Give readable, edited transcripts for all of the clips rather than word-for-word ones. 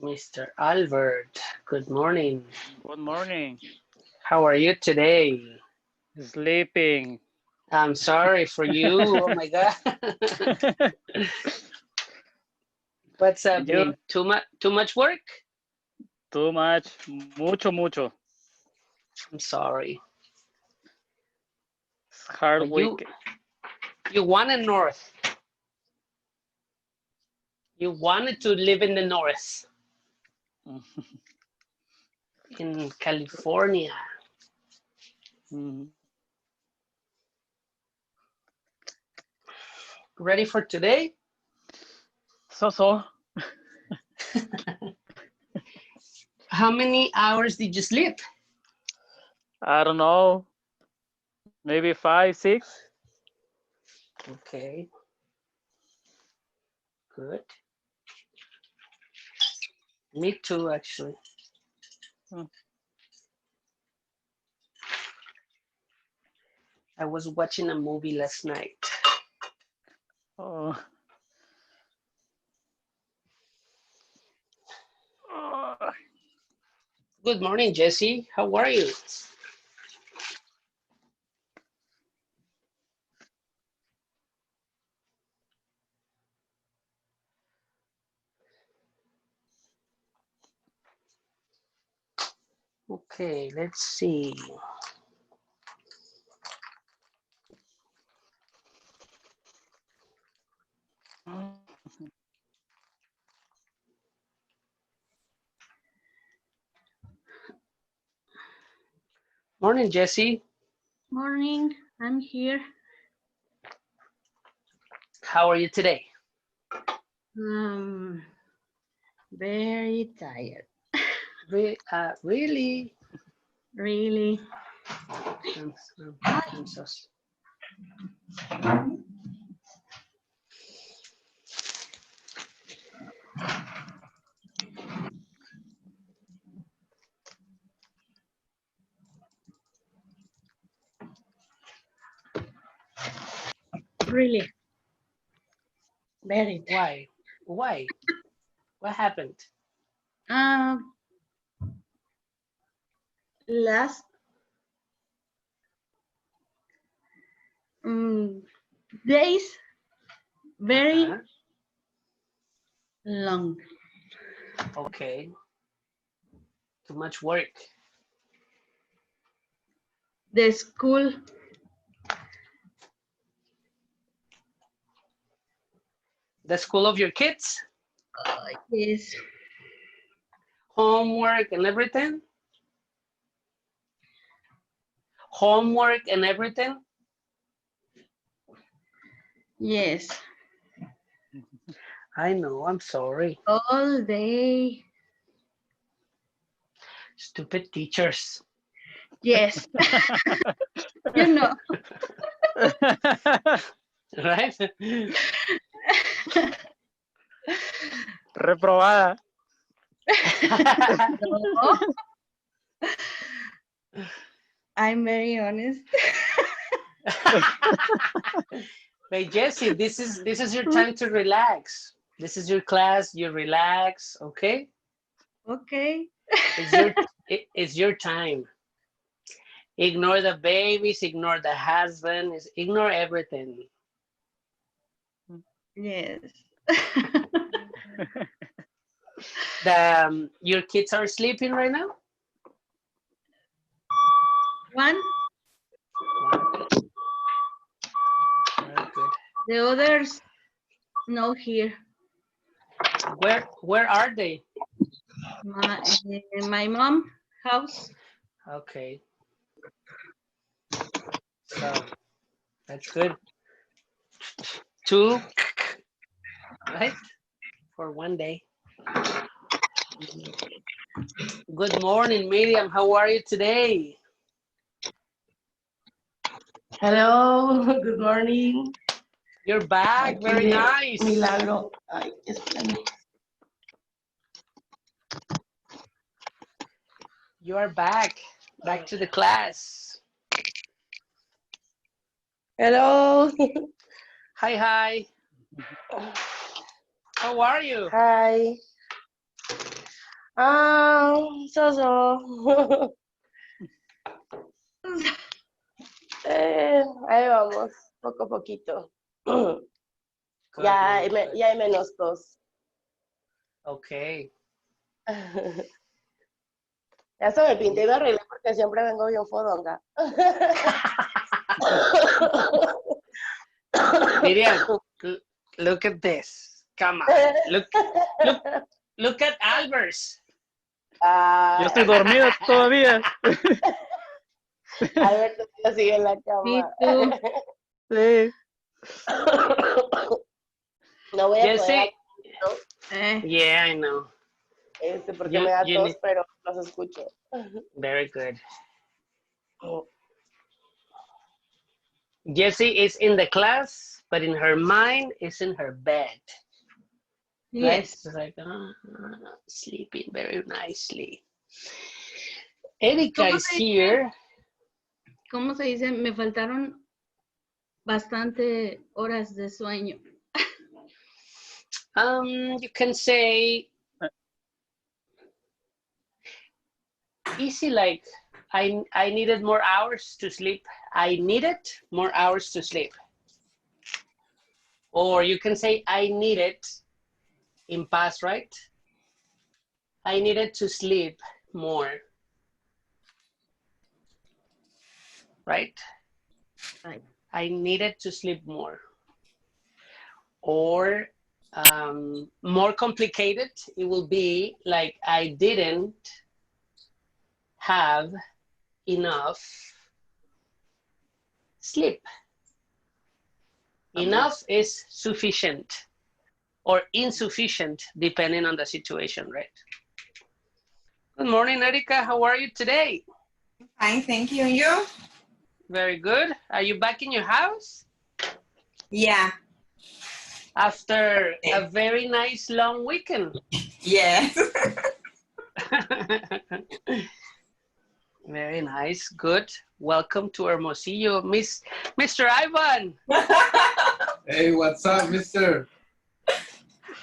Mr. Albert, good morning. Good morning. How are you today? Sleeping. I'm sorry for you. Oh my God. What's And you? happening? Too much work? Too much. Mucho. I'm sorry. It's hard But you week. you wanted north. You wanted to live in the north in California. Mhm. Ready for today? So. How many hours did you sleep? I don't know. Maybe 5, 6. Okay, good. Me too, actually. Mm. I was watching a movie last night. Oh. Oh. Good morning, Jesse. How are you? Okay, let's see. Morning, Jesse. Morning, I'm here. How are you today? Um, very tired. Really? Really. I'm so. Really. Very tired. Why? Why? What happened? Um, last um, days very Uh-huh. long. Okay. Too much work. The school The school of your kids? is Homework and everything? Homework and everything? yes I know, I'm sorry. all day. Stupid teachers. Yes, you know. Right? Reprobada. No, I'm very honest. Hey Jesse, this is your time to relax. This is your class, you relax, okay? Okay. It's your it's your time. Ignore the babies, ignore the husband, ignore everything. Yes. Your kids are sleeping right now? One, Wow, very good. the others no here. Where are they? My mom house. Okay, so that's good. Two, right? For one day. Good morning, Miriam. How are you today? Hello, good morning. You're back. Aquí Very de nice. Milagro. Ay, espérame. You are back. Back to the class. Hello. Hi. How are you? Hi. So. Ahí vamos, poco a poquito. Good, Ya, good, good. ya hay menos tos. Okay. Ya se me pinté y me arreglé porque siempre vengo bien fodonga. Miriam, look at this. Come on. Look at Albers. Yo estoy dormido todavía. Alberto sigue en la Me cama. too. Sí. No voy a poder Jesse. Eh, Yeah, I know. porque You- me da you tos, need- pero los escucho. Very good. Jessie is in the class, but in her mind is in her bed. Right? yes. It's like sleeping very nicely. Erika ¿Cómo is se dice? here. ¿Cómo se dice? Me faltaron bastante horas de sueño. You can say easy like I needed more hours to sleep. I needed more hours to sleep. Or you can say I needed in past, right? I needed to sleep more. Right? Right. I needed to sleep more. Or more complicated, it will be like I didn't have enough sleep. Enough is sufficient or insufficient depending on the situation, right? Good morning, Erika. How are you today? Fine, thank you. And you? Very good. Are you back in your house? Yeah. After a very nice long weekend. Yes. Very nice. Good. Welcome to Hermosillo, Mr. Ivan. Hey, what's up, mister?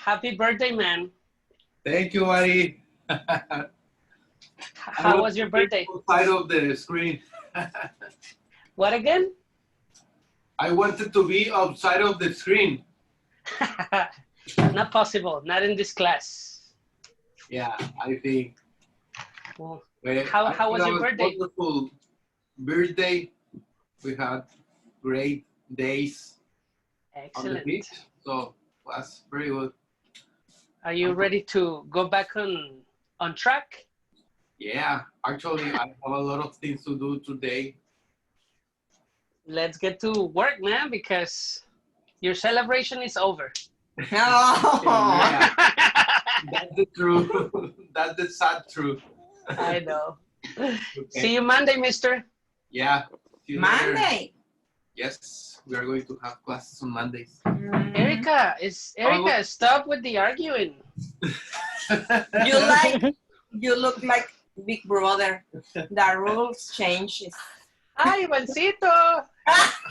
Happy birthday, man. Thank you, buddy. How was your birthday? Side of the screen. What again? I wanted to be outside of the screen. Not possible. Not in this class. Yeah, I think. Well, Well, How was it your birthday? Wonderful birthday. We had great days on the excellent. beach, so was very good. Are you ready to go back on track? Yeah, actually, I have a lot of things to do today. Let's get to work, man, because your celebration is over. Oh. Yeah, that's the truth. That's the sad truth. I know. Okay. See you Monday, mister. Yeah. see you later. Monday. Yes, we are going to have classes on Mondays. Erica, stop with the arguing. You look like Big Brother. The rules change. Hi, Ivancito.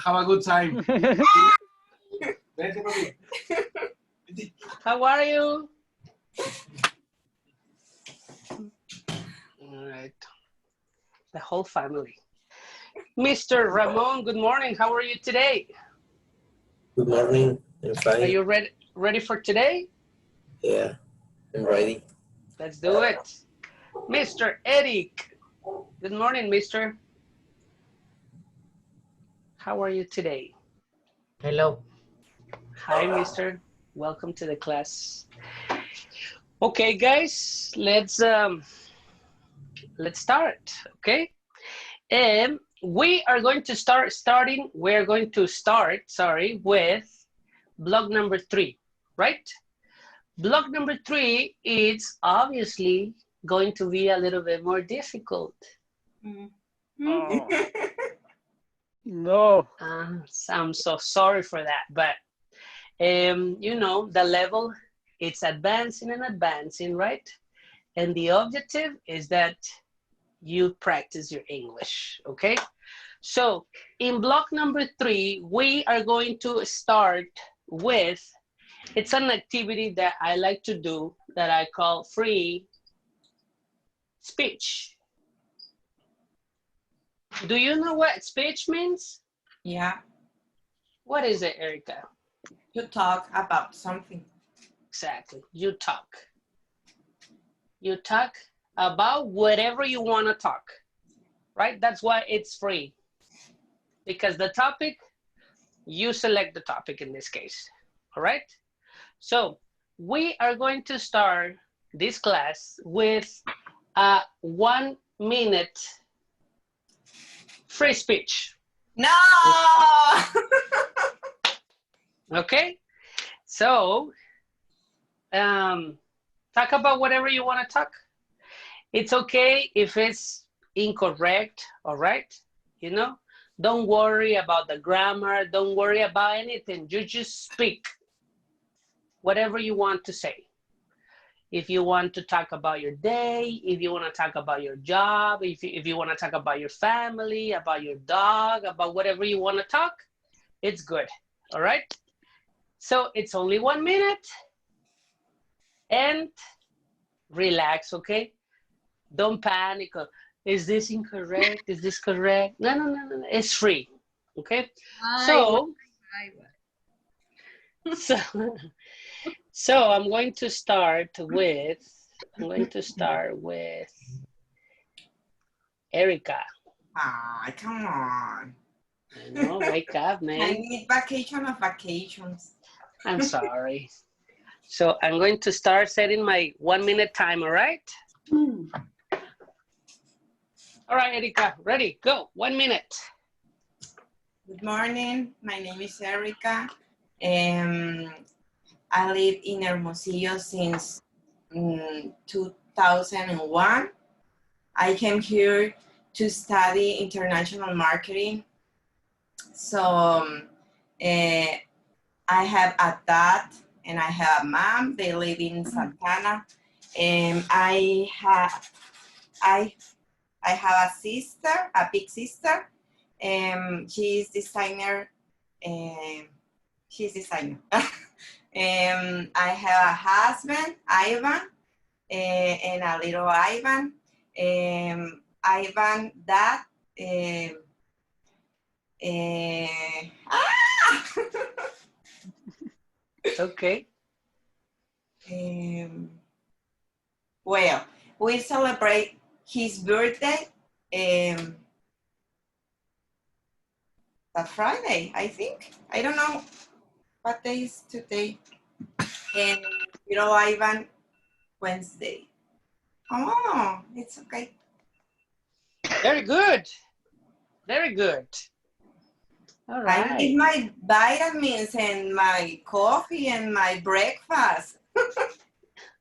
Have a good time. How are you? All right. The whole family. Mr. Ramon, good morning. How are you today? Good morning. I'm fine. Are you ready for today? Yeah, I'm ready. Let's do it. Mr. Eric. Good morning, mister. How are you today? Hello. Hi, mister. Welcome to the class. Okay, guys, let's start, okay? And we are going to start with block number 3, right? Block number 3 is obviously going to be a little bit more difficult. Oh. No. I'm so sorry for that, but you know, the level, it's advancing and advancing, right? And the objective is that you practice your English, okay? So in block number 3, we are going to start with, it's an activity that I like to do that I call free speech. Do you know what speech means? Yeah, What is it, Erica? to talk about something. Exactly. You talk. You talk about whatever you want to talk, right? That's why it's free. Because the topic, you select the topic in this case, all right? So we are going to start this class with a 1 minute free speech. No! Okay, so talk about whatever you want to talk. It's okay if it's incorrect, all right? You know, don't worry about the grammar, don't worry about anything. You just speak whatever you want to say. If you want to talk about your day, if you want to talk about your job, if you want to talk about your family, about your dog, about whatever you want to talk, it's good, all right? So it's only 1 minute and relax, okay? Don't panic. Is this incorrect? Is this correct? No. It's free, okay? So I'm going to start with Erica. Ah, come on. I know, wake up, I man. need vacation of vacations. I'm sorry. So I'm going to start setting my 1 minute time, all right? All right, Erica, ready, go, 1 minute. Good morning, my name is Erica. I live in Hermosillo since 2001. I came here to study international marketing. So I have a dad and I have a mom. They live in Santana. And I have a sister, a big sister. She is designer. She's designer. I have a husband, Ivan, and a little Ivan. Ivan, dad. Okay. Well, we celebrate his birthday that Friday, I think. I don't know what day is today. And little Ivan, Wednesday. Oh, it's okay. Very good. Very good. All right. I need my vitamins and my coffee and my breakfast.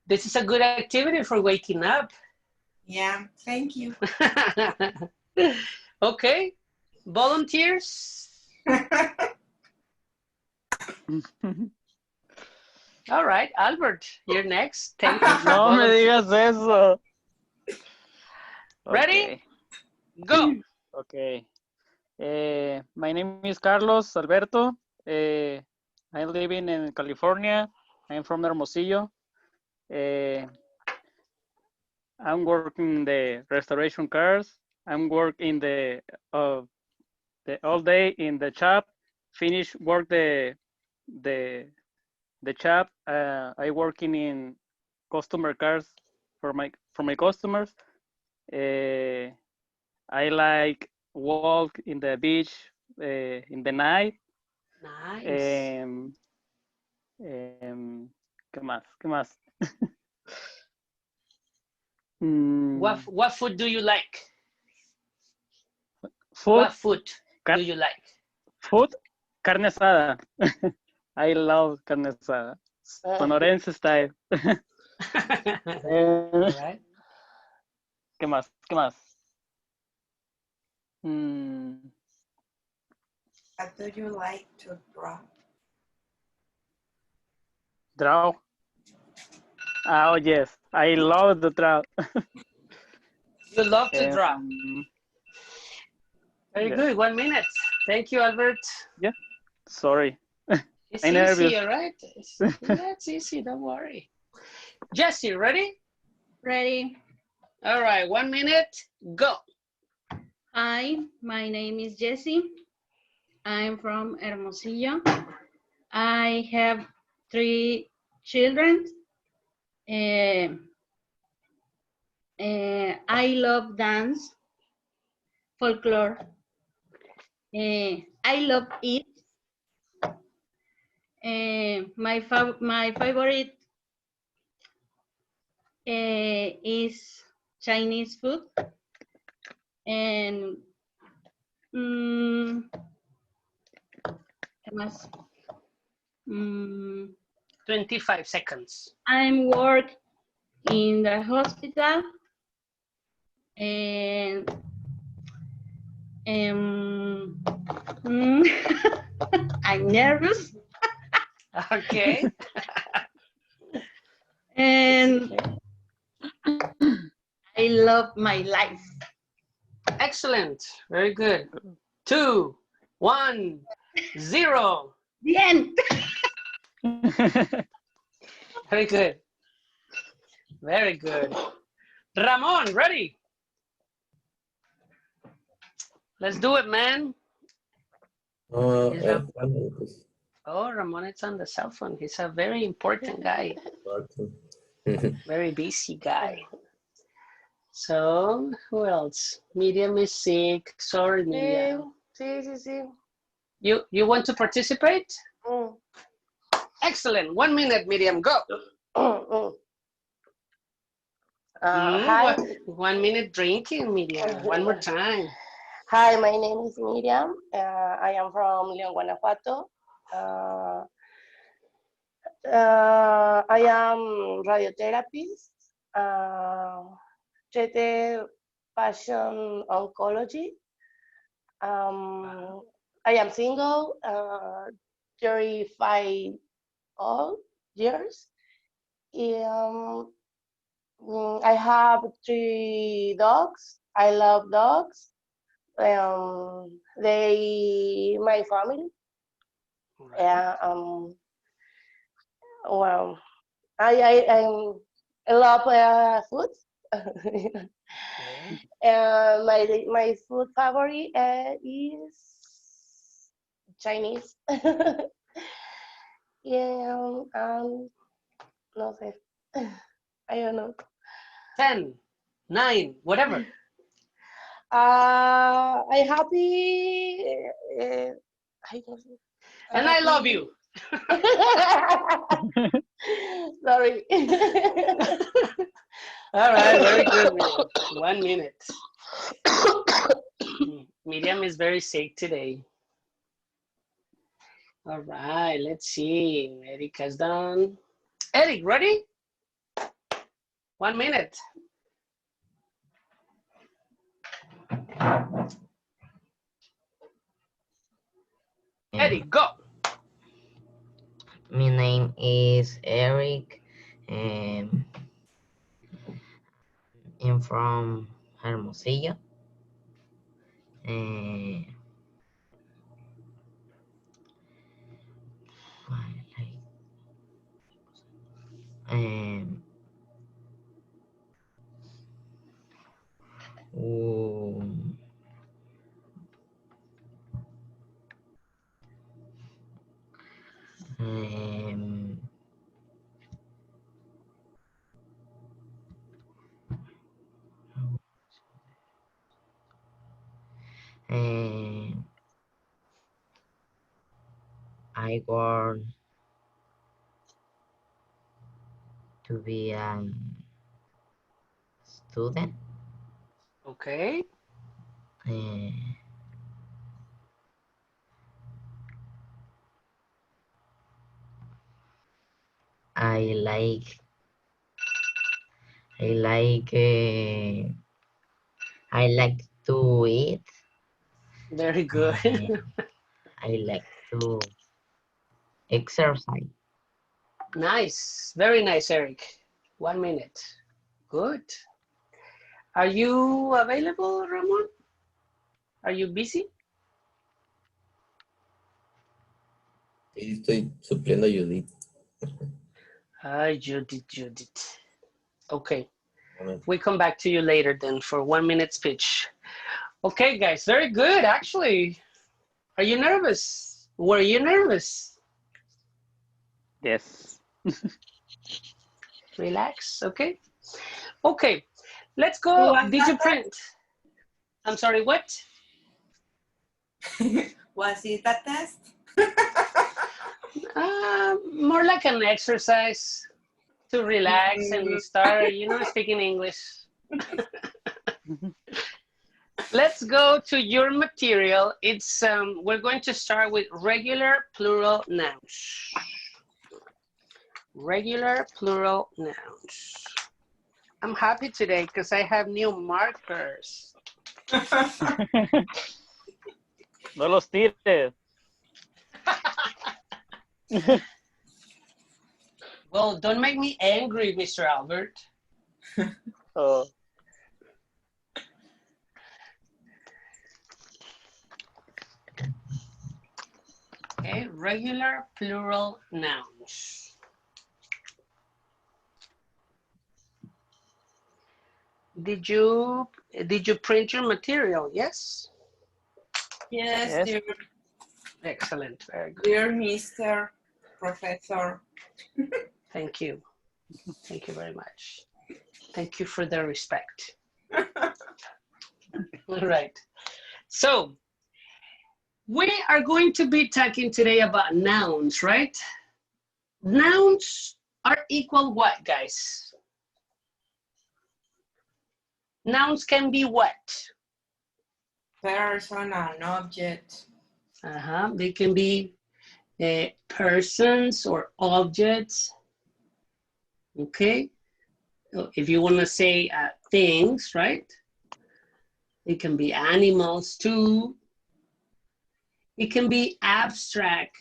This is a good activity for waking up. Yeah, thank you. Okay. Volunteers? All right, Albert, you're next. Thank you. No me digas eso. Ready? Go. Okay. My name is Carlos Alberto. I'm living in California. I'm from Hermosillo. I'm working the restoration cars. I'm working the all day in the shop. Finish work the shop. I working in customer cars for my customers. I like walk in the beach in the night. Nice. ¿Qué más? ¿Qué más? What food do you like? Food? What food do you like? Food? Carne asada. I love carne asada. Sonorense style. All right. ¿Qué más? ¿Qué más? What do you like to draw? Draw? Oh, yes. I love to draw. You love to draw. Very yes. good. 1 minute. Thank you, Albert. Yeah. Sorry. It's I'm easy, nervous. all right? Yeah, it's easy. Don't worry. Jessie, ready? Ready. All right, 1 minute, go. Hi, my name is Jessie. I'm from Hermosillo. I have 3 children. I love dance, folklore. I love eat. My favorite is Chinese food. And ¿qué más? 25 seconds. I'm work in the hospital, and I'm nervous, Okay. and I love my life. Excellent. Very good. 2, 1, 0. The end. Very good. Very good. Ramon, ready? Let's do it, man. Is Ram- 1 minute, please. Oh, Ramon, it's on the cell phone. He's a very important guy, very busy guy. So, who else? Miriam is sick. Sorry, Miriam. Sí. You want to participate? Mm. Excellent. 1 minute, Miriam, go. Hi. 1 minute drinking, Miriam. One more time. Hi, my name is Miriam. I am from León, Guanajuato. I am radiotherapist, treated passion oncology. I am single, 35 years. I have 3 dogs. I love dogs. They my family. Well, I love food. My food favorite is Chinese. Yeah, no sé. I don't know. 10, 9, whatever. I happy. I don't know. And I love you. Sorry. All right, very good, Miriam. 1 minute. Miriam is very sick today. All right, let's see. Eric has done. Eric, ready? 1 minute. Eric, go. My name is Eric. I'm from Hermosillo. I want to be a student. Okay. I like to eat. Very good. I like to exercise. Nice. Very nice, Eric. 1 minute. Good. Are you available, Ramon? Are you busy? Ahí estoy supliendo a Judith. Hi, Judith. Okay. We come back to you later then for 1 minute speech. Okay, guys, very good, actually. Are you nervous? Were you nervous? Yes. Relax, okay? Okay, let's Who go. was Did you that? print? I'm sorry, what? Was it a test? More like an exercise to relax and start, speaking English. Let's go to your material. It's we're going to start with regular plural nouns. Regular plural nouns. I'm happy today because I have new markers. No los tires. Well, don't make me angry, Mr. Albert. Oh. Okay, regular plural nouns. Did you print your material? Yes? Yes, Yes. dear, Excellent, very good. dear Mr. Professor. Thank you. Thank you very much. Thank you for the respect. All right. So, we are going to be talking today about nouns, right? Nouns are equal what, guys? Nouns can be what? Person, an object. They can be persons or objects. Okay. If you want to say things, right? It can be animals too. It can be abstract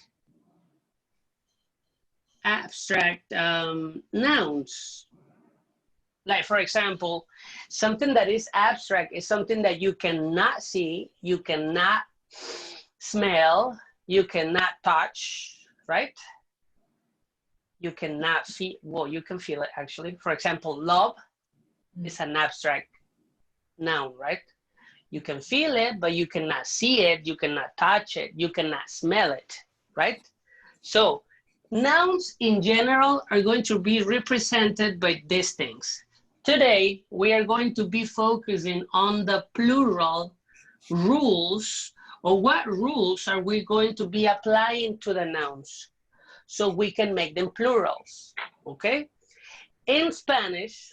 nouns. Like, for example, something that is abstract is something that you cannot see, you cannot smell, you cannot touch, right? You cannot feel, well, you can feel it actually. For example, love is an abstract noun, right? You can feel it, but you cannot see it, you cannot touch it, you cannot smell it, right? So nouns in general are going to be represented by these things. Today, we are going to be focusing on the plural rules, or what rules are we going to be applying to the nouns so we can make them plurals, okay? In Spanish,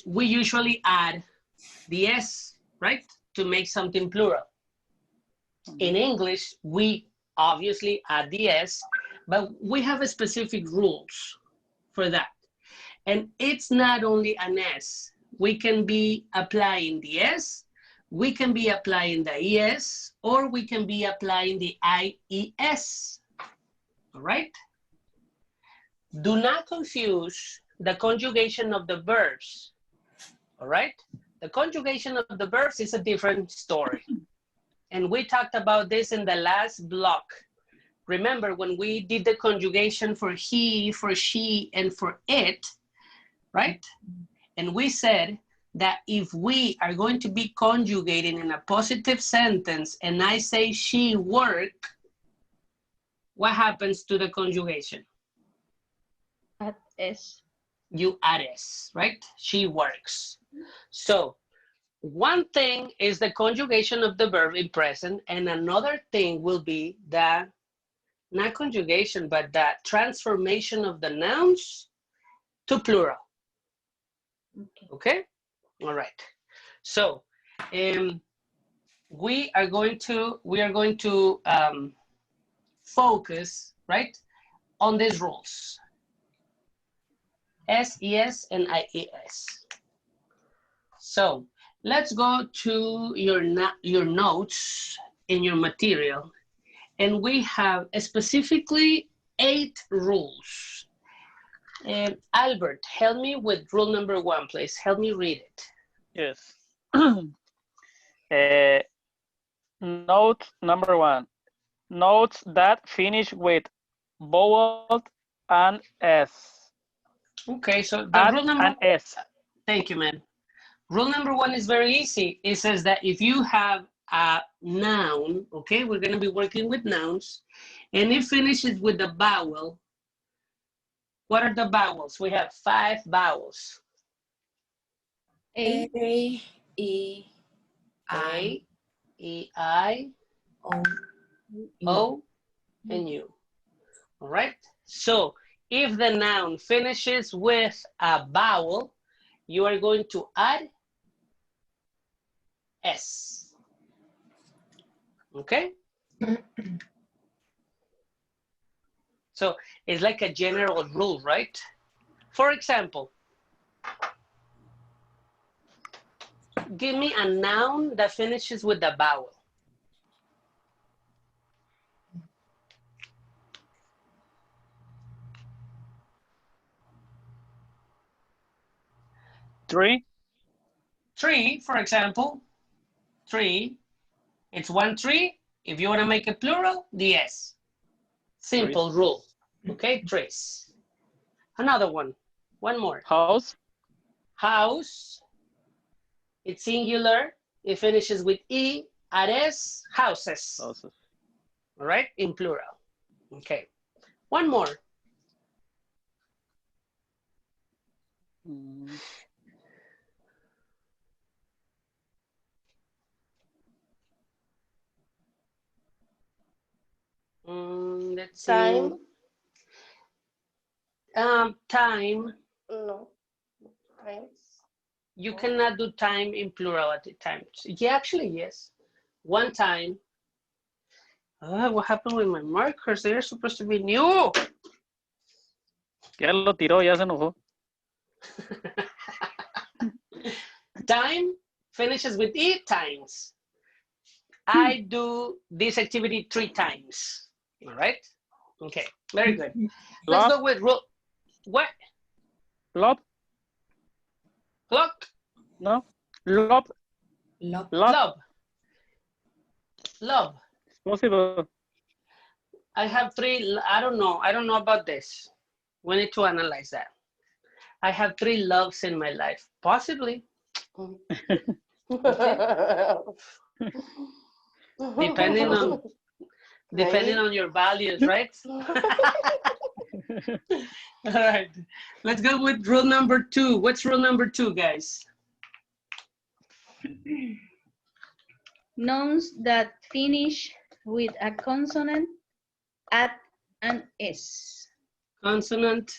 we usually add the S, right? To make something plural. In English, we obviously add the S, but we have a specific rules for that. And it's not only an S. We can be applying the S, we can be applying the ES, or we can be applying the IES, all right? Do not confuse the conjugation of the verbs, all right? The conjugation of the verbs is a different story. And we talked about this in the last block. Remember when we did the conjugation for he, for she, and for it, right? And we said that if we are going to be conjugating in a positive sentence and I say she worked, what happens to the conjugation? Add S. You add S, right? She works. So one thing is the conjugation of the verb in present, and another thing will be the, not conjugation, but the transformation of the nouns to plural. Okay? All right. So we are going to focus, right, on these rules. SES and IES. So let's go to your notes in your material, and we have specifically 8 rules. Albert, help me with rule number 1, please. Help me read it. Yes. Note number 1. Notes that finish with vowel and S. Okay, so the Add rule number, and S. thank you, man. Rule number one is very easy. It says that if you have a noun, okay, we're gonna be working with nouns, and it finishes with a vowel. What are the vowels? We have 5 vowels. A, A, E, A, E, I, O, O, and U. All right. So if the noun finishes with a vowel, you are going to add S. Okay. So it's like a general rule, right? For example, give me a noun that finishes with a vowel. Tree. Tree, for example, tree, it's one tree. If you want to make it plural, the S. Simple Trees. rule. Okay, trees. Another one more. House. House, it's singular. It finishes with E, add S, houses. Houses. All right, in plural. Okay, one more. Mm, Let's see. Time. Time. No. Times. You cannot do time in plurality times. Yeah, actually, yes. One time. What happened with my markers? They're supposed to be new. Ya lo tiró, ya se enojó. Time finishes with E, times. I do this activity 3 times. All right? Okay, very good. Let's Love. go with rule. What? Love. Clock? No. Love. Love. Love. Love. Love. It's possible. I have 3. I don't know. I don't know about this. We need to analyze that. I have 3 loves in my life. Possibly. Depending on your values, right? All right. Let's go with rule number 2. What's rule number 2, guys? nouns that finish with a consonant add an S. Consonant,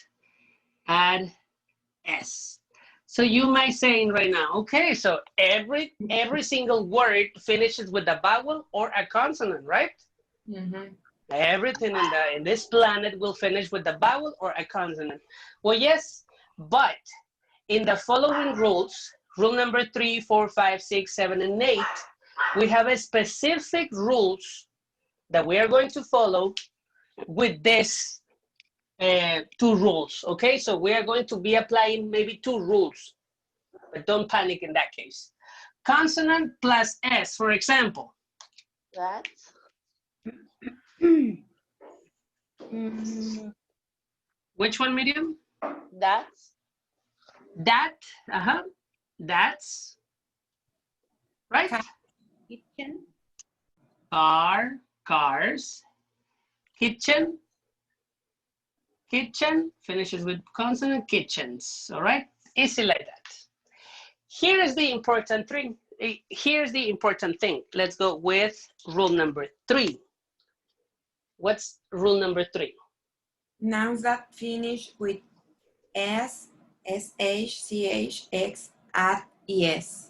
add S. So you might say right now, okay, so every single word finishes with a vowel or a consonant, right? Mhm. Everything in this planet will finish with a vowel or a consonant. Well, yes, but in the following rules, rule number 3, 4, 5, 6, 7, and 8, we have a specific rules that we are going to follow with this 2 rules, okay? So we are going to be applying maybe 2 rules, but don't panic in that case. Consonant plus S, for example. That's. Which one, Miriam? That's. That, that's, right? Kitchen, Car, cars. Kitchen, kitchen, finishes with consonant, kitchens, all right? Easy like that. Here is the important thing. Here's the important thing. Let's go with rule number 3. What's rule number 3? Nouns that finish with S, SH, CH, X, add ES.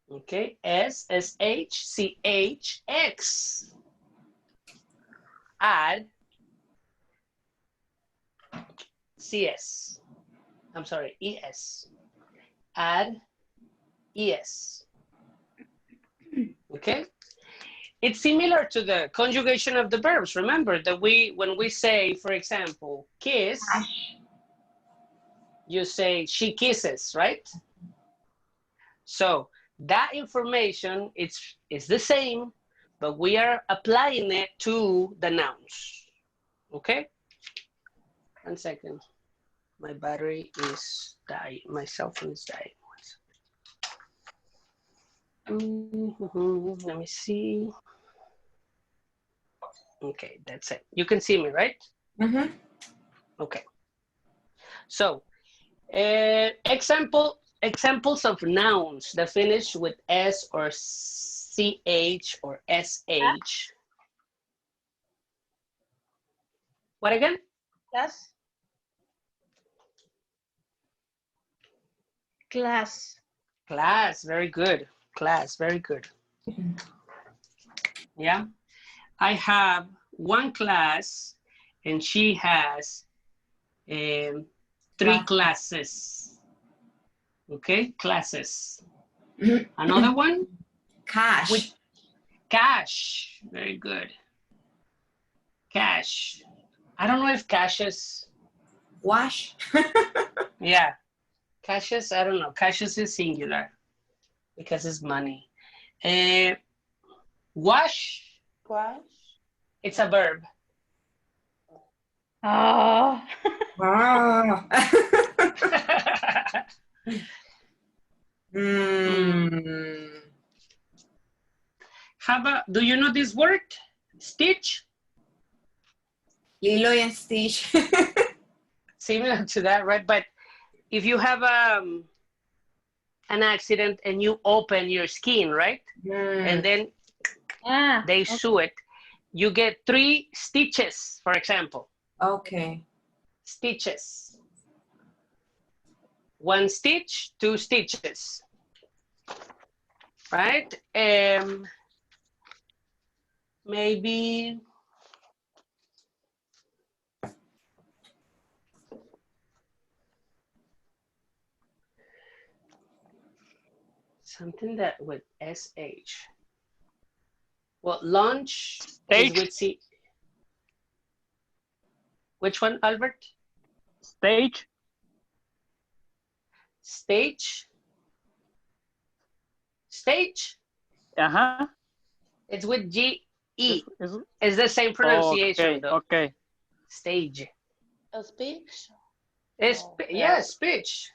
Okay, S, SH, CH, X. Add CS. I'm sorry, ES. Add ES. Okay? It's similar to the conjugation of the verbs. Remember that when we say, for example, kiss, you say she kisses, right? So that information is the same, but we are applying it to the nouns. Okay? 1 second. My battery is dying. My cell phone is dying. Let me see. Okay, that's it. You can see me, right? Mm-hmm. Okay. So, examples of nouns that finish with S or CH or SH. What again? Class. Class. Class, very good. Class, very good. Yeah. I have one class and she has 3 classes. Okay, classes. Another one? Cash. With cash, very good. Cash. I don't know if cashes. Wash. Yeah, cashes, I don't know. Cashes is singular because it's money. Wash, Wash. it's a verb. Oh. Wow. How about, do you know this word? Stitch? Lilo and Stitch. Similar to that, right? But if you have an accident and you open your skin, right? And then they sew it, you get 3 stitches, for example. Okay. Stitches. 1 stitch, 2 stitches. Right? Maybe something that with SH. Well, lunch is with C. Which one, Albert? Stage. Stage. Stage. Uh-huh. It's with GE. Is It's the same pronunciation, okay, though. okay. Stage. A speech. It's, yeah, speech.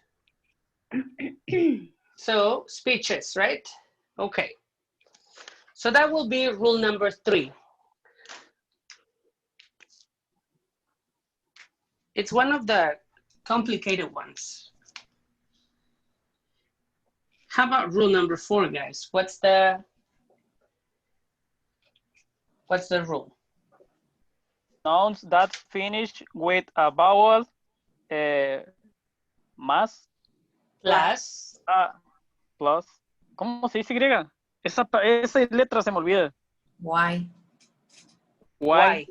So, speeches, right? Okay. So that will be rule number 3. It's one of the complicated ones. How about rule number 4, guys? What's the rule? Nouns that finish with a vowel, más, Plus. plus. ¿Cómo se dice Y? Esa letra se me olvida. Why? Why?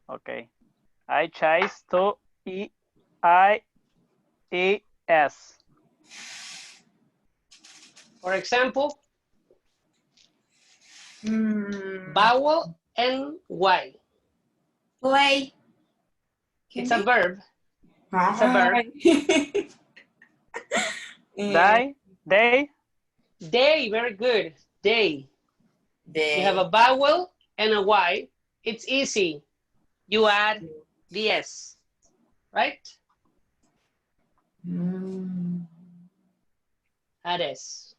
Okay. I chose to E-I-E-S. For example, vowel and Y. Play. It's a verb. It's a verb. Day. Day, very good. Day. Day. You have a vowel and a Y. It's easy. You add the S, right? Add S.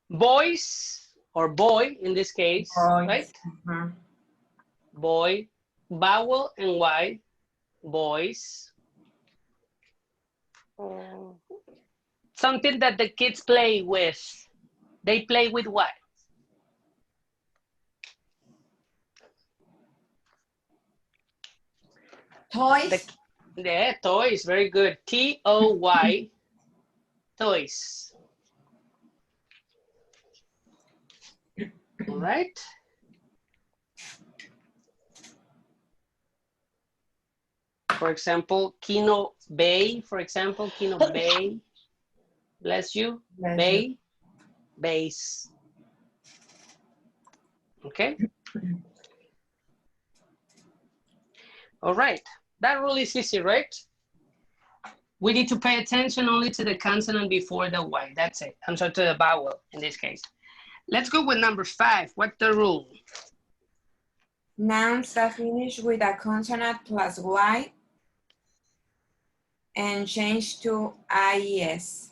Boys, or boy in this case, right? Boy, vowel and Y, boys. Something that the kids play with. They play with what? Toys. Yeah, toys, very good. T-O-Y, toys. All right. For example, Kino Bay, for example, Kino Bay. Bless you. Bless Bay, you. base. Okay. All right. That rule is easy, right? We need to pay attention only to the consonant before the Y. That's it. I'm sorry, to the vowel in this case. Let's go with number 5. What's the rule? Nouns that finish with a consonant plus Y and change to IES.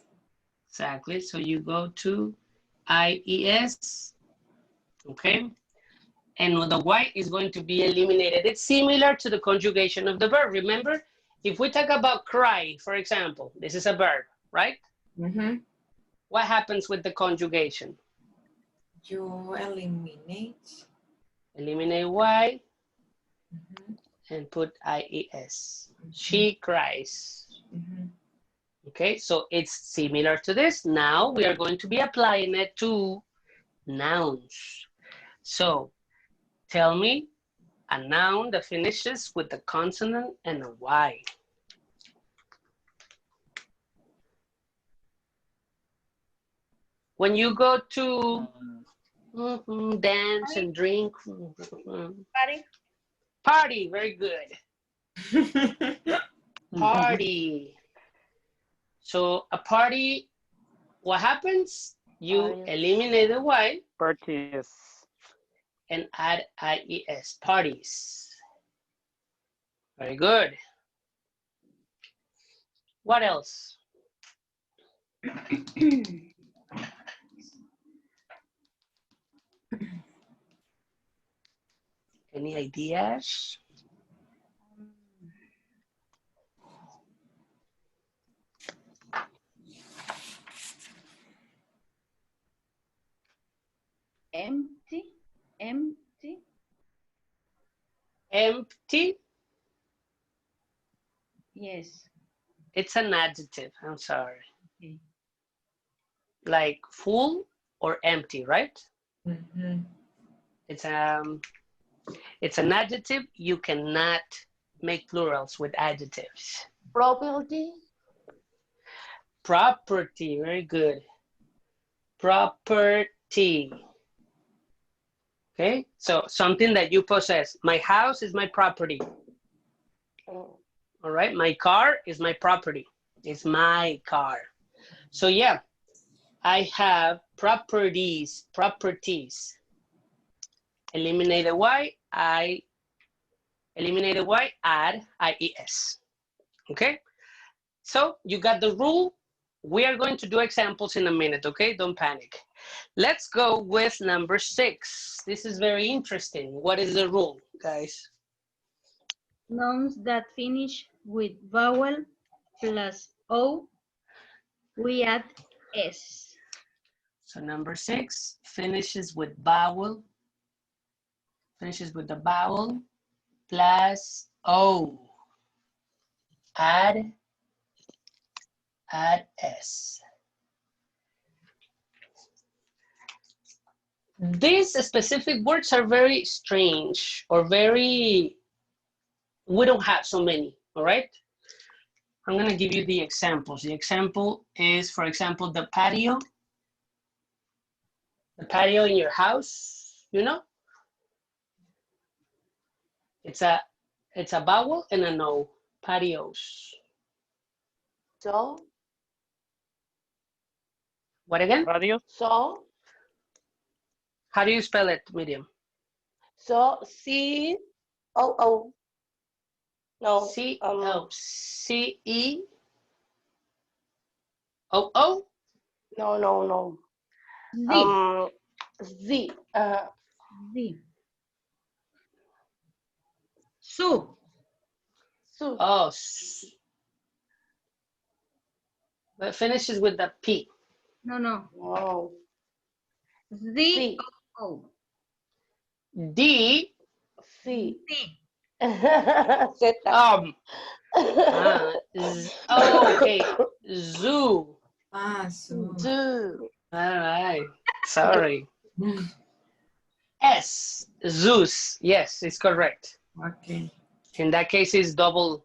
Exactly. So you go to IES, okay? And the Y is going to be eliminated. It's similar to the conjugation of the verb. Remember, if we talk about cry, for example, this is a verb, right? Mm-hmm. What happens with the conjugation? You eliminate. Eliminate Y Mm-hmm. and put IES. She cries. Mm-hmm. Okay, so it's similar to this. Now we are going to be applying it to nouns. So tell me a noun that finishes with a consonant and a Y. When you go to dance and drink. Party. Party, very good. Party. So a party, what happens? You Party. eliminate the Y Parties. and add IES, parties. Very good. What else? Any ideas? Empty. Empty. Empty, Yes. it's an adjective, I'm sorry. Okay. Like full or empty, right? Mm-hmm. It's an adjective. You cannot make plurals with adjectives. Property. Property, very good. Property. Okay, so something that you possess. My house is my property. Oh. All right, my car is my property. It's my car. So yeah, I have properties, properties. Eliminate the Y, eliminate the Y, add IES. Okay, so you got the rule. We are going to do examples in a minute, okay? Don't panic. Let's go with number 6. This is very interesting. What is the rule, guys? Nouns that finish with vowel plus O, we add S. So number 6 finishes with vowel, finishes with the vowel plus O. Add S. These specific words are very strange or we don't have so many, all right? I'm gonna give you the examples. The example is, for example, the patio in your house, you know? It's a vowel and an O, patios. So. What again? Radio. So. How do you spell it, Miriam? So C-O-O. No. C-E-O-O? No. Z. Z. Z. Soup. Soup. Oh, that finishes with the P. No. No. Z. O. D. C. Z. Zeta. Okay. Zoo. So. Zoo. All right. Sorry. S. Zeus. Yes, it's correct. Okay. In that case, it's double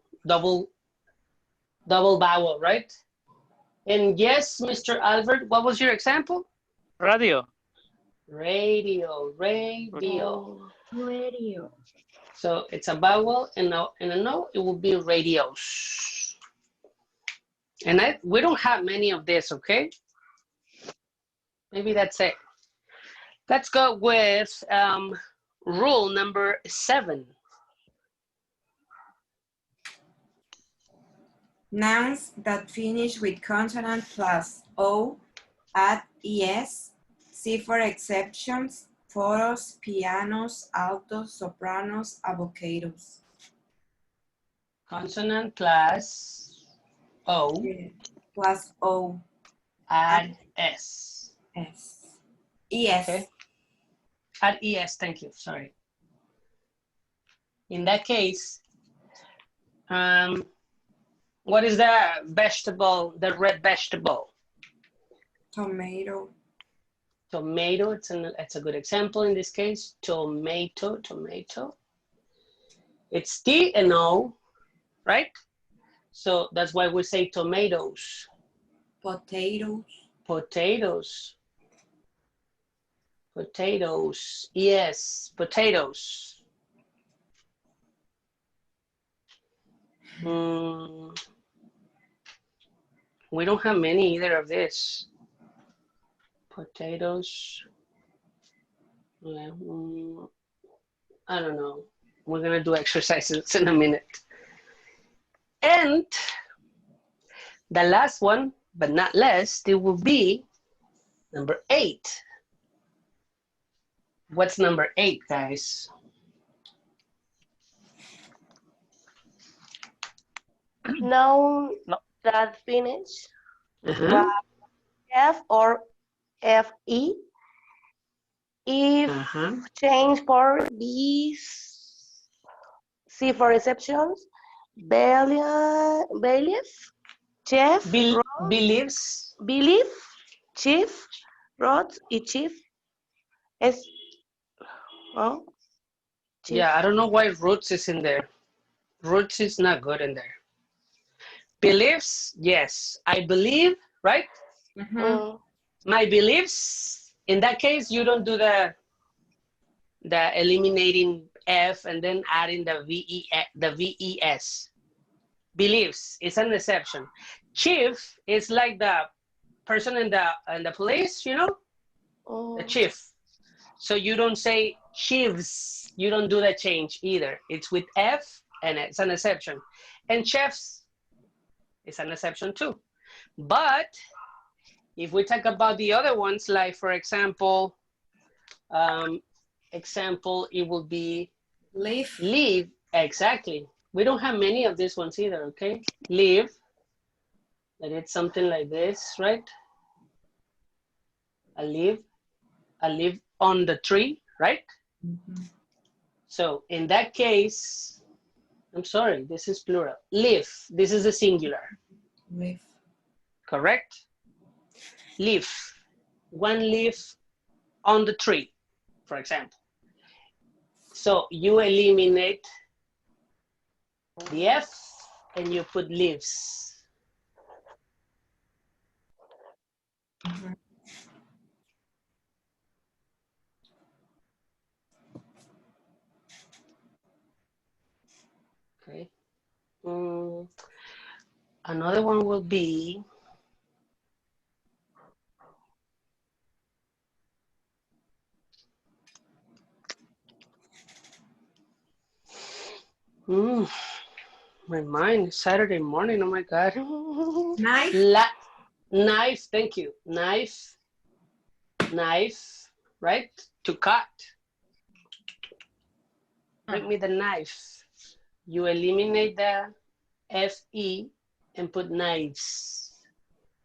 vowel, right? And yes, Mr. Albert, what was your example? Radio. Radio. Oh. Radio. So it's a vowel and a no, it will be radios. And we don't have many of this, okay? Maybe that's it. Let's go with Rule number 7. Nouns that finish with consonant plus O add ES. See for exceptions, photos, pianos, altos, sopranos, avocados. Consonant plus O, Plus O, add S. S. ES. Okay. Add ES, thank you, sorry. In that case, what is the vegetable, the red vegetable? Tomato. Tomato, it's a good example in this case. Tomato. It's T and O, right? So that's why we say tomatoes. Potatoes. Potatoes. Potatoes. Yes, potatoes. We don't have many either of this. Potatoes. Yeah, I don't know. We're gonna do exercises in a minute. And the last one, but not least, it will be number 8. What's number 8, guys? Noun No. that finish Uh-huh. F or FE. If Uh-huh. change for these, C for exceptions, bailiff, chef, Believes. belief, chief, rods y chief. Es, oh, chief. Yeah, I don't know why roots is in there. Roots is not good in there. Beliefs, yes. I believe, right? My beliefs. In that case, you don't do the eliminating F and then adding the VES. Beliefs is an exception. Chief is like the person in the police, you know, the chief. So you don't say chiefs. You don't do that change either. It's with F and it's an exception. And chefs is an exception too. But if we talk about the other ones, like for example, it will be leave. Exactly. We don't have many of these ones either, okay? Leave. And it's something like this, right? I live on the tree, right? So in that case, I'm sorry, this is plural. Live, this is a singular. Live. Correct? Leaf, one leaf on the tree, for example. So you eliminate the F and you put leaves. Okay. Another one will be my mind, Saturday morning, oh my God. Knife. Knife, thank you. Knife, right? To cut. Bring me the knife. You eliminate the FE and put knives.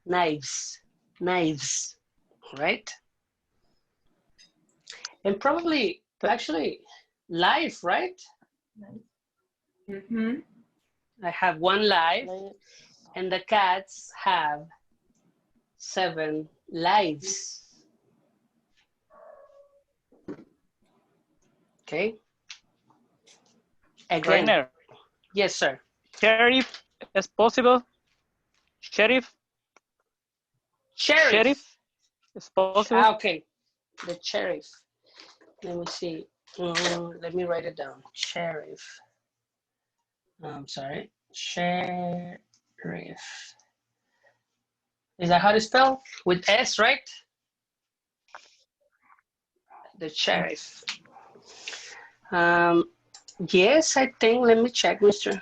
Knives, right? And probably, actually, life, right? I have 1 life, and the cats have 7 lives. Okay. Again. Trainer. Yes, sir. Sheriff is possible. Sheriff is possible. Okay. The sheriff. Let me see. Let me write it down. Sheriff. I'm sorry. Sheriff. Is that how to spell? With S, right? The sheriff. Yes, I think. Let me check, mister.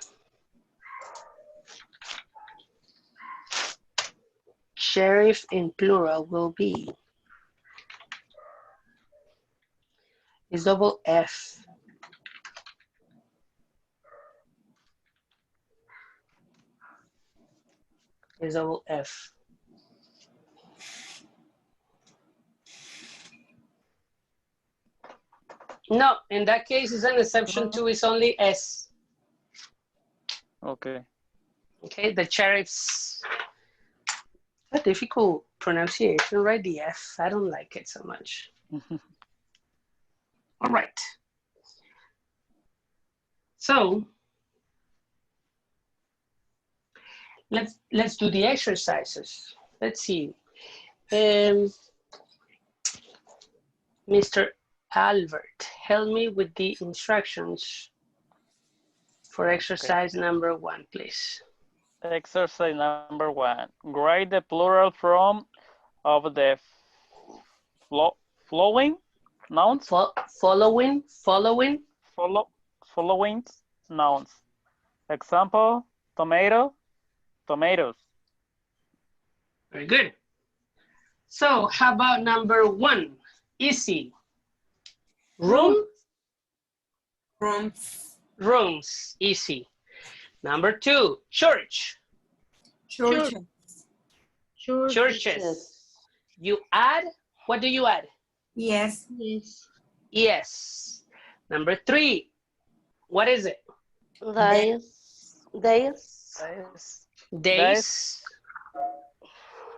Sheriff in plural will be. It's double F. It's double F. No, in that case, it's an exception to it's only S. Okay. Okay, the sheriff's a difficult pronunciation, right? The F. I don't like it so much. All right. So let's do the exercises. Let's see. Mr. Albert, help me with the instructions for exercise number 1, please. Exercise number 1. Write the plural form of the following nouns. Following Nouns. Example, tomato, tomatoes. Very good. So how about number 1? Easy. Room. Rooms. Rooms. Easy. Number 2, church. Churches. Churches. You add, what do you add? Yes. Yes. Yes. Number 3, what is it? Days. Days.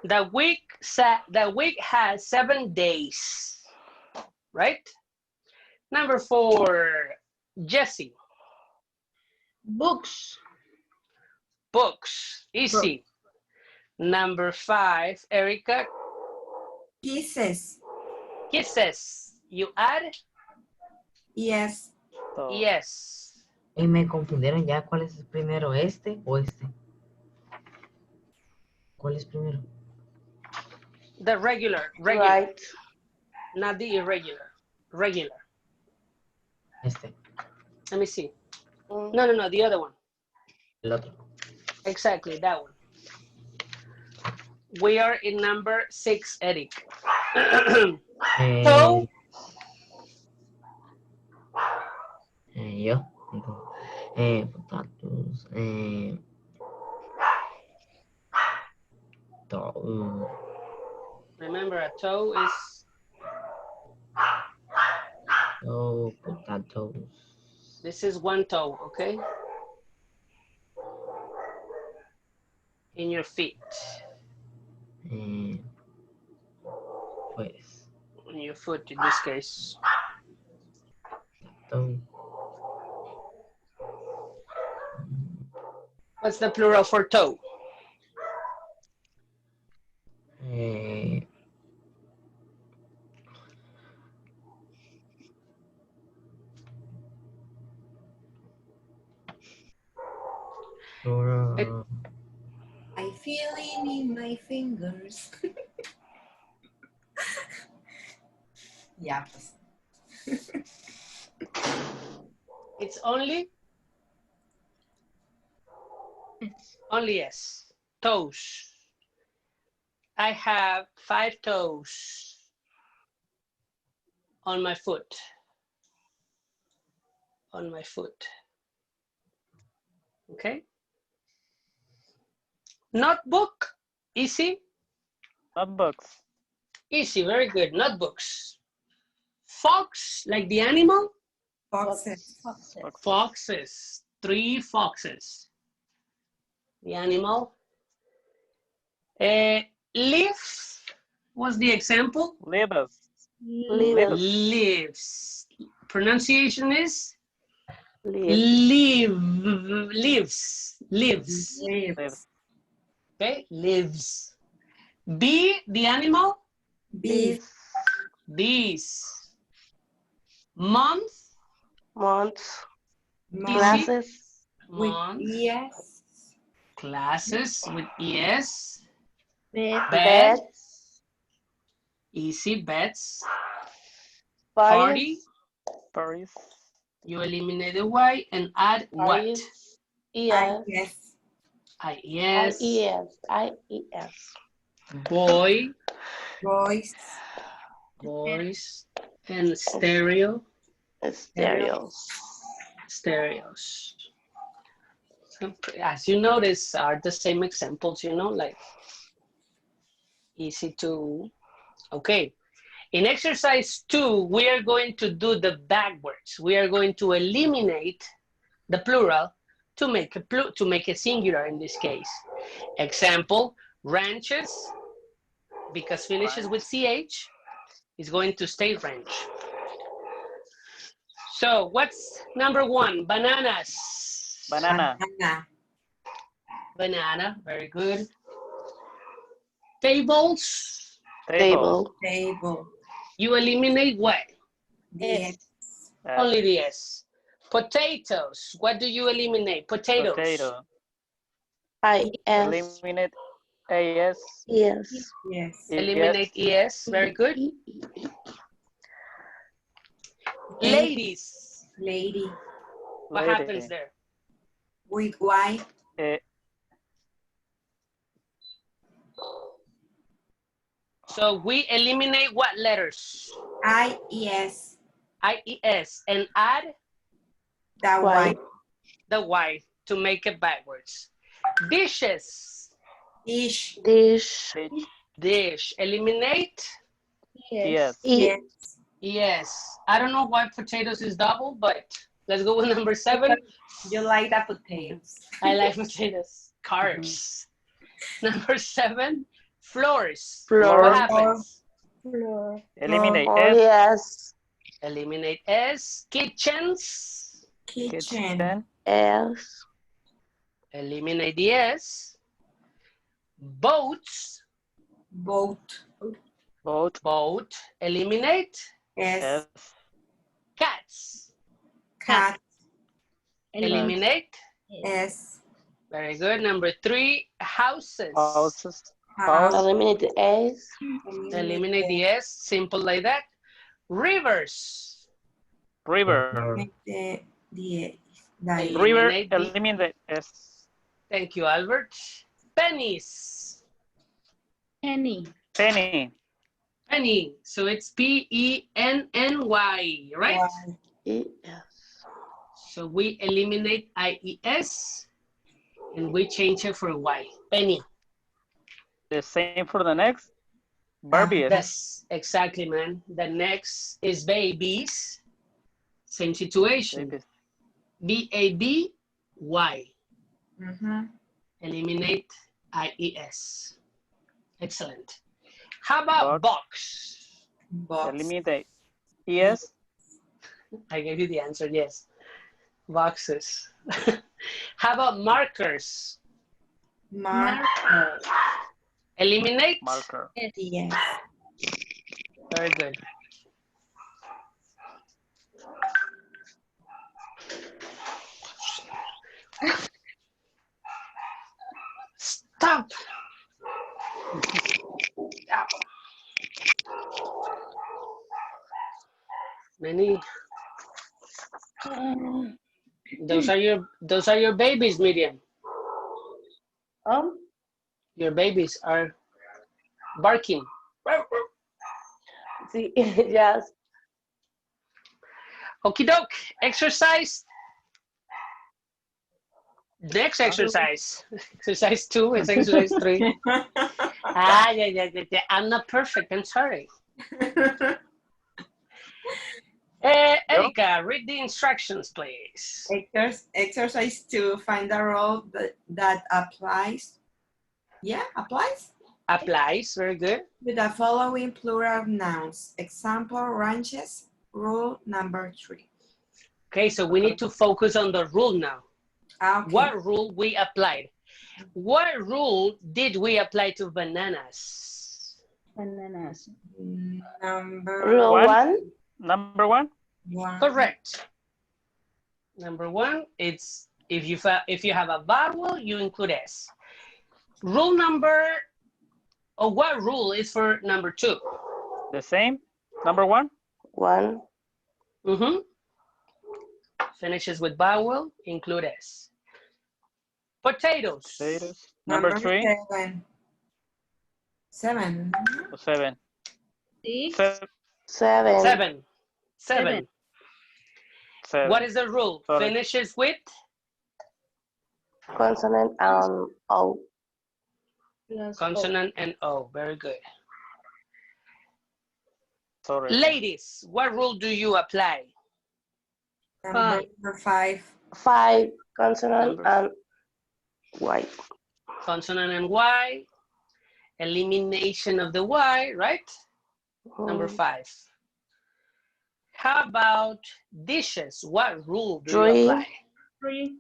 The week has 7 days, right? Number 4, Jesse. Books. Books. Easy. Number 5, Erica. Kisses. Kisses. You add? Yes. So, Yes. Y me confundieron ya cuál es el primero, este o este. ¿Cuál es primero? The regular. Right. Not the irregular. Regular. Este, Let me see. No, the other one. el otro. Exactly, that one. We are in number 6, Eric. So, Yo. Potatoes. remember, a toe is, Potatoes. this is one toe, okay? In your feet. Pues. In your foot, in this case. What's the plural for toe? I feel it in my fingers. Ya, pues. It's only yes. Toes. I have 5 toes on my foot. On my foot. Okay. Notebook. Easy. notebooks. Easy. Very good. Notebooks. Fox, like the animal. Foxes. Foxes. 3 foxes. The animal. Leaf was the example. Lives. Pronunciation is lives. Okay, lives. Bee, the animal. Bees. Bees. Month. Glasses. Month. Yes. Classes with ES. Bed. Bed. Easy. Beds. Party. Paris. You eliminate the Y and add what? Yes. Yes. IES. IES. Boy, Boys. boys, and stereo, Stereos. stereos. So, as you notice, are the same examples, you know, like easy to, okay. In exercise 2, we are going to do the backwards. We are going to eliminate the plural to make a singular in this case. Example, ranches, because finishes with CH, is going to stay ranch. So what's number 1? Bananas. Banana. Banana. Banana, very good. Tables, Table. Table. you eliminate what? Yes. Only the S. Potatoes, what do you eliminate? Potatoes. Potato. IS. Eliminate AS. Yes. Yes. Eliminate ES, very good. Ladies, Lady. what Lady. happens there? With Y. So we eliminate what letters? IES. IES and add That Y. Y. the Y to make it backwards. Dishes, Dish. Dish. dish, eliminate Yes. Yes. ES. I don't know why potatoes is double, but let's go with number 7. You like the potatoes. I like potatoes. Carbs. Number 7, floors. Floor. What happens? Eliminate Oh, S. yes. Eliminate S. Kitchens. Kitchen. S. Eliminate the S. Boats. Boat. Boat. Boat. Eliminate. S. S. Cats. Cat. Eliminate. S. Very good. Number 3, houses. Houses. House. Eliminate the S. Eliminate the S. Simple like that. Rivers. River. The River. Eliminate the- Eliminate S. Thank you, Albert. Pennies. Penny. Penny. Penny. So it's PENNY, right? Yes. So we eliminate IES and we change it for Y. Penny. The same for the next. Barbies. That's exactly, man. The next is babies. Same situation. Babies. BABY. Mm-hmm. Eliminate IES. Excellent. How about box? Box. Eliminate ES. I gave you the answer, yes. Boxes. How about markers? Marker. Eliminate. Marker. Yes. Very good. Stop. Stop. Many. Those are your babies, Miriam. Your babies are barking. Sí, yes. Okie doke. Exercise. Next exercise. Exercise 2 is exercise 3. Yeah. I'm not perfect. I'm sorry. Erika, read the instructions, please. Exercise 2, find the rule that applies. Yeah, applies. Applies, very good. With the following plural nouns. Example, ranches, rule number 3. Okay, so we need to focus on the rule now. Okay. What rule we applied? What rule did we apply to bananas? Bananas. Number Rule One. 1. Number 1. 1. Correct. Number 1, it's if you have a vowel, you include S. Rule number, or what rule is for number 2? The same. Number 1. 1. Mm-hmm. finishes with vowel, include S. Potatoes. Potatoes. Number 3 7. 7. or 7? 6. 7. 7. 7. 7. Seven. 7. What is the rule? Sorry. Finishes with Consonant and O. Plus consonant and O. Very good. Sorry. Ladies, what rule do you apply? Number 5. 5. Consonant Number- and Y. Consonant and Y. Elimination of the Y, right? Number 5. How about dishes? What rule do you 3. apply? 3.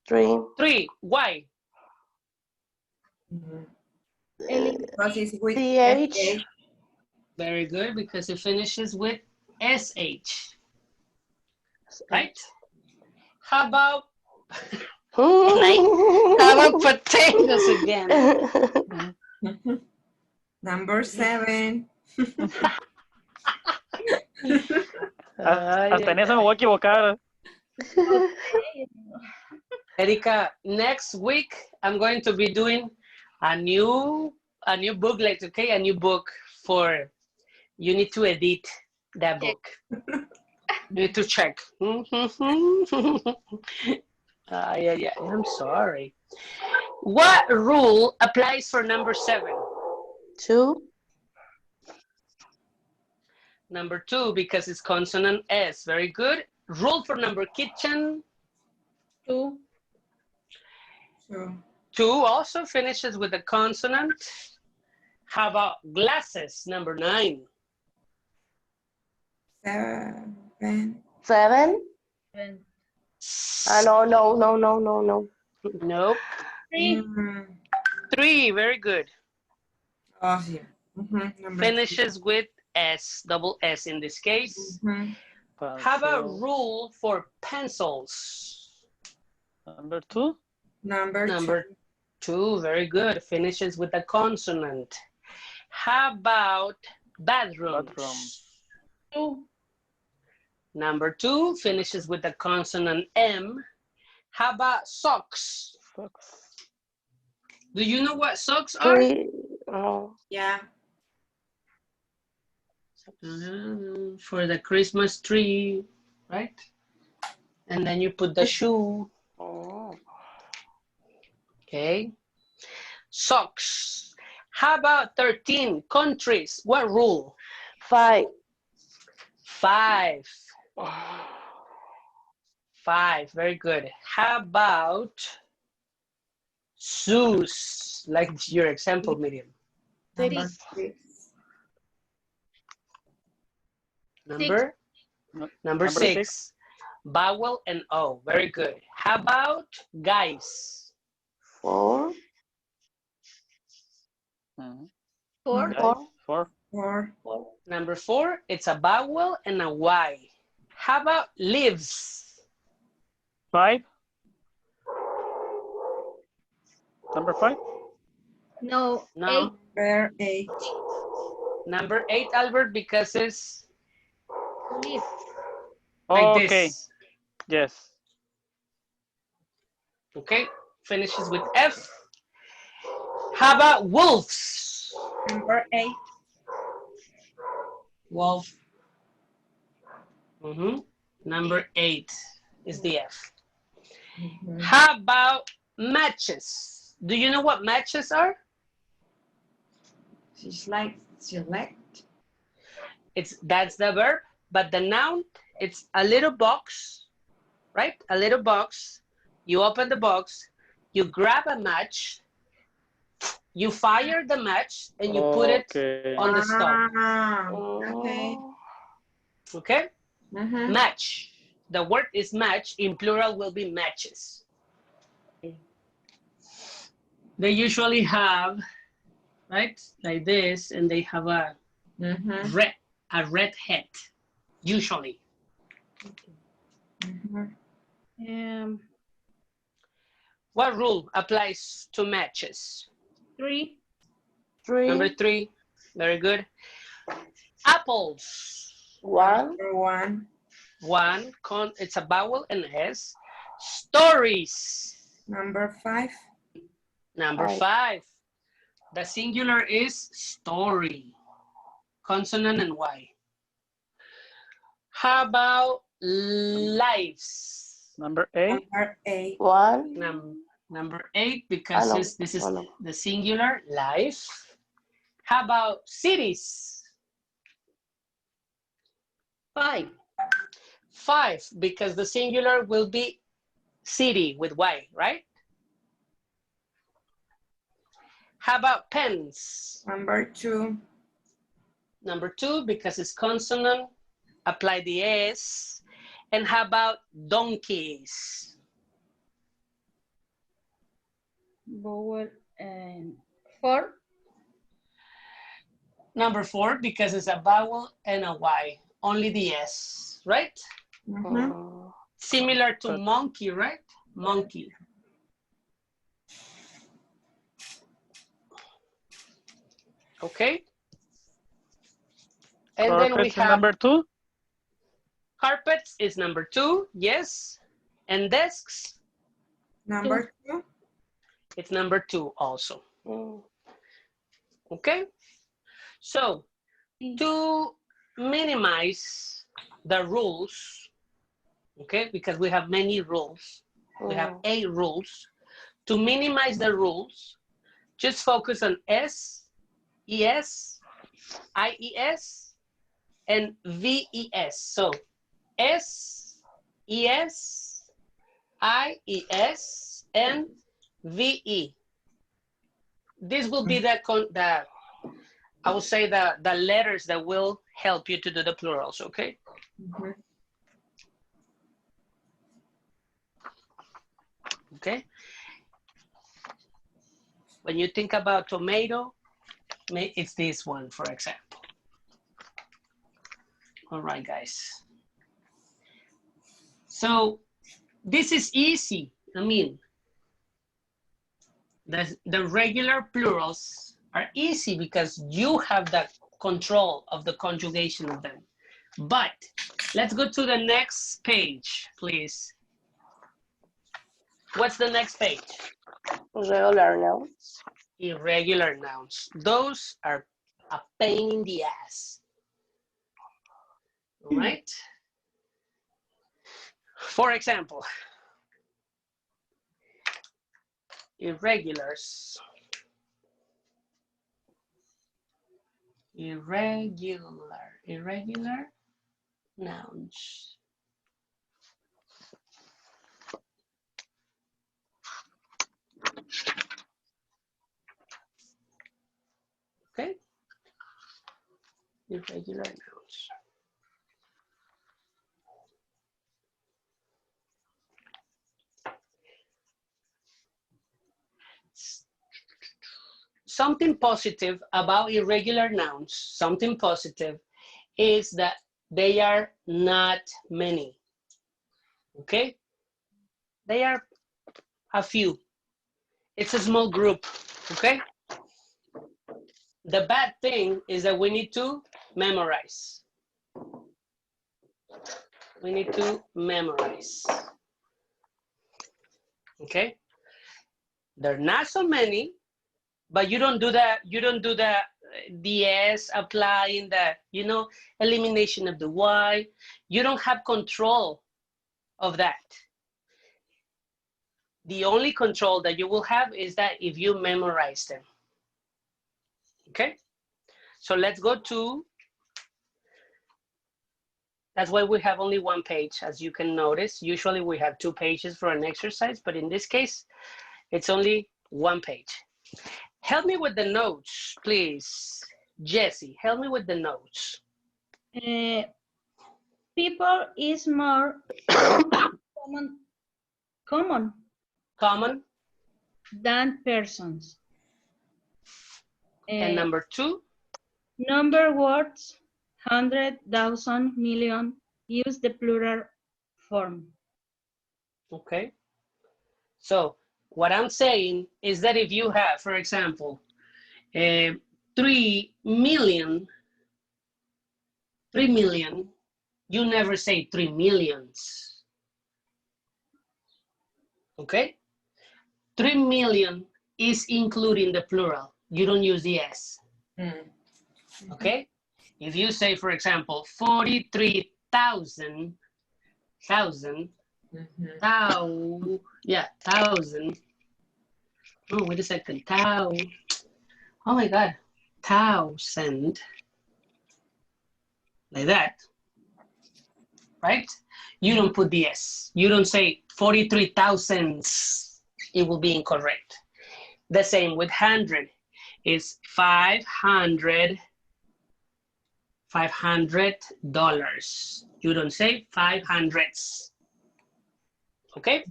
3. 3. Why? Because it's with TH. SH. Very good, because it finishes with SH. Right? How about how about potatoes again? Number 7. Hasta en eso me voy a equivocar. Erika, next week I'm going to be doing a new booklet, okay? A new book for you need to edit that book. You need to check. Yeah, I'm sorry. What rule applies for number 7? 2. Number 2, because it's consonant S. Very good. Rule for number kitchen. 2. 2 also finishes with a consonant. How about glasses? Number 9. 7. 7. 7. No. Nope. 3. 3, very good. Oh, yeah. Number Finishes with S, double S in this case. 3. How about rule for pencils? Number 2? Number 2, very good. Finishes with a consonant. How about bathrooms? Bathrooms. 2. Number 2 finishes with a consonant M. How about socks? Socks. Do you know what socks are? 3. No. Yeah. For the Christmas tree, right? And then you put the shoe. Oh. Okay. Socks. How about 13 countries? What rule? 5. 5. 5, very good. How about zoos? Like your example, Miriam. Number 6. 6. Number? Number 6. Vowel and O, very good. How about guys? 4. 4. Guys, 4. 4. Number 4, it's a vowel and a Y. How about lives? 5. Number 5? No. No. 8. Number 8, Albert, because it's 8. Live. like Okay. this. Yes. Okay, finishes with F. How about wolves? Number 8. Wolf. Number 8 is the F. How about matches? Do you know what matches are? She's like select. That's the verb, but the noun, it's a little box, right? A little box. You open the box, you grab a match, you fire the match, and you put it on the stove. Okay. Okay? Match. The word is match. In plural will be matches. They usually have, right, like this, and they have a red head, usually. What rule applies to matches? 3. 3. Number 3, very good. Apples. 1. Number 1. One, it's a vowel and S. Stories. Number 5. Number 5. The singular is story. Consonant and Y. How about lives? Number 8. Number 8. 1. Number 8, because this is the singular, life. How about cities? 5. 5, because the singular will be city with Y, right? How about pens? Number 2. Number 2, because it's consonant, apply the S. And how about donkeys? Vowel and 4. Number 4, because it's a vowel and a Y, only the S, right? Similar to monkey, right? Monkey. Okay. And then we have number 2. carpets is number 2, yes. And desks? Number 2. It's number 2 also. Okay. So to minimize the rules, okay, because we have many rules. We have 8 rules. To minimize the rules, just focus on S, ES, IES, and VES. So S, ES, IES, and VE. This will be the I would say the letters that will help you to do the plurals, okay? Okay. When you think about tomato, it's this one, for example. All right, guys. So this is easy. I mean, the regular plurals are easy because you have the control of the conjugation of them. But let's go to the next page, please. What's the next page? Regular nouns. Irregular nouns. Those are a pain in the ass. All right? For example, irregulars. Irregular nouns. Okay? Irregular nouns. Something positive about irregular nouns, something positive, is that they are not many. Okay? They are a few. It's a small group. Okay? The bad thing is that we need to memorize. We need to memorize. Okay? There are not so many, but you don't do that. You don't do the DS applying the, you know, elimination of the Y. You don't have control of that. The only control that you will have is that if you memorize them. Okay? So let's go to, that's why we have only one page, as you can notice. Usually we have 2 pages for an exercise, but in this case, it's only 1 page. Help me with the notes, please. Jessie, help me with the notes. People is more common than persons. And number 2? Number words, 100,000, million, use the plural form. Okay. So what I'm saying is that if you have, for example, 3 million, You never say 3 millions. Okay? 3 million is including the plural. You don't use the S. Okay? If you say, for example, 43,000, thousand. Oh, wait a second. Oh my God. 1,000. Like that. Right? You don't put the S. You don't say 43,000. It will be incorrect. The same with 100. It's $500. You don't say 500s. Okay?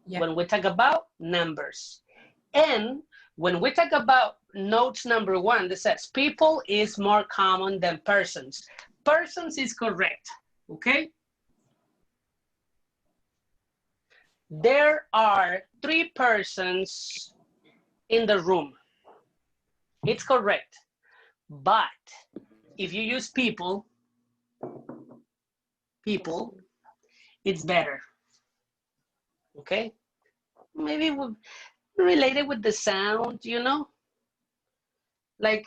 Yeah. When we talk about numbers. And when we talk about notes number 1, that says people is more common than persons. Persons is correct. Okay? There are 3 persons in the room. It's correct. But if you use people, it's better. Okay? Maybe related with the sound, you know? Like,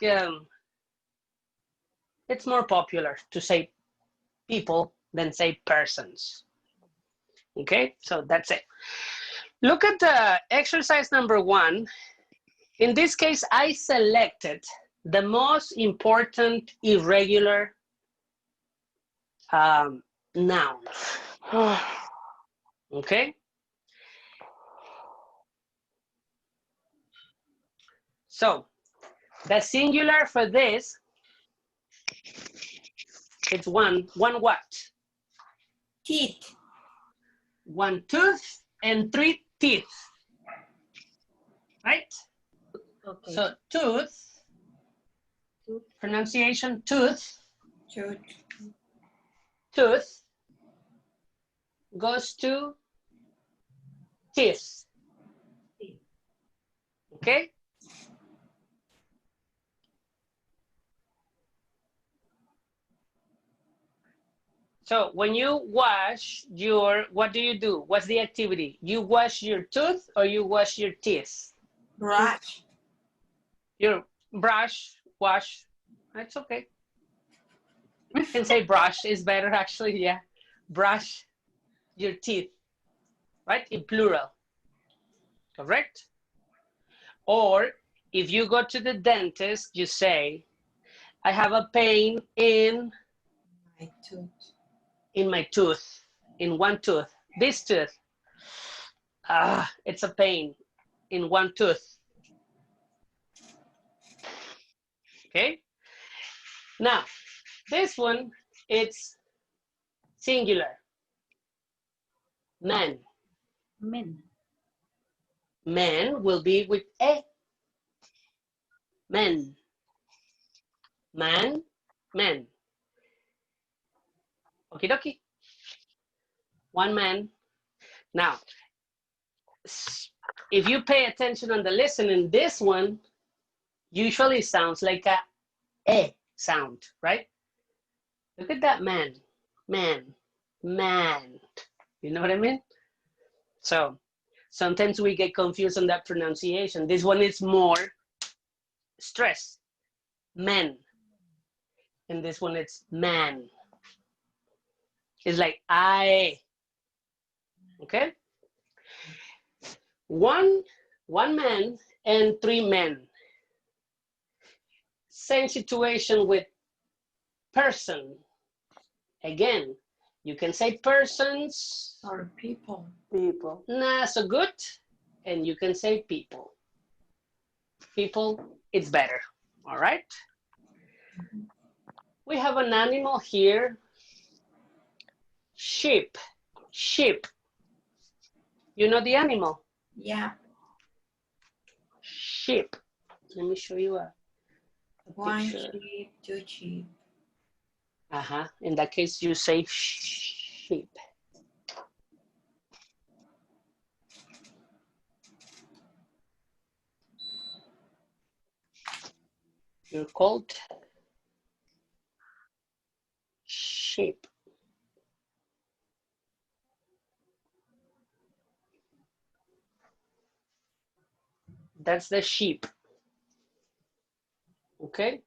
it's more popular to say people than say persons. Okay? So that's it. Look at the exercise number 1. In this case, I selected the most important irregular noun. Okay? So, the singular for this, it's one what? Teeth. 1 tooth and 3 teeth. Right? Okay. So, tooth, pronunciation tooth, tooth goes to teeth. Okay? So when you wash your, what do you do? What's the activity? You wash your tooth or you wash your teeth? Brush. You brush, wash. That's okay. You can say brush is better actually, yeah. Brush your teeth, right? In plural, correct? Or if you go to the dentist, you say, I have a pain in My tooth. my tooth, in one tooth. This tooth, it's a pain in one tooth. Okay? Now, this one, it's singular. Man. Men. Man will be with a. Men. Man, men. Okie dokie. One man. Now, if you pay attention on the listening, this one usually sounds like a sound, right? Look at that man. Man. Man. You know what I mean? So sometimes we get confused on that pronunciation. This one is more stress. Men. And this one it's man. It's like I. Okay? One man and 3 men. Same situation with person. Again, you can say persons. Or people. People. Not so good. And you can say people. People, it's better. All right? We have an animal here. Sheep. Sheep. You know the animal? Yeah. Sheep. Let me show you a 1 picture. sheep, 2 sheep. In that case, you say sheep. You're called sheep. That's the sheep. Okay.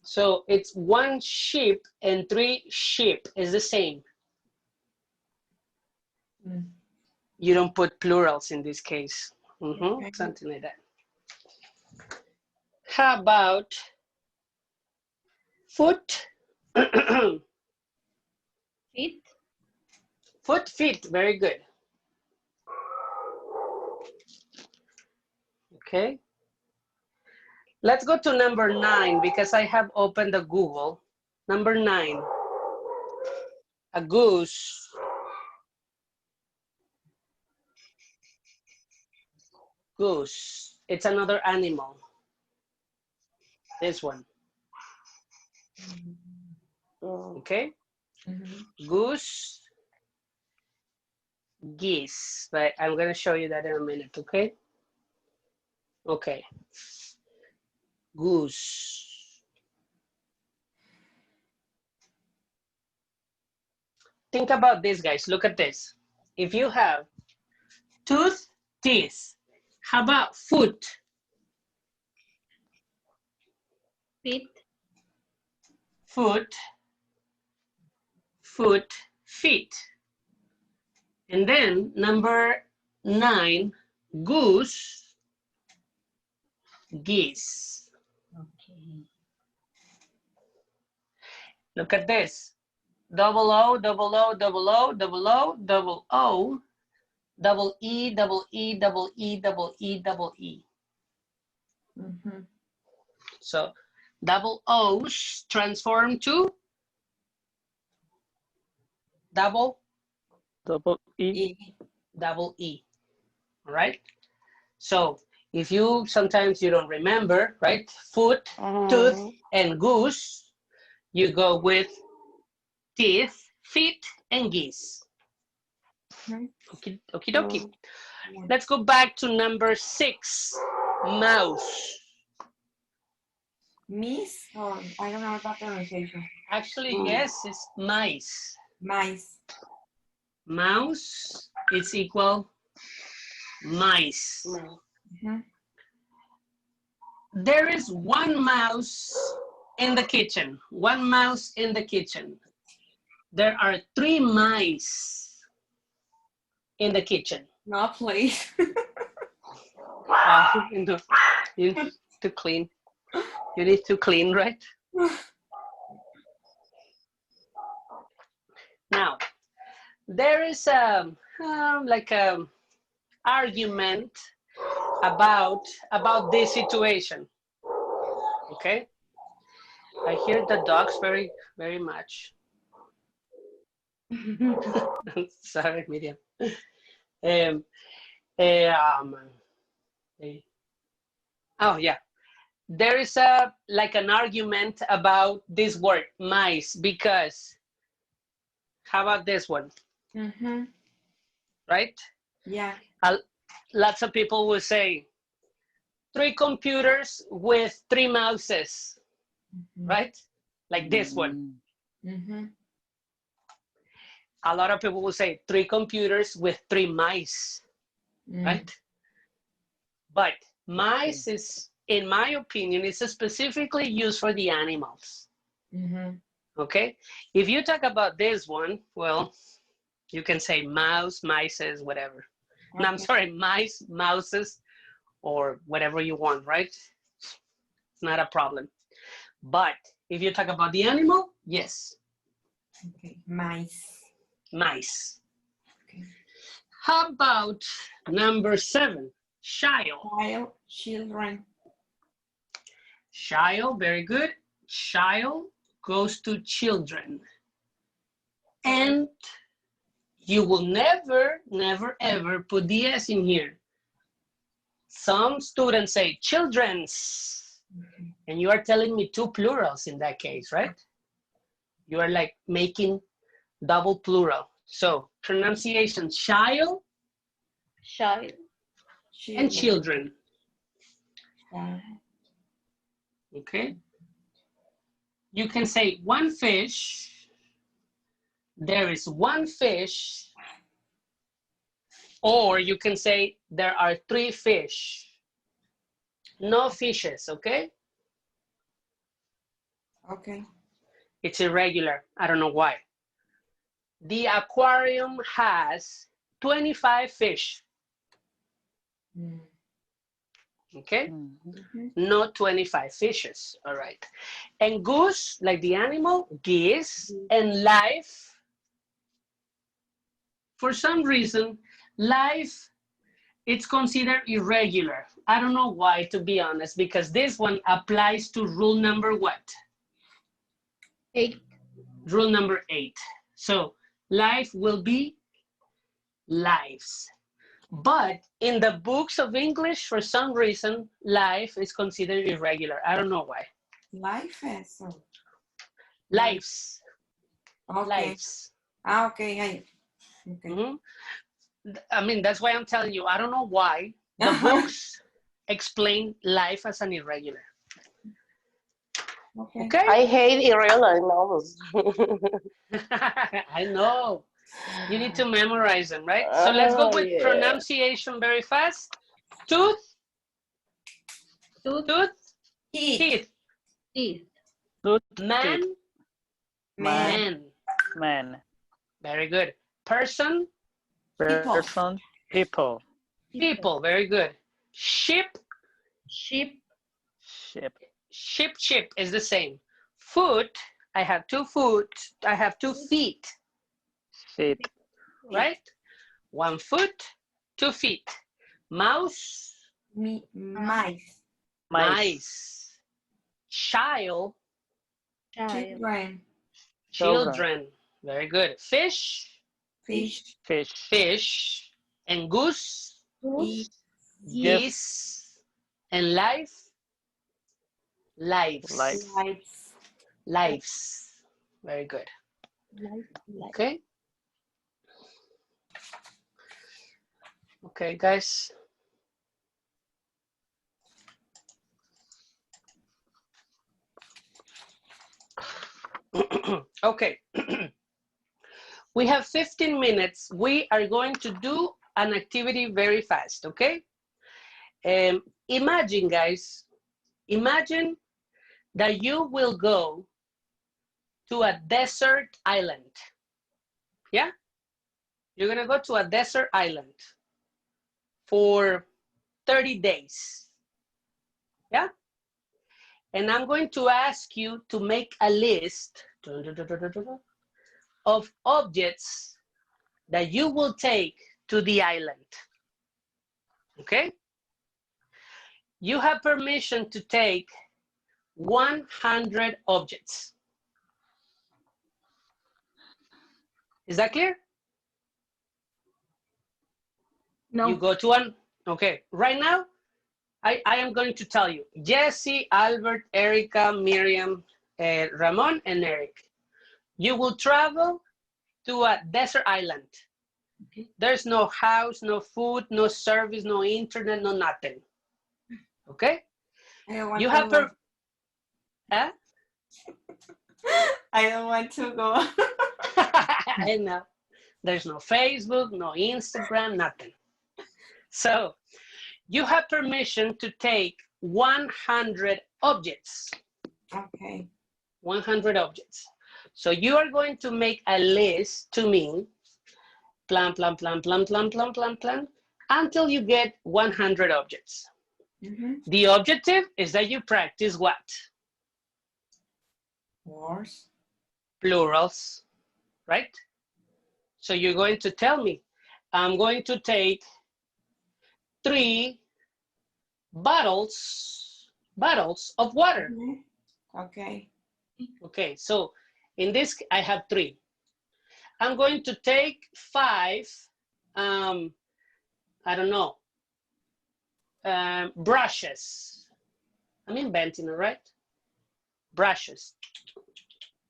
So it's 1 sheep and 3 sheep is the same. You don't put plurals in this case. Okay. Something like that. How about foot? Feet. Foot, feet, very good. Okay. Let's go to number 9 because I have opened the Google. Number 9. A goose. Goose. It's another animal. This one. Okay. Goose. Geese. But I'm going to show you that in a minute. Okay. Okay. Goose. Think about this, guys. Look at this. If you have tooth, teeth. How about foot? Feet. Foot, foot, feet. And then number 9, goose, geese. Okay. Look at this. Double O, double O, double O, double O, double O, double E, double E, double E, double E, double E. So double O's transform to double E. double E. All right. So if you sometimes you don't remember, right? Foot, tooth, and goose, you go with teeth, feet, and geese. Okie dokie. Let's go back to number 6, mouse. Miss? Oh, I don't know that pronunciation. Actually, yes, it's mice. Mice. Mouse is equal mice. There is 1 mouse in the kitchen. 1 mouse in the kitchen. There are 3 mice in the kitchen. No, please. No, you need to clean. You need to clean, right? Now, there is like a argument about this situation. Okay, I hear the dogs very, very much. Sorry, Miriam. Oh yeah, there is like an argument about this word mice because how about this one? Right? Yeah. Lots of people will say 3 computers with 3 mouses, right? Like this one. A lot of people will say 3 computers with 3 mice, right? But mice is, in my opinion, is specifically used for the animals. Okay? If you talk about this one, well, you can say mouse, mices, whatever. No, I'm sorry, mice, mouses, or whatever you want, right? It's not a problem. But if you talk about the animal, yes. Okay, mice. Mice. Okay. How about number 7, child? Child, children. Child, very good. Child goes to children. And you will never, never, ever put the S in here. Some students say children's, and you are telling me 2 plurals in that case, right? You are like making double plural. So pronunciation, child, Child. and children. Yeah. Okay. You can say 1 fish. There is 1 fish Or you can say there are 3 fish. No fishes, okay? Okay. It's irregular. I don't know why. The aquarium has 25 fish. Okay? Not 25 fishes. All right. And goose, like the animal, geese, and life. For some reason, life, it's considered irregular. I don't know why, to be honest, because this one applies to rule number what? 8. Rule number 8. So life will be lives. But in the books of English, for some reason, life is considered irregular. I don't know why. Life is. Lives. Okay. Lives. Ah, okay. Okay. Mhm. I mean, that's why I'm telling you, I don't know why the books explain life as an irregular. Okay. Okay? I hate irregular novels. I know. You need to memorize them, right? So let's go with yeah. pronunciation very fast. Tooth, Tooth, tooth, Teeth. teeth. teeth. Man, Man. man. Very good. Person, Person, people, people. Very good. Ship, Sheep, ship, ship is the same. Foot, I have 2 foot. I have 2 feet, feet, right? 1 foot, 2 feet. Mouse, Mice. mice. Child, child, children. Very good. Fish, Fish. fish, fish. And goose, goose, geese. And life, lives. Life. Lives. Lives. Very good. Okay. Okay, guys. Okay. We have 15 minutes. We are going to do an activity very fast, okay? Imagine, guys, imagine that you will go to a desert island. Yeah? You're gonna go to a desert island for 30 days. Yeah? And I'm going to ask you to make a list of objects that you will take to the island. Okay? You have permission to take 100 objects. Is that clear? no, You go to one. Okay, right now, I am going to tell you, Jesse, Albert, Erica, Miriam, Ramon, and Eric. You will travel to a desert island. Okay. There's no house, no food, no service, no internet, no nothing. Okay? I don't want You to have go. Huh? I don't want to go. I know. There's no Facebook, no Instagram, nothing. So you have permission to take 100 objects. Okay. 100 objects. So you are going to make a list to me, plan, plan, plan, plan, plan, plan, plan, plan, until you get 100 objects. The objective is that you practice what? Words. Plurals, right? So you're going to tell me, I'm going to take 3 bottles of water. Okay. Okay, so in this, I have 3. I'm going to take 5, I don't know, brushes. I'm inventing it, right? Brushes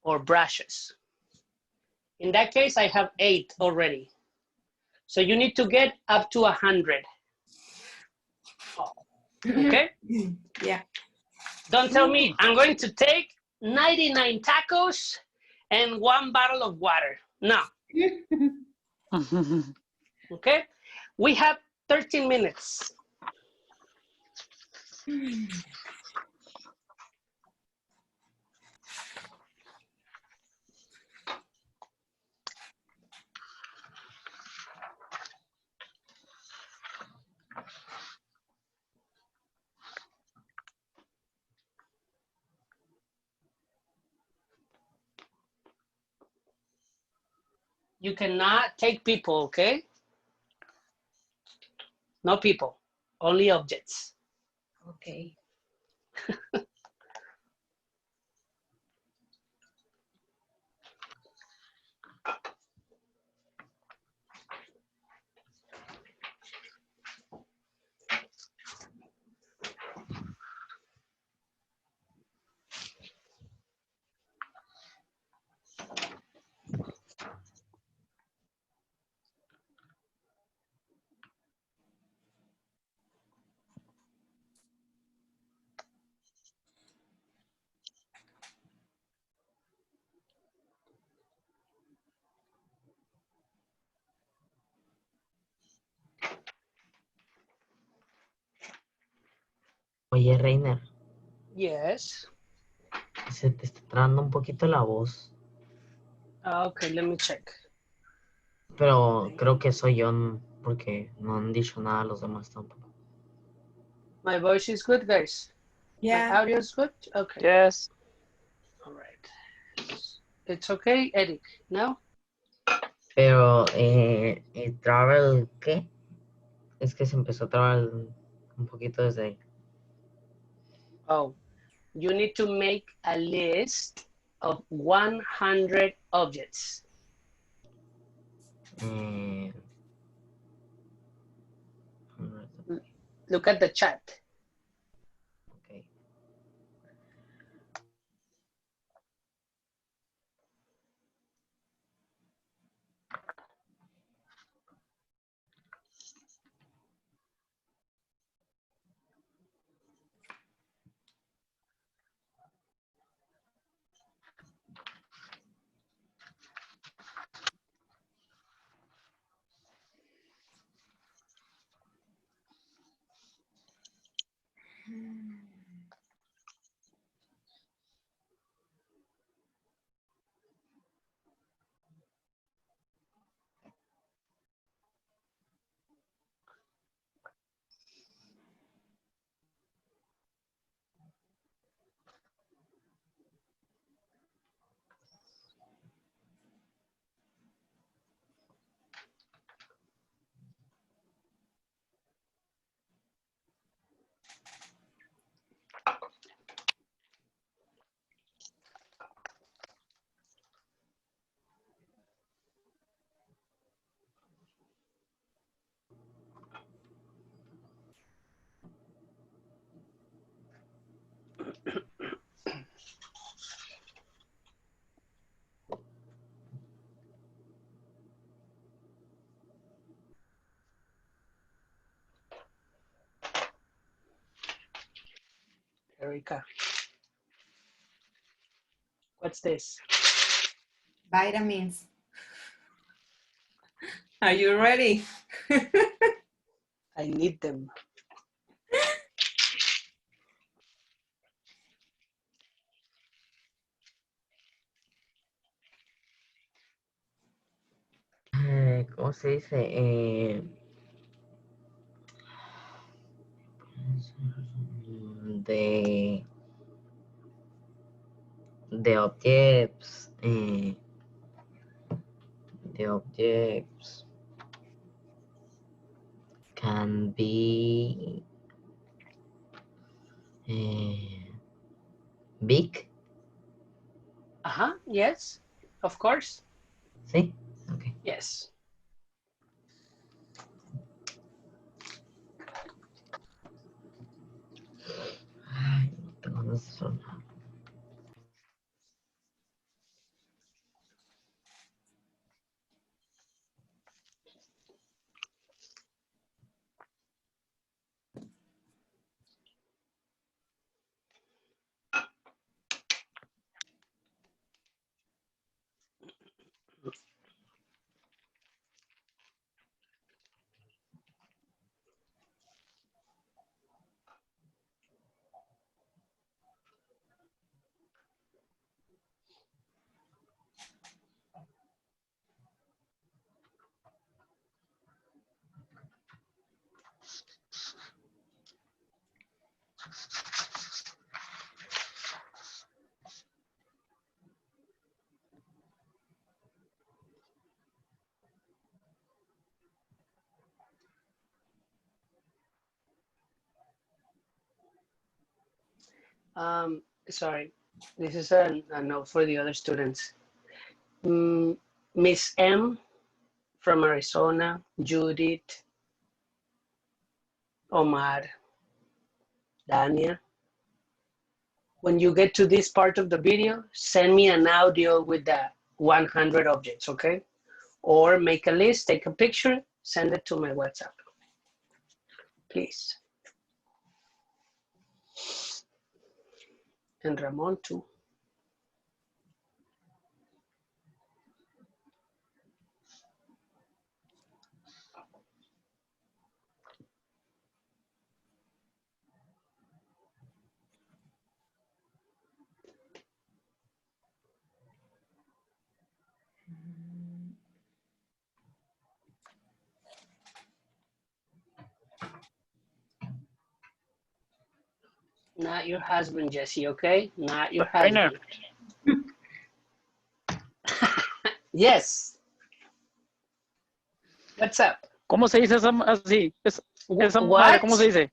or brushes. In that case, I have 8 already. So you need to get up to 100. Okay? Yeah. Don't tell me I'm going to take 99 tacos and 1 bottle of water. No. Okay? We have 13 minutes. You cannot take people, okay? No people, only objects. Okay. Oye, Reiner, Yes. se te está trabando un poquito la voz, Okay, let me check. pero creo que soy yo porque no han dicho nada los demás tampoco. My voice is good, guys. My Yeah. audio is good? Okay. Yes. All right. It's okay, Eric, no? Pero, travel, ¿qué? Es que se empezó a trabar un poquito desde ahí. Oh, you need to make a list of 100 objects. Eh, Look at the chat. okay. Erica. What's this? Vitamins. Are you ready? I need them. ¿Cómo se dice? De objects, the objects can be big. Yes, of course. ¿Sí? Okay. Yes. Ay, no tengo ganas de sonar. Sorry, this is a note for the other students. Miss M from Arizona, Judith, Omar, Dania. When you get to this part of the video, send me an audio with the 100 objects, okay? Or make a list, take a picture, send it to my WhatsApp, please. And Ramon too. Not your husband, Jesse, okay? Not your Trainer. husband. Yes. What's up? ¿Cómo se dice así? Esa madre, What? ¿cómo se dice?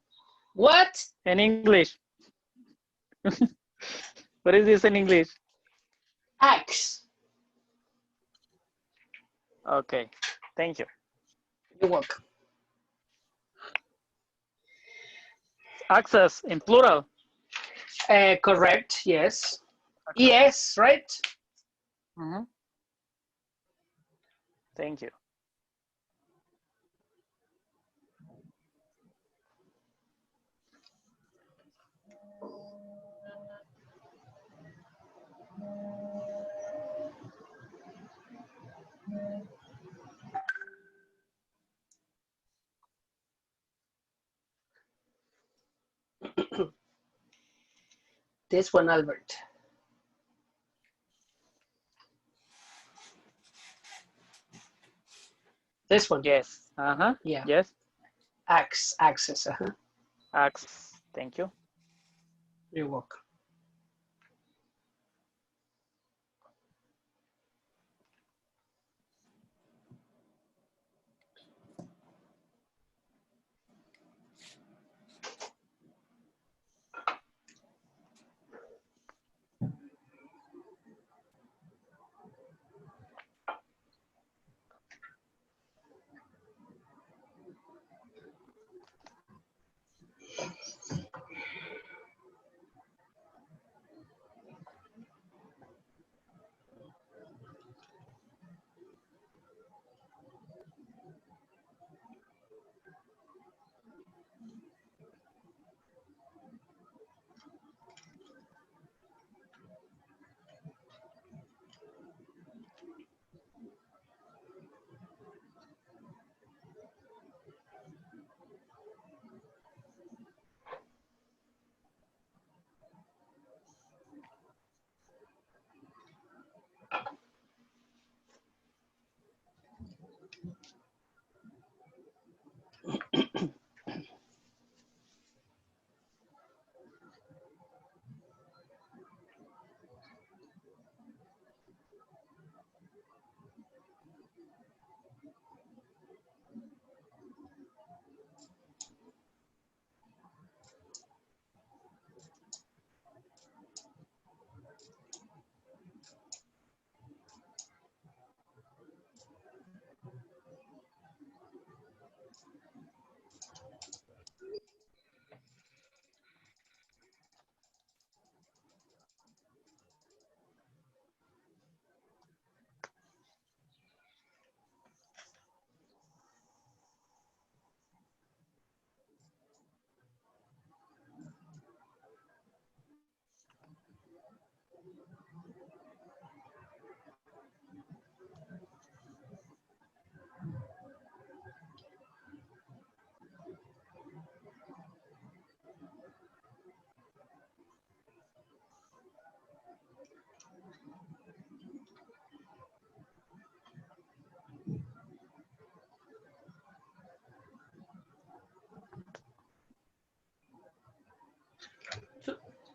What? En English. What is this in English? Axe. Okay, thank you. You're welcome. Access in plural. Correct, yes. Yes, right? Mm-hmm. Thank you. This one, Albert. This one. Yes. Uh-huh. Yeah. Yes. Access. Access. Thank you. You're welcome.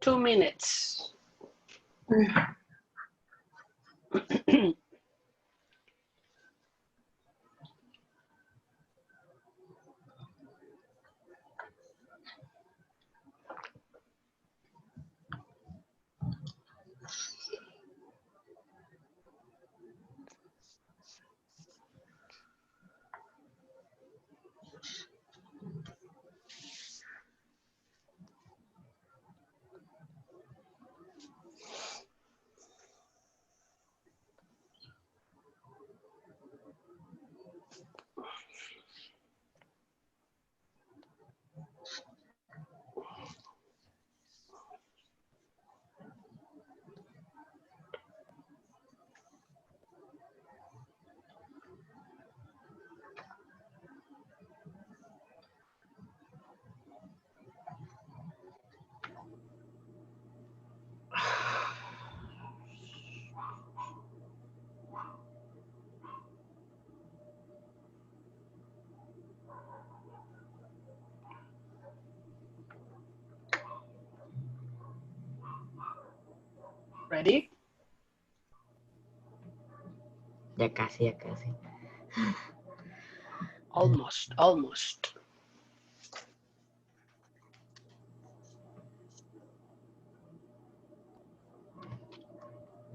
Two minutes. Ready? Ya casi, ya casi. Almost, almost.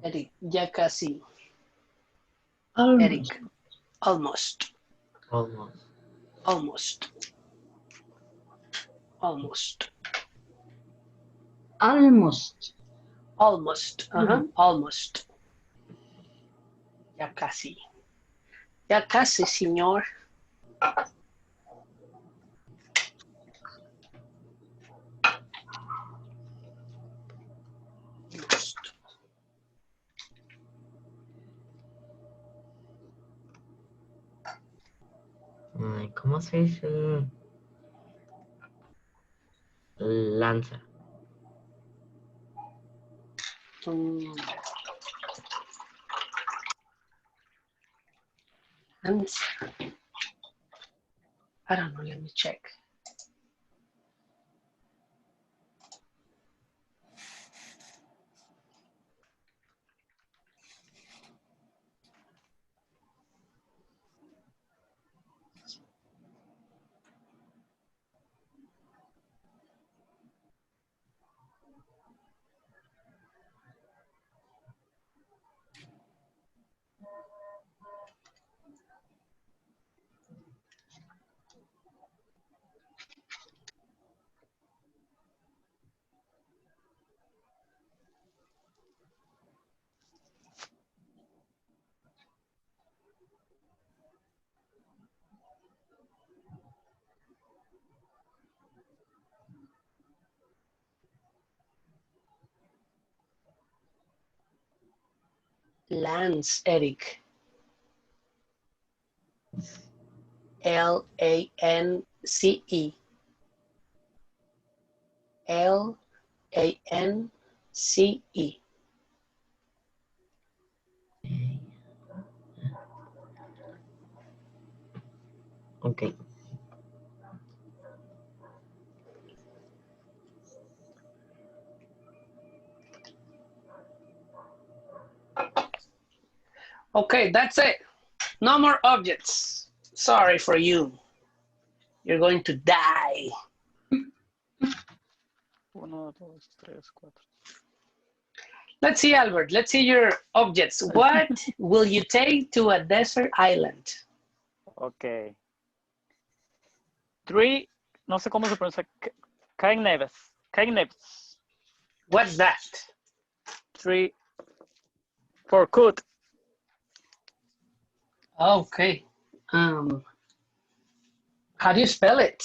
Eric, ya casi. Eric, almost, Almost. almost, almost, Almost. almost, almost. Ya casi. Ya casi, señor. Almost. Ay, ¿cómo se dice? Lanza. And I don't know, let me check. Lance, Eric. Lance. Lance. Ok. Okay, that's it. No more objects. Sorry for you. You're going to die. 1, 2, 3, 4. Let's see, Albert. Let's see your objects. What will you take to a desert island? Okay. 3, no sé cómo se pronuncia, knives. What's that? 3 for cut. Okay. How do you spell it?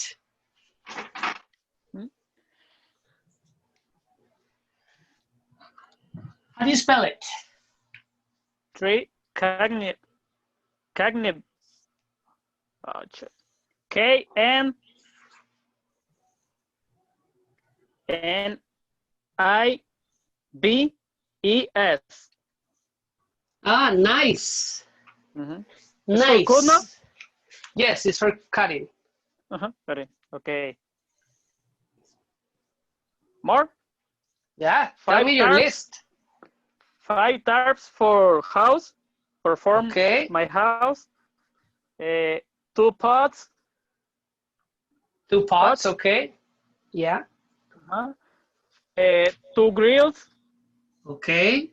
How do you spell it? 3 knives. KNIVES. Ah, nice. It's for cut, no? Nice. Yes, it's for cutting. Got it. Okay. More? Yeah, tell 5 me your tarps. list. 5 tarps for house, for form Okay. my house. 2 pots. 2 pots, Pots. okay. Yeah. 2 grills. Okay.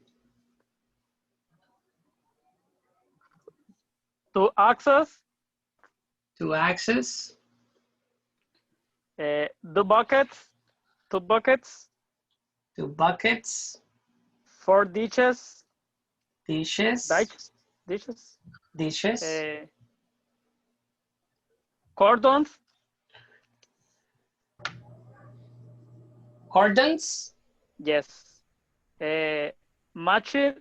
2 axes. 2 axes. 2 buckets. 2 buckets. 2 buckets. 4 dishes. Dishes. Dishes. Dishes. Cordons. Cordons. Yes. Matches.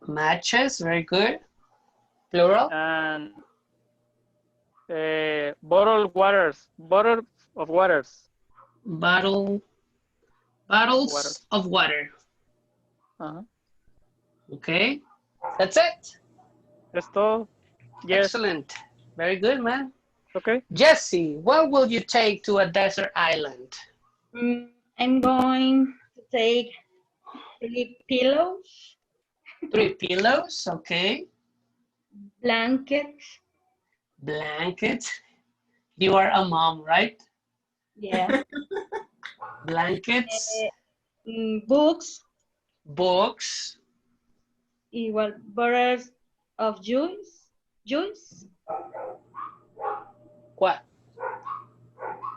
Matches, very good. Plural. And bottled waters. Bottles of waters. Bottles Water. of water. Okay. That's it. That's all. Yes. Excellent. Very good, man. Okay. Jesse, what will you take to a desert island? I'm going to take 3 pillows, 3 pillows, okay. blankets, Blanket. You are a mom, right? yeah, Blankets, books, books, igual, bottles of juice, what?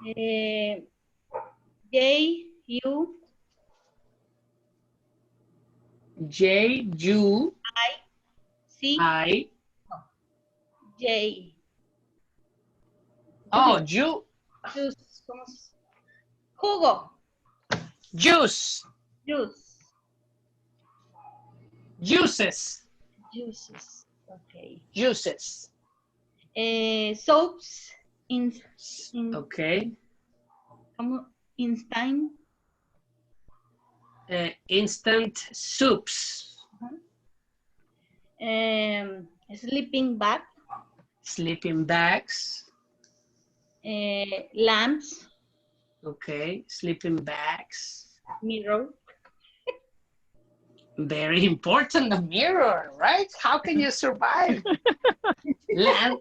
J, U, J, U, C, I. J. Oh, juice. Jugo, Juice. Juices. juices, okay. Juices. Soaps, Okay. instant, Instant soups. sleeping bag, Sleeping bags. lamps, Okay. Sleeping bags. mirror, Very important, the mirror, right? How can you survive?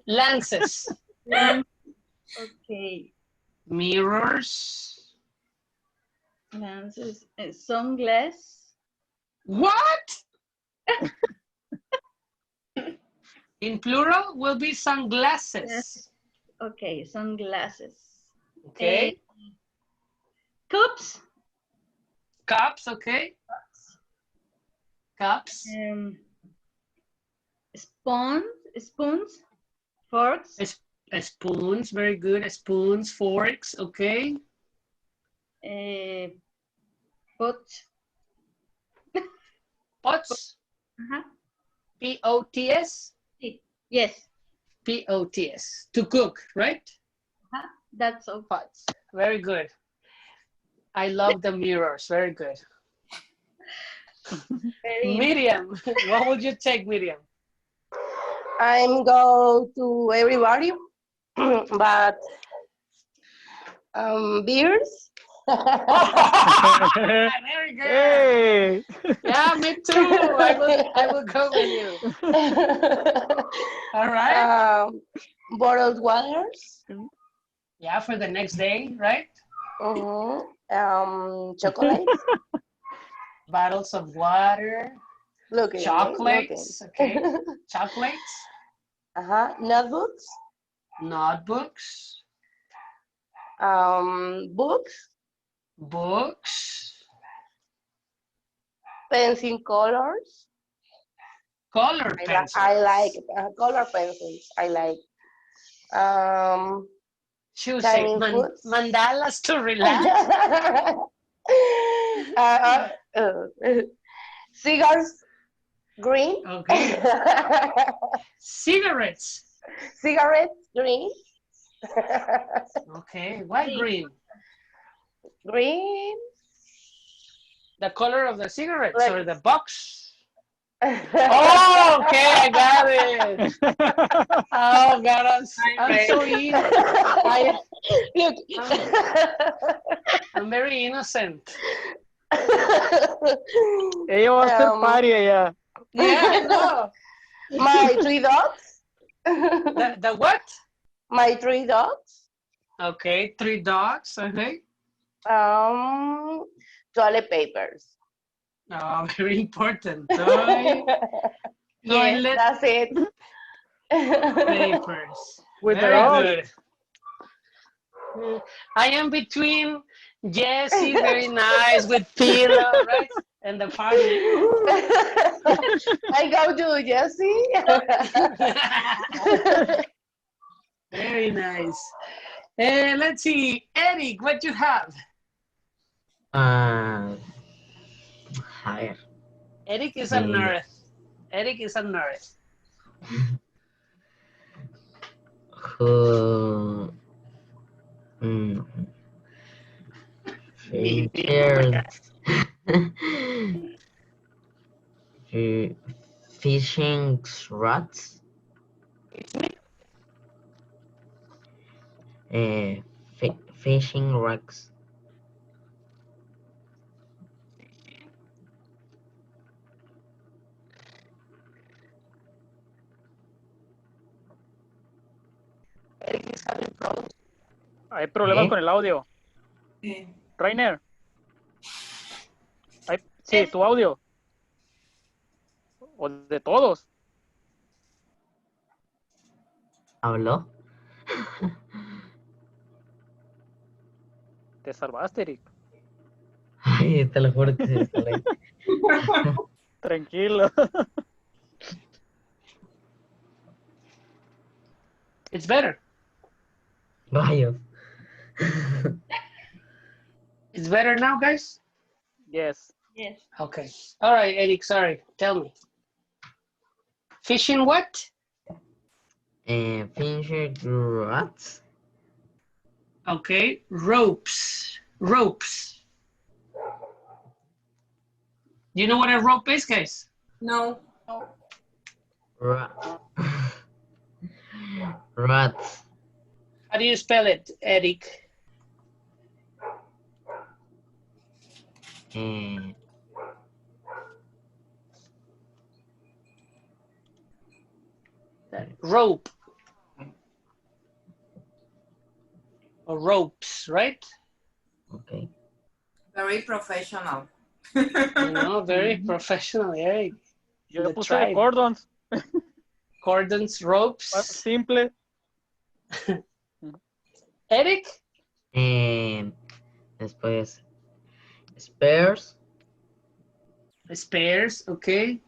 Lenses. lamp, okay, Mirrors. lenses, sunglasses, What? In plural will be sunglasses. okay, sunglasses, Okay. cups, Cups, okay. Cups. spoons, forks, Spoons, very good. Spoons, forks, okay. pots, Pots. uh-huh. P-O-T-S. Yes, P-O-T-S. To cook, right? that's all. Pots. Very good. I love the mirrors. Very good. Very Miriam, what would you take, Miriam? I'm go to everybody, but beers. Very good. Hey. Yeah, me too. I will go with you. All right. Bottled waters. Yeah, for the next day, right? Chocolates. Bottles of water. Look, Chocolates. Okay. Chocolates. Notebooks. Notebooks. Books. Books. Pencil colors. Color pencils. I like color pencils. I like. Choosing Chinese foods. mandalas to relax. Cigars. Green. Okay. Cigarettes. Cigarettes. Green. Okay. Why green? Green. The color of the cigarettes Like- or the box? Oh, okay, I got it. Oh, God, I'm so Look. I'm very innocent. Ella va a hacer party allá. Yeah, no. My 3 dogs. The what? My 3 dogs. Okay, 3 dogs. Okay. Toilet papers. Oh, very important. Yes, Toilet that's it. papers. With the Very dog. good. I am between Jesse, very nice, with pillow, right? And the party. I go to Jesse. Very nice. Let's see, Eric, what you have? Higher. Eric is a nerd. Eric is a nerd. Who fishing rods. Fishing rods. Hay problemas ¿Eh? con el audio. Rainer. Sí, tu audio. O de todos. ¿Habló? Te salvaste, Eric. Ay, te lo juro que sí, sale. Tranquilo. It's better. Rayos. It's better now, guys? Yes. Yes. Okay. All right, Eric, sorry. Tell me. Fishing what? Finisher rods. Okay. Ropes. Ropes. You know what a rope is, guys? No. Rods. How do you spell it, Eric? Rope. Or ropes, right? Okay. Very professional. You know, very professional, Eric. Yo The puse tribe. cordons. Cordons, Más ropes. simple. Eric? Después, spares. Spears, okay.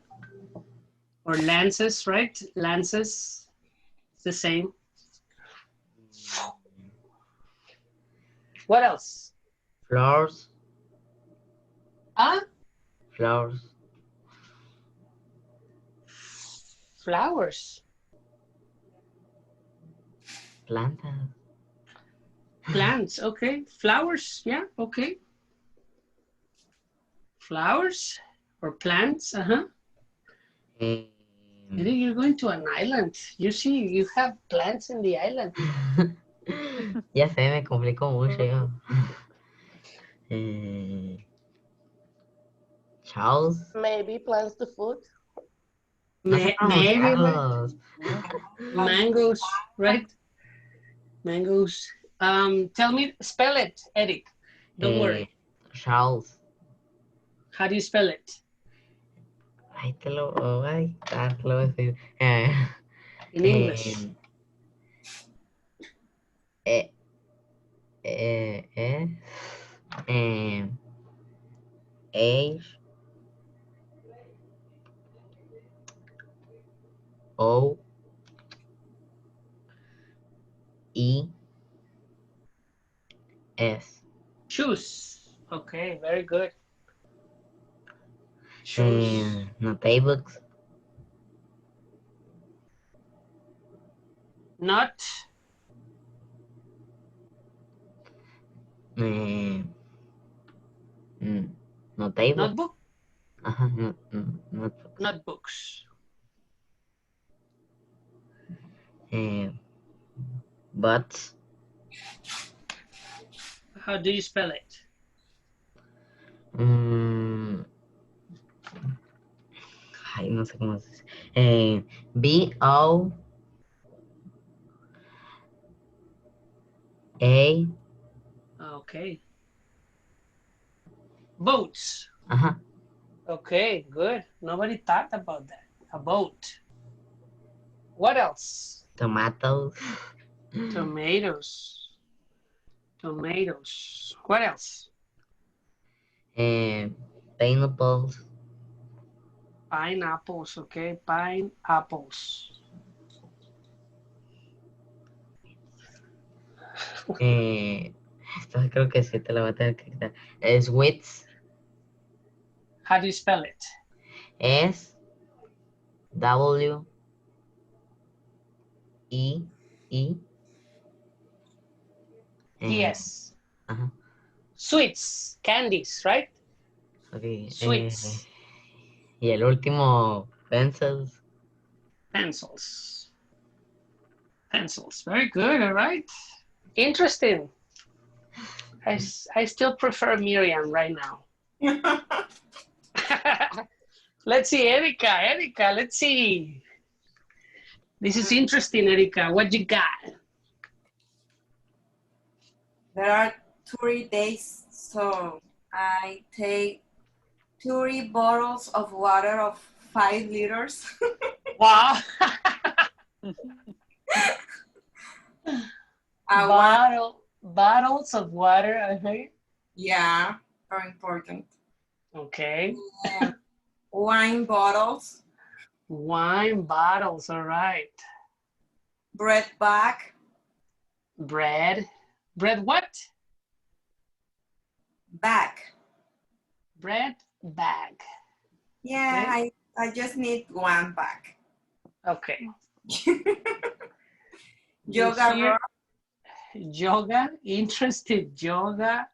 Or lances, right? Lances. It's the same. What else? Flowers. Ah, Flowers. flowers. Plantas. Plants, okay. Flowers, yeah, okay. Flowers or plants, uh-huh. Eric, you're going to an island. You see, you have plants in the island. Ya sé, me complico mucho yo. Charles. Maybe plants to food. Maybe, Carlos. mangoes, right? Mangoes. Tell me, spell it, Eric. Don't worry. Charles. How do you spell it? Ahí te lo voy a dictar, te lo voy a decir. In English. H O E S. Shoes. Okay, very good. Shoes. Notebooks. Not. Notebook. Notebook. Ajá, notebook. Notebooks. But. How do you spell it? Ay, no sé cómo se dice. B-O-A. Okay. Boats. Ajá. Okay, good. Nobody thought about that. A boat. What else? Tomatoes. Tomatoes. Tomatoes. What else? Pineapples. Pineapples, okay. Pineapples. Esto creo que sí te lo voy a tener que quitar. Sweets. How do you spell it? S W E E. Yes. Ajá. Sweets, candies, right? Okay. Sweets. Y el último, pencils. Pencils. Pencils. Very good, all right. Interesting. I still prefer Miriam right now. Let's see, Erica, let's see. This is interesting, Erica. What you got? There are 30 days, so I take 30 bottles of water of 5 liters. Wow. Bottles of water, I think. Yeah, very important. Okay. Wine bottles. Wine bottles, all right. Bread bag. Bread. Bread what? Bag. Bread bag. Yeah, Okay. I just need one bag. Okay. Yoga Here, rod. yoga, interested yoga.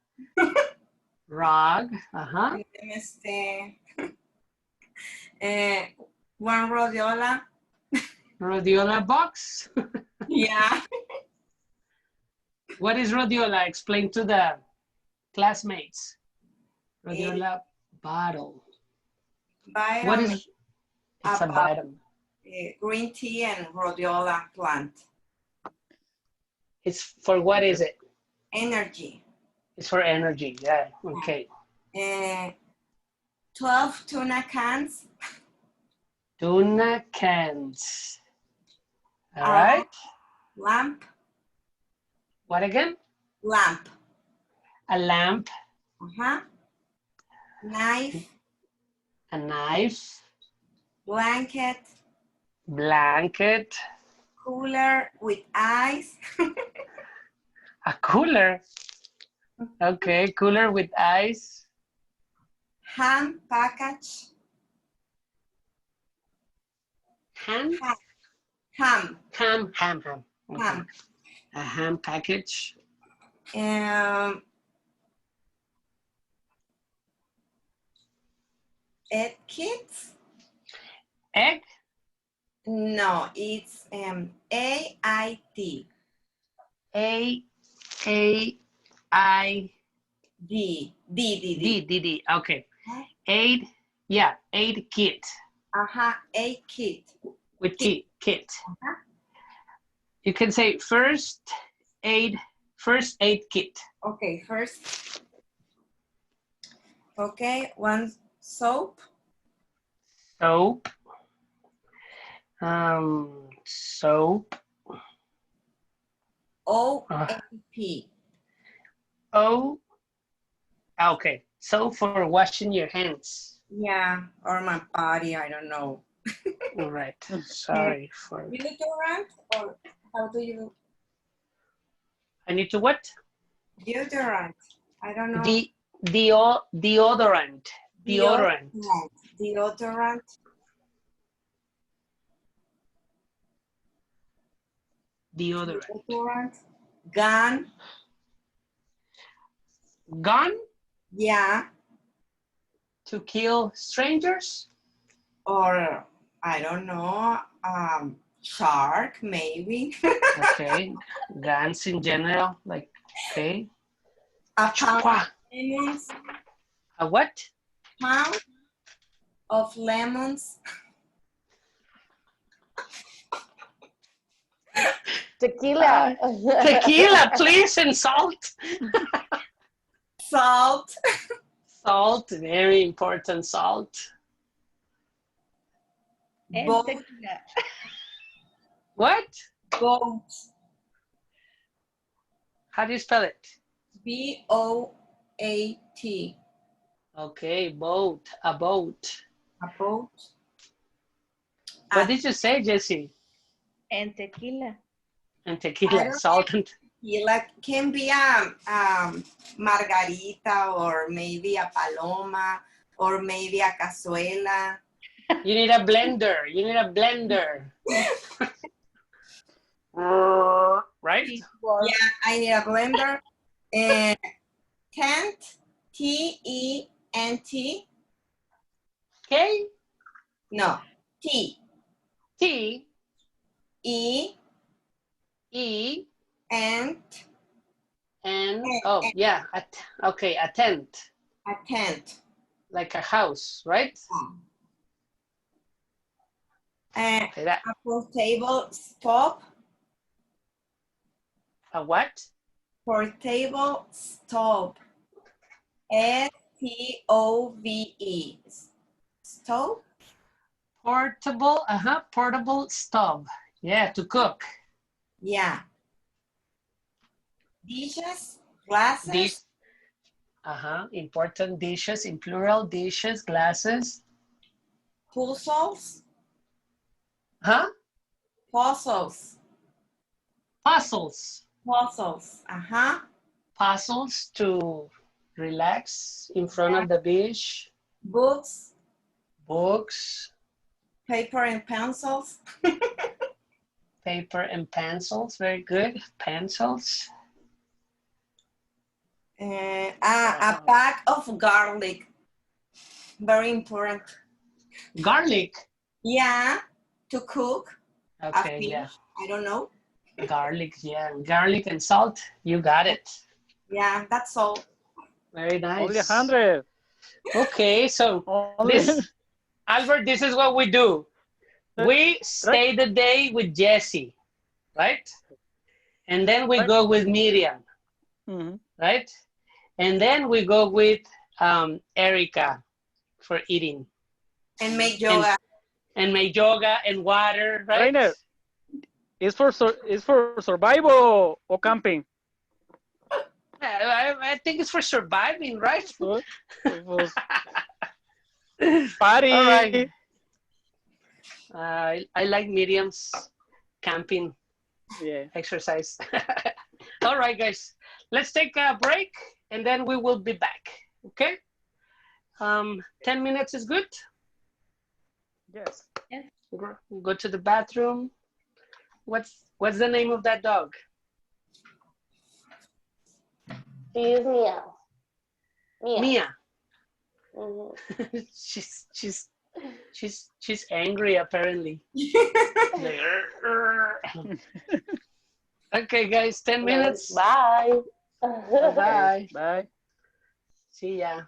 Rug. Uh-huh. One rhodiola. Rhodiola box. Yeah. What is rhodiola? Explain to the classmates. Rhodiola bottle. Vitamin. What is? It's a vitamin. Green tea and rhodiola plant. It's for what is it? Energy. It's for energy. Yeah. Okay. 12 tuna cans. Tuna cans. All right. Lamp. What again? Lamp. A lamp. Knife. A knife. Blanket. Blanket. Cooler with ice. A cooler. Okay, cooler with ice. Ham package. Ham? Ham. Ham. Okay. Ham. A ham package. Egg kits? Egg? No, it's AIT. D. Okay. Aid. Yeah, aid kit. Aid kit. With T, kit. You can say first aid kit. Okay, first. Okay, one soap. Soap. Soap. OAP. Okay. Soap for washing your hands. Yeah, or my body, I don't know. All right. Sorry for. Deodorant, or how do you? I need to what? Deodorant. I don't know. Deodorant. Deodorant. Deodorant. Gun. Gun? Yeah. To kill strangers? Or I don't know. Shark, maybe. Okay. Guns in general, like, okay. A pound of lemons. A what? Pound of lemons. Tequila. Tequila, please, and salt. Salt. Salt, very important, salt. Boat. What? Boat. How do you spell it? BOAT. Okay, boat, a boat. A boat. What did you say, Jessie? And tequila. And tequila, salt and... Tequila can be a margarita, or maybe a paloma, or maybe a cazuela. You need a blender. You need a blender. Right? Yeah, I need a blender. And tent, TENT. Okay. No, T. T. E. And. Oh, yeah. Okay, a tent. A tent. Like a house, right? Okay, a portable stove. A what? Portable stove. S-T-O-V-E. Stove? Portable, portable stove. Yeah, to cook. Yeah. Dishes, glasses, Dish, important dishes, in plural, dishes, glasses. puzzles, Huh? puzzles, Puzzles. puzzles. Puzzles to relax in front of the beach. Books, Books, paper and pencils. paper and pencils. Very good. Pencils. A pack of garlic. Very important. Garlic. Yeah, to cook. Okay, a fish. yeah. I don't know. Garlic, yeah. Garlic and salt. You got it. Yeah, that's all. Very nice. Only 100. Okay, so Only. this, Albert, this is what we do. We stay the day with Jesse, right? And then we go with Miriam, right? And then we go with Erica for eating. And make yoga. And make yoga and water, right? Rainer, it's for survival or camping. I think it's for surviving, right? Party. All right. I like Miriam's camping exercise. All right, guys, let's take a break and then we will be back. Okay? 10 minutes is good? Yes. Go to the bathroom. What's the name of that dog? She is Mia. Mia. Mm-hmm. she's angry apparently. Okay, guys, 10 minutes. Bye. Bye. Bye. See ya.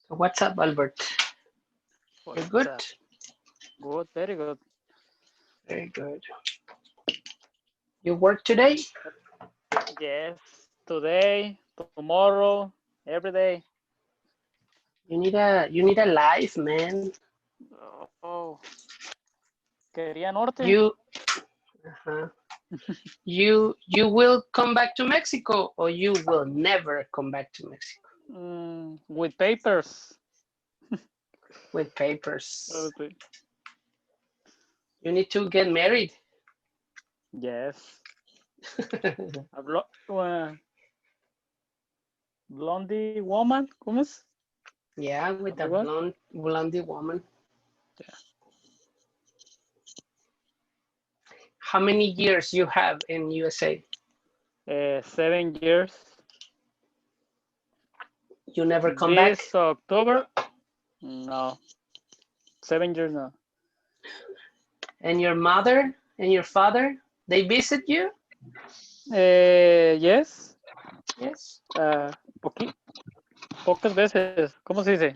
What's up, Albert? What's You're good? up? Good, very good. Very good. You work today? Yes, today, tomorrow, every day. You need a life, man. Oh, quería norte. Uh-huh. You will come back to Mexico, or you will never come back to Mexico With papers. with papers. Okay. You need to get married. Yes. A blondie woman, ¿cómo es? Yeah, with a Igual. blondie woman. Yeah. How many years you have in USA? 7 years. You never come back? This October? No. 7 years now. And your mother and your father, they visit you? Yes. Yes. Pocas veces. ¿Cómo se dice?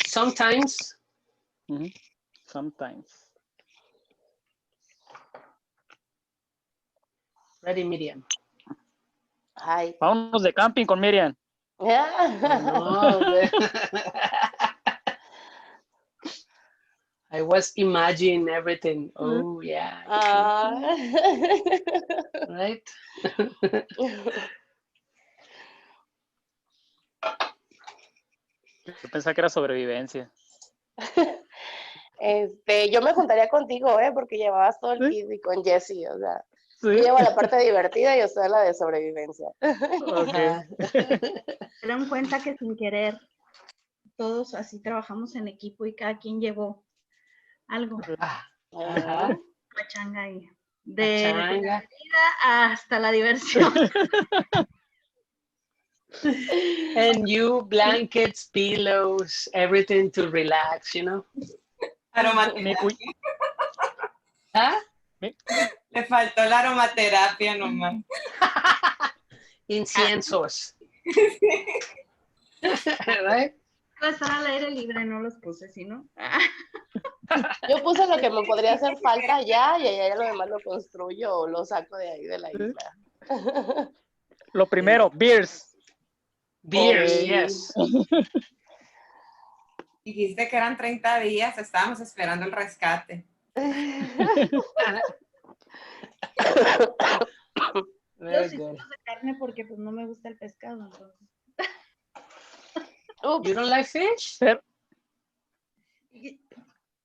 Sometimes. Sometimes. Ready, Miriam. Hi. Vámonos de camping con Miriam. No, I was imagining everything. Oh, yeah. Right? Yo pensaba que era sobrevivencia. Yo me juntaría contigo, porque llevabas todo el kit y con Jessie, o sea, Sí. yo llevo la parte divertida y usted la de sobrevivencia. Okay. Se dan cuenta que sin querer todos así trabajamos en equipo y cada quien llevó algo. Ajá. Pachanga ahí. De la Pachanga. vida hasta la diversión. And you, blankets, pillows, everything to relax, you know? Aromaterapia. ¿Ah? Le faltó la aromaterapia nomás. Inciensos. Right? Va a estar al aire libre, no los puse, ¿sí, no? Yo puse lo que me podría hacer falta allá y allá lo demás lo construyo o lo saco de ahí de la isla. Lo primero, beers. Beers, Okay. yes. Dijiste que eran 30 días, estábamos esperando el rescate. Yo sí de carne porque pues no me gusta el pescado, entonces. You don't like fish?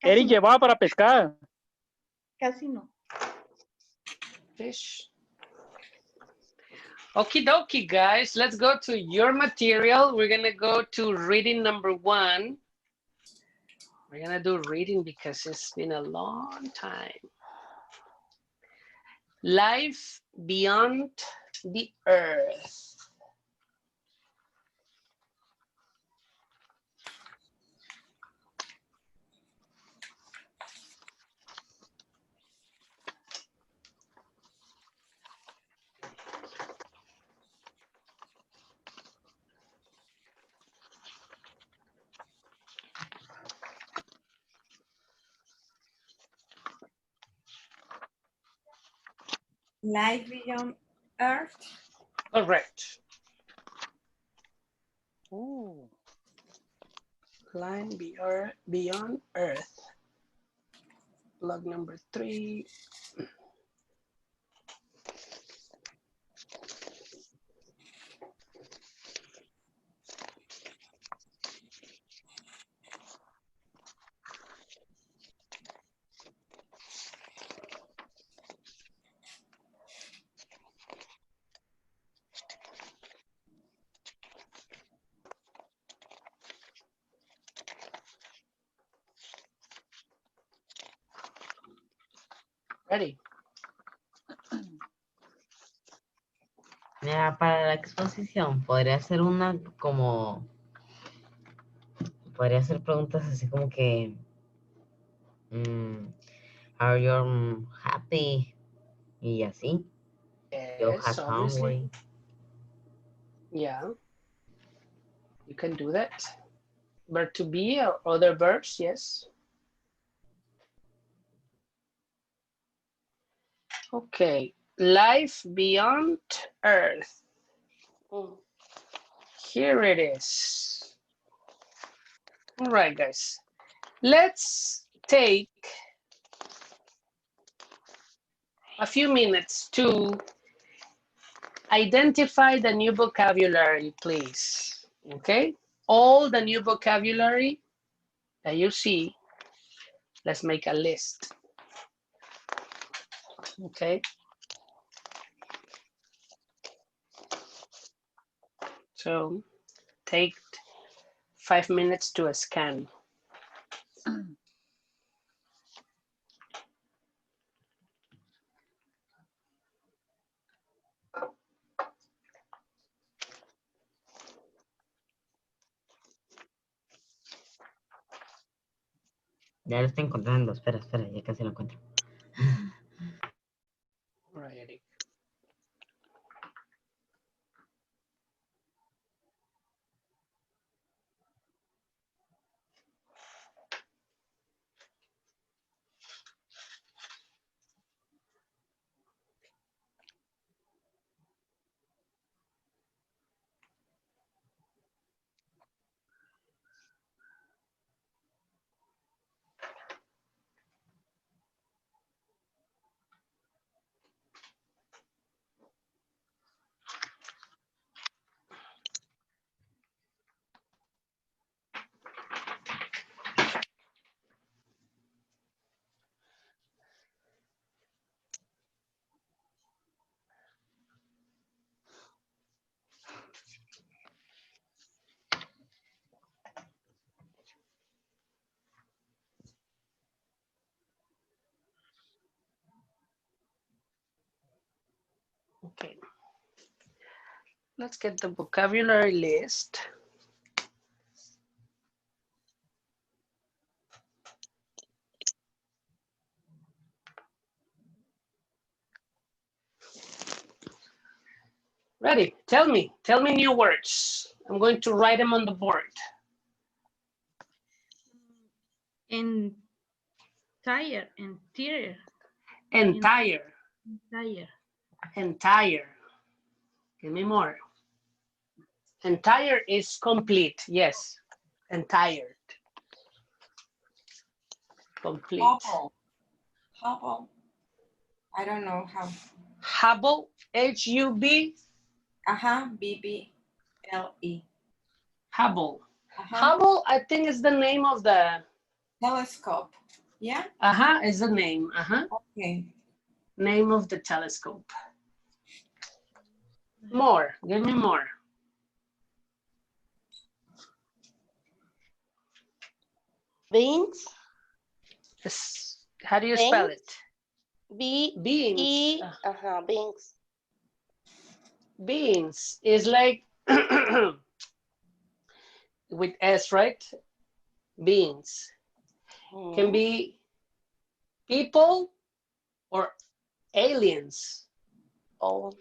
Eric llevaba para pescar. Casi no. Fish. Okie dokie, guys. Let's go to your material. We're going to go to reading number 1. We're going to do reading because it's been a long time. Life beyond the earth. Life beyond Earth. Correct. Ooh. Line beyond Earth. Log number 3. Ready. Mira, para la exposición podría ser una como, podría ser preguntas así como que, are you happy? Y así. You Yes, had obviously. hungry. Yeah. You can do that. verb to be or other verbs, yes. Okay, life beyond Earth. Here it is. All right, guys. Let's take a few minutes to identify the new vocabulary, please. Okay? All the new vocabulary that you see, let's make a list. Okay? So take 5 minutes to scan. Ya lo estoy encontrando. Espera, ya casi lo encuentro. All right, Eric. Okay. Let's get the vocabulary list. Ready? Tell me new words. I'm going to write them on the board. Entire. Give me more. Entire is complete. Yes. Entire. Complete. Hubble. I don't know how. Hubble. H-U-B. B-B-L-E. Hubble. Hubble, I think is the name of the Telescope. Yeah? is the name. Okay. Name of the telescope. More. Give me more. Beans. How do you spell it? Beans. Beans. Beans. Beans is like with S, right? Beings can be people or aliens. Oh.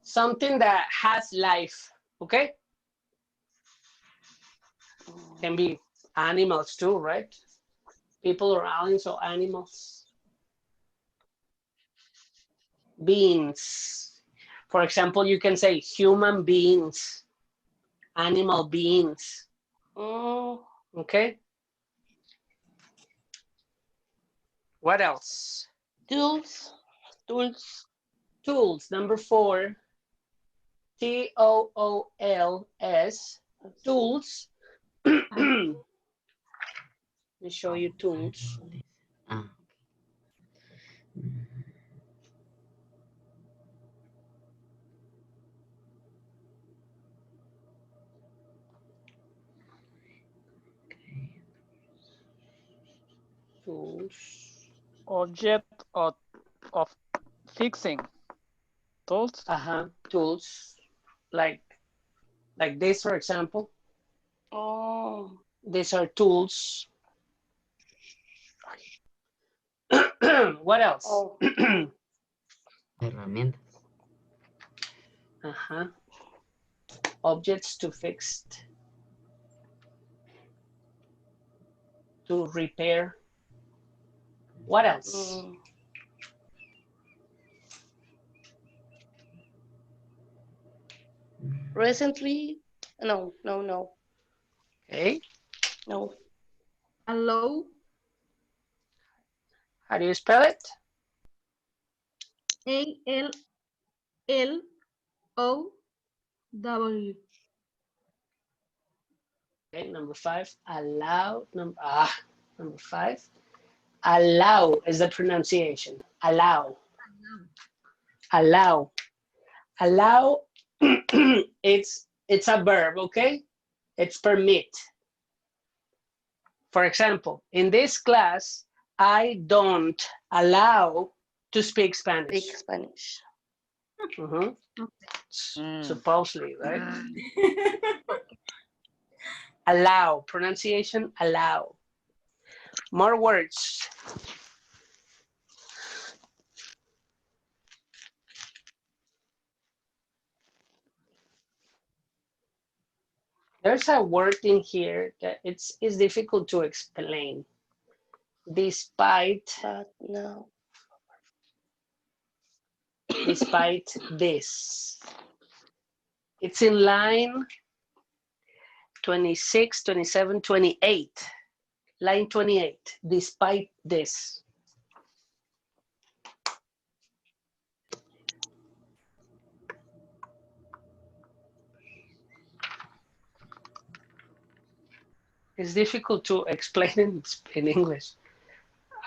Something that has life, okay? Can be animals too, right? People or aliens or animals. Beings. For example, you can say human beings, animal beings. Okay. What else? Tools. Number 4. T-O-O-L-S. Tools. Let me show you tools. Tools. Object of fixing. Tools. Tools. Like this, for example. Oh. These are tools. What else? Oh. Herramientas. Objects to fix. to repair. What else? Recently, no. Okay. No. Allow. How do you spell it? A-L-L-O-W. Okay, number 5. Allow. Number 5. Allow is the pronunciation. Allow. Allow. Allow. it's a verb, okay? It's permit. For example, in this class, I don't allow to speak Spanish. Speak Spanish. Supposedly, right? Allow, pronunciation, allow. More words. There's a word in here that it's difficult to explain. Despite. But no. Despite this. It's in line 26, 27, 28. Line 28, despite this. It's difficult to explain in English.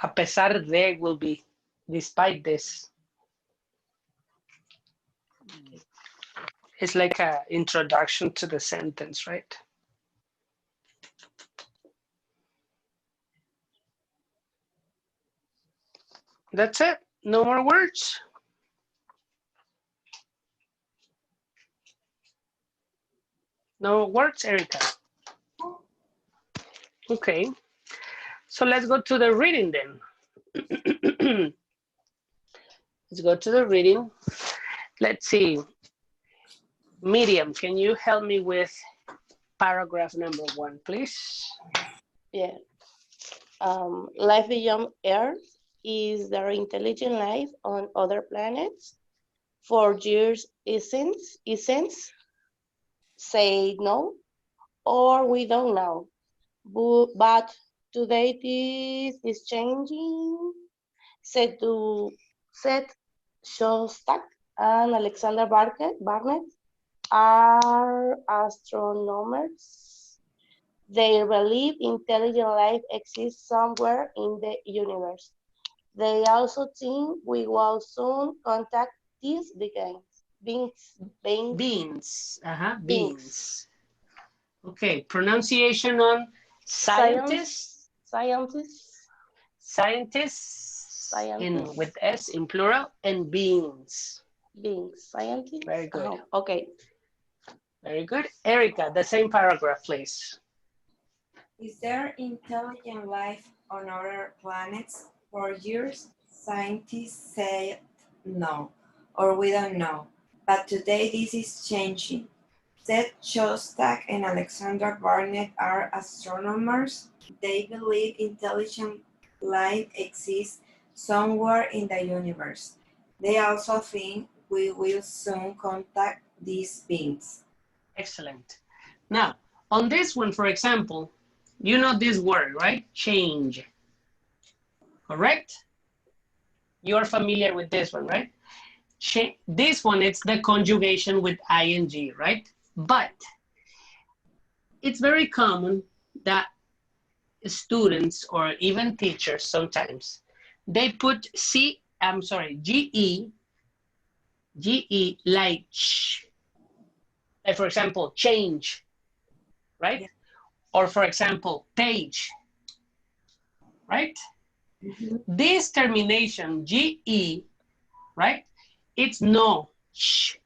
A pesar de will be despite this. It's like an introduction to the sentence, right? That's it. No more words. No words, Erica. Okay. So let's go to the reading then. Let's go to the reading. Let's see. Miriam, can you help me with paragraph number 1, please? Yeah. Life beyond Earth. Is there intelligent life on other planets? For years, essence say no, or we don't know. But today this is changing. Said Shostak and Alexander Barnett are astronomers. They believe intelligent life exists somewhere in the universe. They also think we will soon contact these beings. Beings. Okay, pronunciation on scientists. Scientists. With S in plural, and beings. Scientists. Very good. Okay. Very good. Erica, the same paragraph, please. Is there intelligent life on other planets? For years, scientists said no, or we don't know. But today this is changing. Seth Shostak and Alexander Barnett are astronomers. They believe intelligent life exists somewhere in the universe. They also think we will soon contact these beings. Excellent. Now, on this one, for example, you know this word, right? Change. Correct? You're familiar with this one, right? This one, it's the conjugation with ing, right? But it's very common that students or even teachers sometimes, they put GE like sh. Like for example, change, right? Yeah. Or for example, page, right? Mm-hmm. This termination, GE, right? It's no, sh.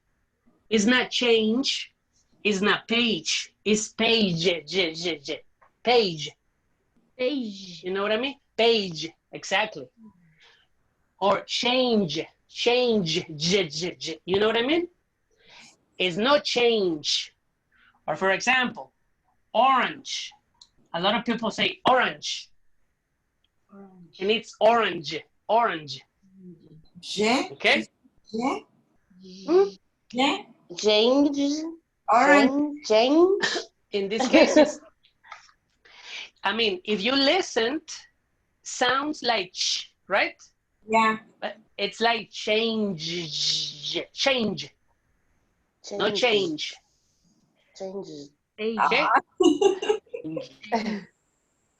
It's not change, it's not page, it's page, page. Page. You know what I mean? Page, exactly. Or change, you know what I mean? It's no change. Or for example, orange. A lot of people say orange, and it's orange. Orange. Je, Okay. je, Hmm? je, Change. orange. Change. In this case, I mean, if you listened, sounds like ch, right? Yeah. But it's like change, change, no Change. change. Change. Age. Okay.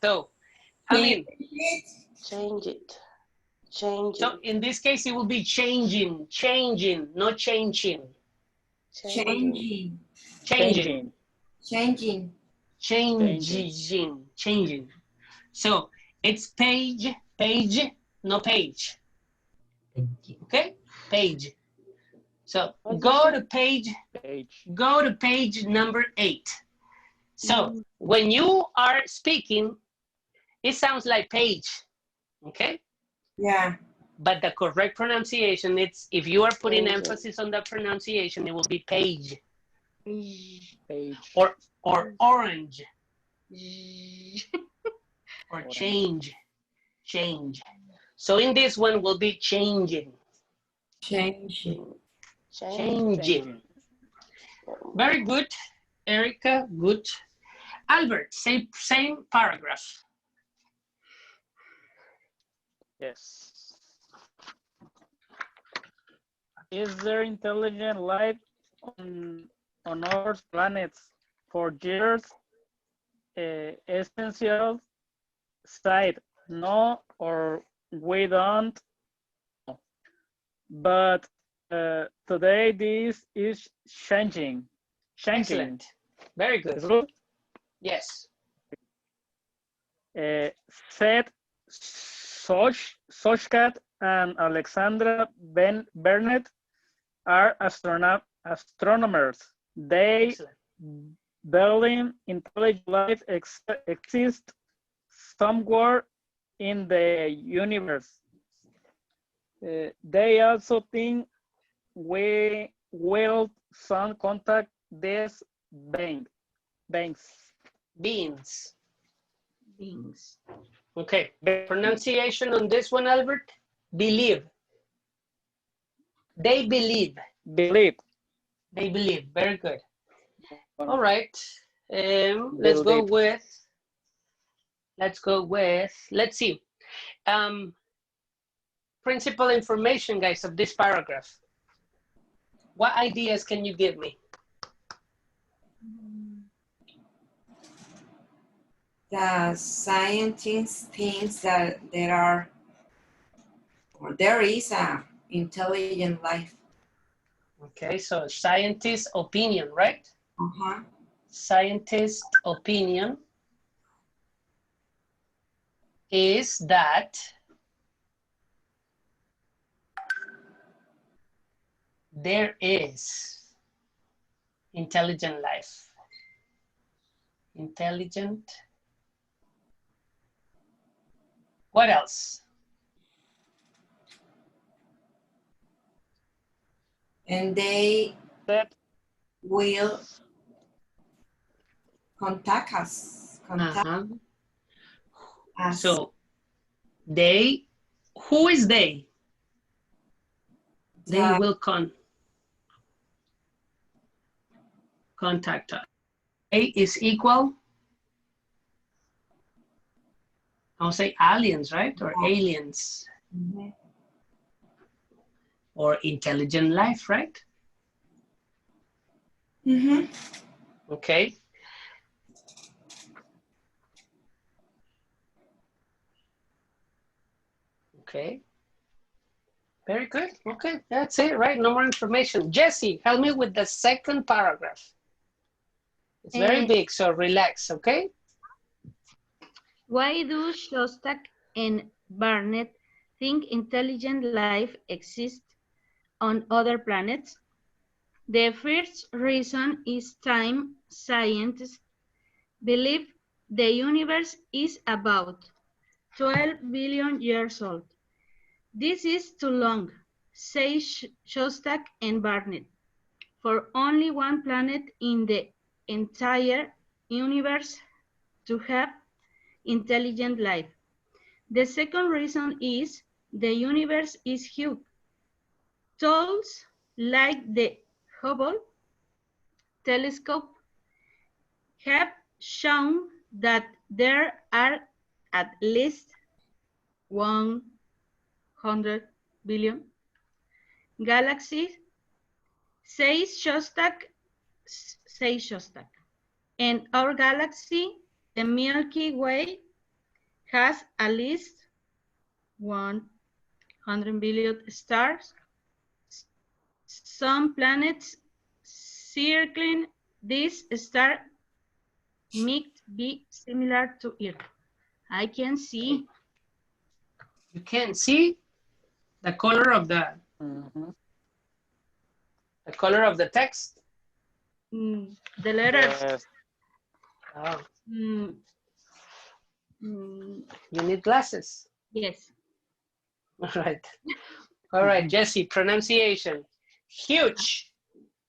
So, I mean, Change it. Change so it. in this case, it will be changing, changing, not changing, Changing. changing, Changing. changing. So it's page, page, no page. Okay, page. So go to page number 8. So when you are speaking, it sounds like page. Okay. Yeah. But the correct pronunciation, it's if you are putting Page. emphasis on the pronunciation, it will be page Page. or orange or change. So in this one will be changing. Changing. Changing. Very good, Erica. Good. Albert, same paragraph. Yes. Is there intelligent life on other planets? For years, essential side, no, or we don't know. But today this is changing. Excellent. Very good. Is good? Yes. Said Sochkat and Alexandra Bennett are astronomers. They Excellent. believe intelligent life exists somewhere in the universe. They also think we will soon contact these beings. Beans. Beings. Okay. The pronunciation on this one, Albert? Believe. They believe. Believe. They believe. Very good. All right. Let's go with, let's see. Principal information, guys, of this paragraph. What ideas can you give me? The scientist thinks that there is a intelligent life. Okay, so scientist opinion, right? Uh-huh. Scientist opinion is that there is intelligent life. Intelligent. What else? And they will contact us. Us. So they, who is they? They will contact us. A is equal, I'll say aliens, right? Or aliens. Mm-hmm. Or intelligent life, right? Mm-hmm. Okay. Okay. Very good. Okay, that's it, right? No more information. Jesse, help me with the second paragraph. It's very big, so relax, okay? Why do Shostak and Barnett think intelligent life exists on other planets? The first reason is time. Scientists believe the universe is about 12 billion years old. This is too long, say Shostak and Barnett, for only one planet in the entire universe to have intelligent life. The second reason is the universe is huge. Tools like the Hubble telescope have shown that there are at least 100 billion galaxies, says Shostak. And our galaxy, the Milky Way, has at least 100 billion stars. Some planets circling this star might be similar to Earth. I can see. You can see the color of the text. The letters. Yes. Oh, Mm, mm, you need glasses. yes. All right, Jesse, pronunciation. Huge,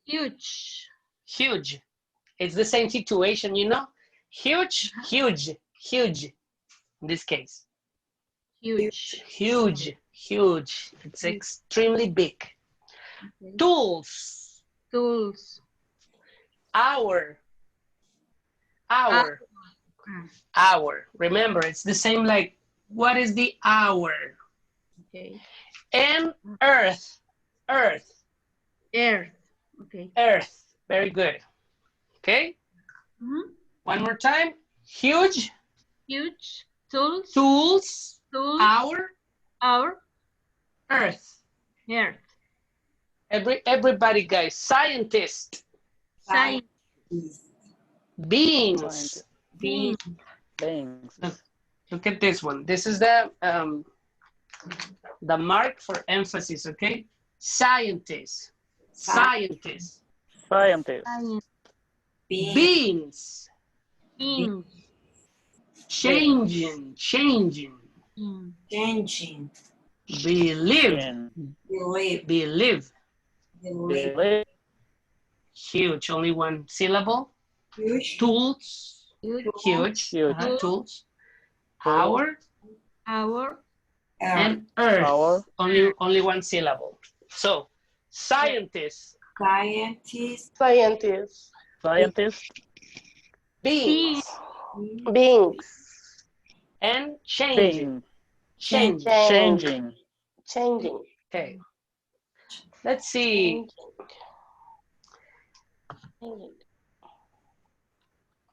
Huge. huge. It's the same situation, you know? Huge, huge, huge. In this case. Huge. Huge, huge. It's extremely big. Okay. Tools. Tools. Hour. Remember, it's the same like, what is the hour? Okay. And earth. Earth. Okay. Earth. Very good. Okay. One more time. Huge. Huge. Tools. Tools. Hour. Earth. Earth. Everybody, guys. Scientist. Science. Beings. Beings. Look at this one. This is the mark for emphasis, okay? Scientists. Scientists. Scientist. Beings. Beings. Changing. Believe. Huge. Only one syllable. Huge. Tools. Huge. Tools. Hour. And earth. Only one syllable. So, scientists. Beings. And changing. Changing. Okay. Let's see.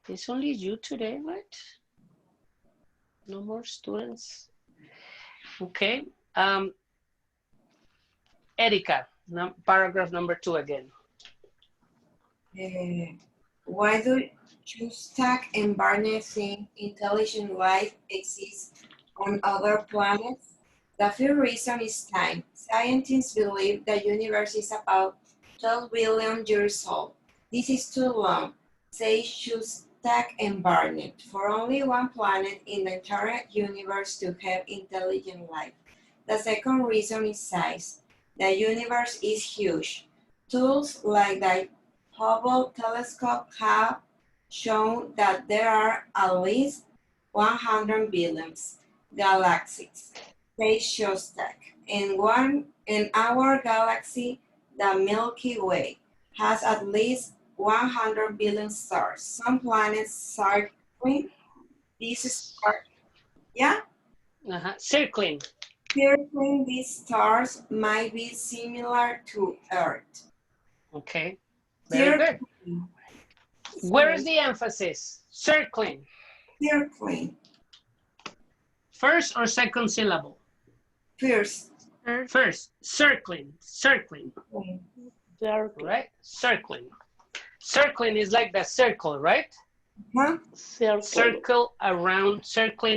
It's only you today, right? No more students. Okay. Erika, paragraph number 2 again. Why do Shostak and Barnett think intelligent life exists on other planets? The first reason is time. Scientists believe the universe is about 12 billion years old. This is too long, say Shostak and Barnett, for only one planet in the entire universe to have intelligent life. The second reason is size. The universe is huge. Tools like the Hubble telescope have shown that there are at least 100 billion galaxies, says Shostak. In our galaxy, the Milky Way, has at least 100 billion stars. Some planets circling these stars, Circling these stars might be similar to Earth. Okay, very good. Where is the emphasis? Circling. Circling. First or second syllable? First. Circling. Right? Circling. Circling is like the circle, right? Circling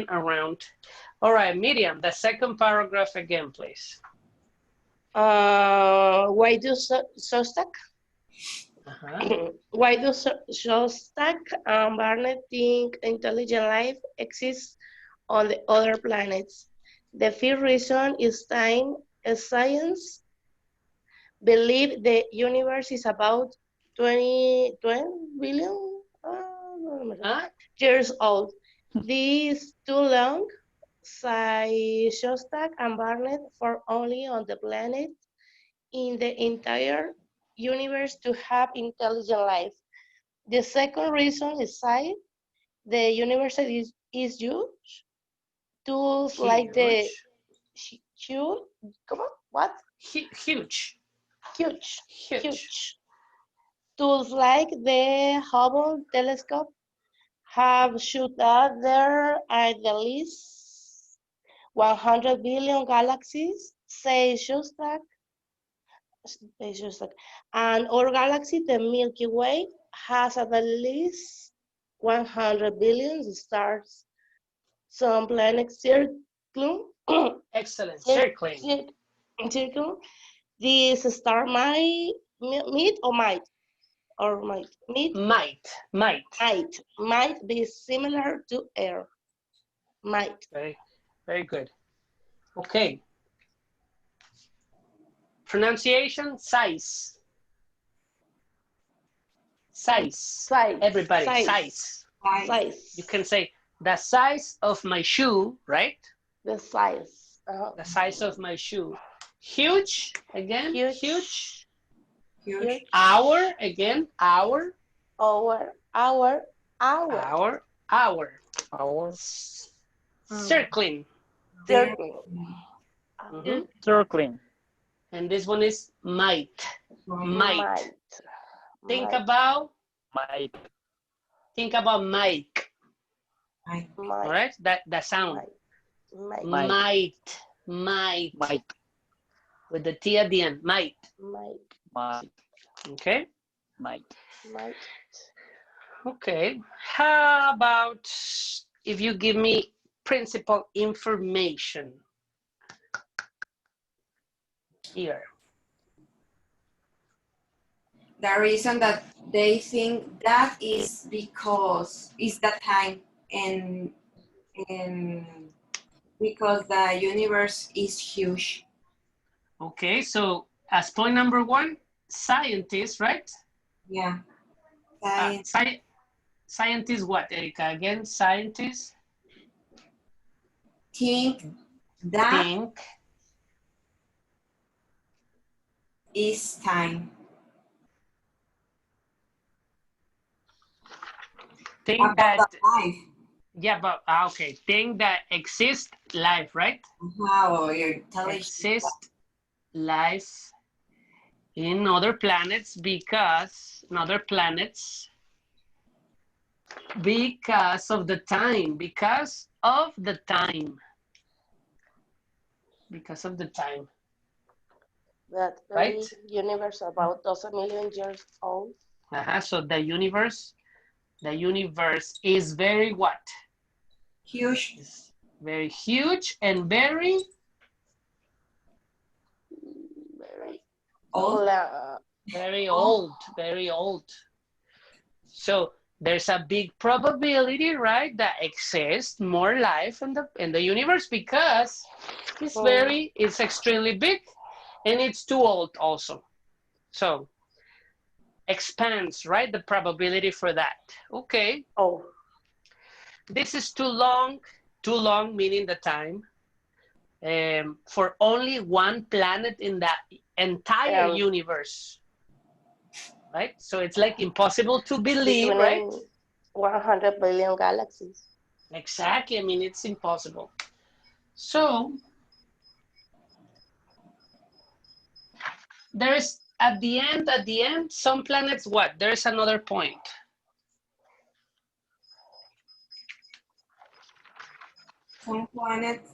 around. All right, Miriam, the second paragraph again, please. Why do Shostak? Why do Shostak and Barnett think intelligent life exists on the other planets? The first reason is time. Science believe the universe is about 20 billion years old. This is too long, say Shostak and Barnett for only on the planet in the entire universe to have intelligent life. The second reason is say the universe is huge. Tools like the huge, come on, what? Huge. Huge. Huge. Huge. Tools like the Hubble telescope have shot out there at least 100 billion galaxies, says Shostak. And our galaxy, the Milky Way, has at least 100 billion stars. Some planets circle. Excellent. Circling. Circle. This star might meet or might be similar to Earth. Might. Very, very good. Okay. Pronunciation, size. Size. Everybody, size. Size. You can say the size of my shoe, right? The size. The size of my shoe. Huge, again, huge. Huge. Hour, again, hour. Hour. Circling. Circling. And this one is might. Think about Might. Think about mic. All right, that sound. Might. With the T at the end. Might. Okay. Might. Okay. How about if you give me principal information here? The reason that they think that is because it's that time and because the universe is huge. Okay, so as point number one, scientists, right? Yeah. Scientists what, Erika? Again, scientists think is time. Think about that life. Yeah, but okay. Think that exists life, right? Wow, you're telling exist life in other planets because of the time. Because of the time. That right? universe about 1,000 million years old. So the universe is very what? Huge. It's very huge and very old. Very old. So there's a big probability, right, that exists more life in the universe because it's extremely big and it's too old also. So expands, right, the probability for that. Okay. Oh. This is too long meaning the time. For only one planet in the entire universe. Right? So it's like impossible to believe, right? 100 billion galaxies. Exactly. I mean, it's impossible. So there's at the end, some planets, what? There's another point. Some planets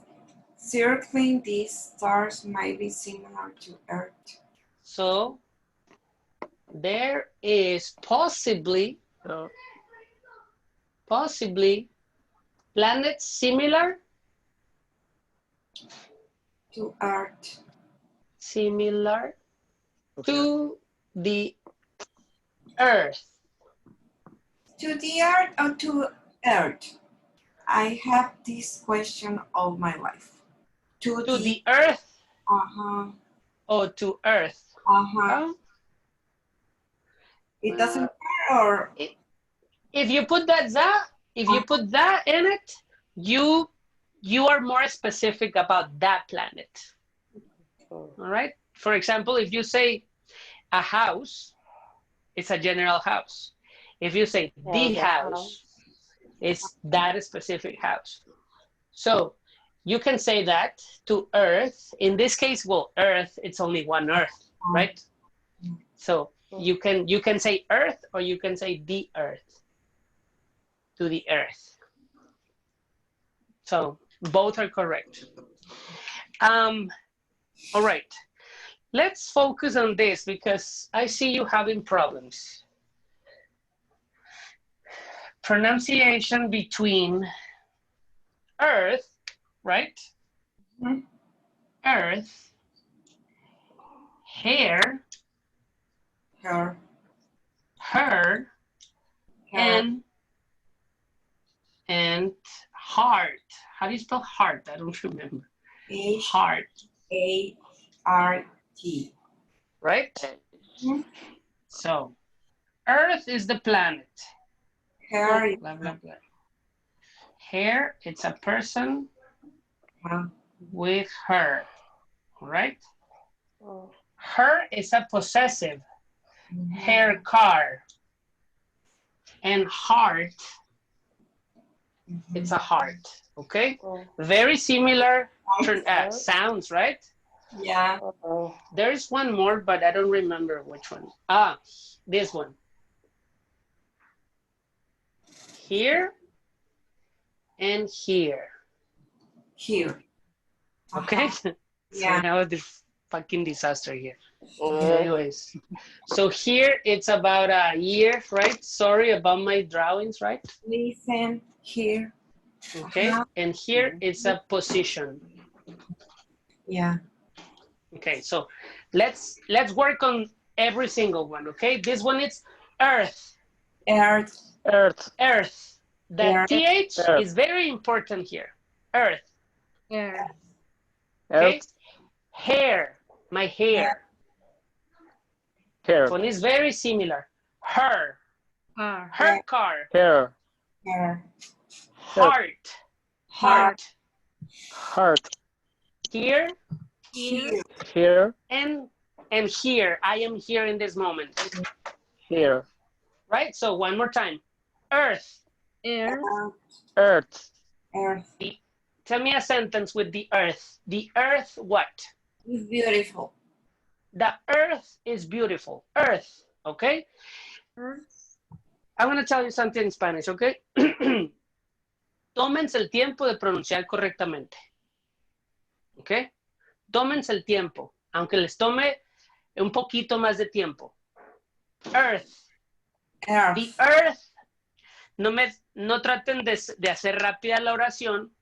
circling these stars might be similar to Earth. So there is possibly planets similar to Earth. Similar to the Earth. To the Earth or to Earth? I have this question all my life. To the Earth? Or to Earth? It doesn't matter, or if you put that in it, you you are more specific about that planet. All right. For example, if you say a house, it's a general house. If you say the house, it's that specific house. So you can say that to Earth. In this case, well, Earth, it's only one Earth, right? So you can say Earth, or you can say the Earth, to the Earth. So both are correct. All right. Let's focus on this because I see you having problems. Pronunciation between Earth, right? Mhm. Earth, hair, Her. her, Her. and heart. How do you spell heart? I don't remember. Heart, H-A-R-T. right? Mhm. So Earth is the planet. Her. Blah, blah, blah. Hair, it's a person with her, all right? Her is a possessive, her car. And heart, it's a heart, okay? Very similar sounds, right? Yeah. There's one more, but I don't remember which one. Ah, this one. Here and here. Here. Okay? Yeah. So now this fucking disaster here. Anyways, so here it's about a year, right? Sorry about my drawings, right? Listen here. Okay, and here it's a position. Yeah. Okay, so let's work on every single one. Okay, this one is Earth. Earth. Earth. Earth. The Earth. TH Earth. is very important here. Earth. Earth. Okay. Earth. Hair. My hair. Hair. This one is very similar. Her. Her. Her car. Hair. Her. Heart. Heart. Heart. Here Here. Here. and here. I am here in this moment. Here. Right? So one more time. Earth. Earth. Earth. Earth. Tell me a sentence with the earth. The earth what? It's beautiful. The earth is beautiful. Earth, okay? Earth. I'm going to tell you something in Spanish, okay? Tómense el tiempo de pronunciar correctamente. ¿Ok? Tómense el tiempo, aunque les tome un poquito más de tiempo. Earth. Earth. The earth. No traten de hacer rápida la oración.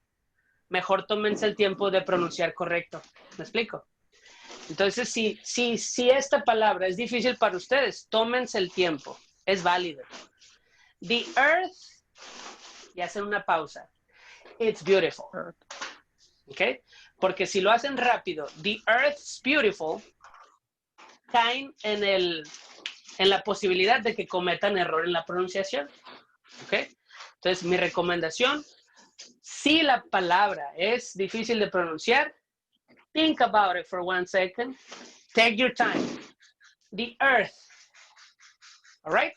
Mejor tómense el tiempo de pronunciar correcto. ¿Me explico? Entonces, si esta palabra es difícil para ustedes, tómense el tiempo. Es válido. The earth, y hacen una pausa. It's beautiful. ¿Ok? Porque si lo hacen rápido, the earth's beautiful, caen en la posibilidad de que cometan error en la pronunciación. ¿Ok? Entonces, mi recomendación, si la palabra es difícil de pronunciar, think about it for 1 second. Take your time. The earth. All right?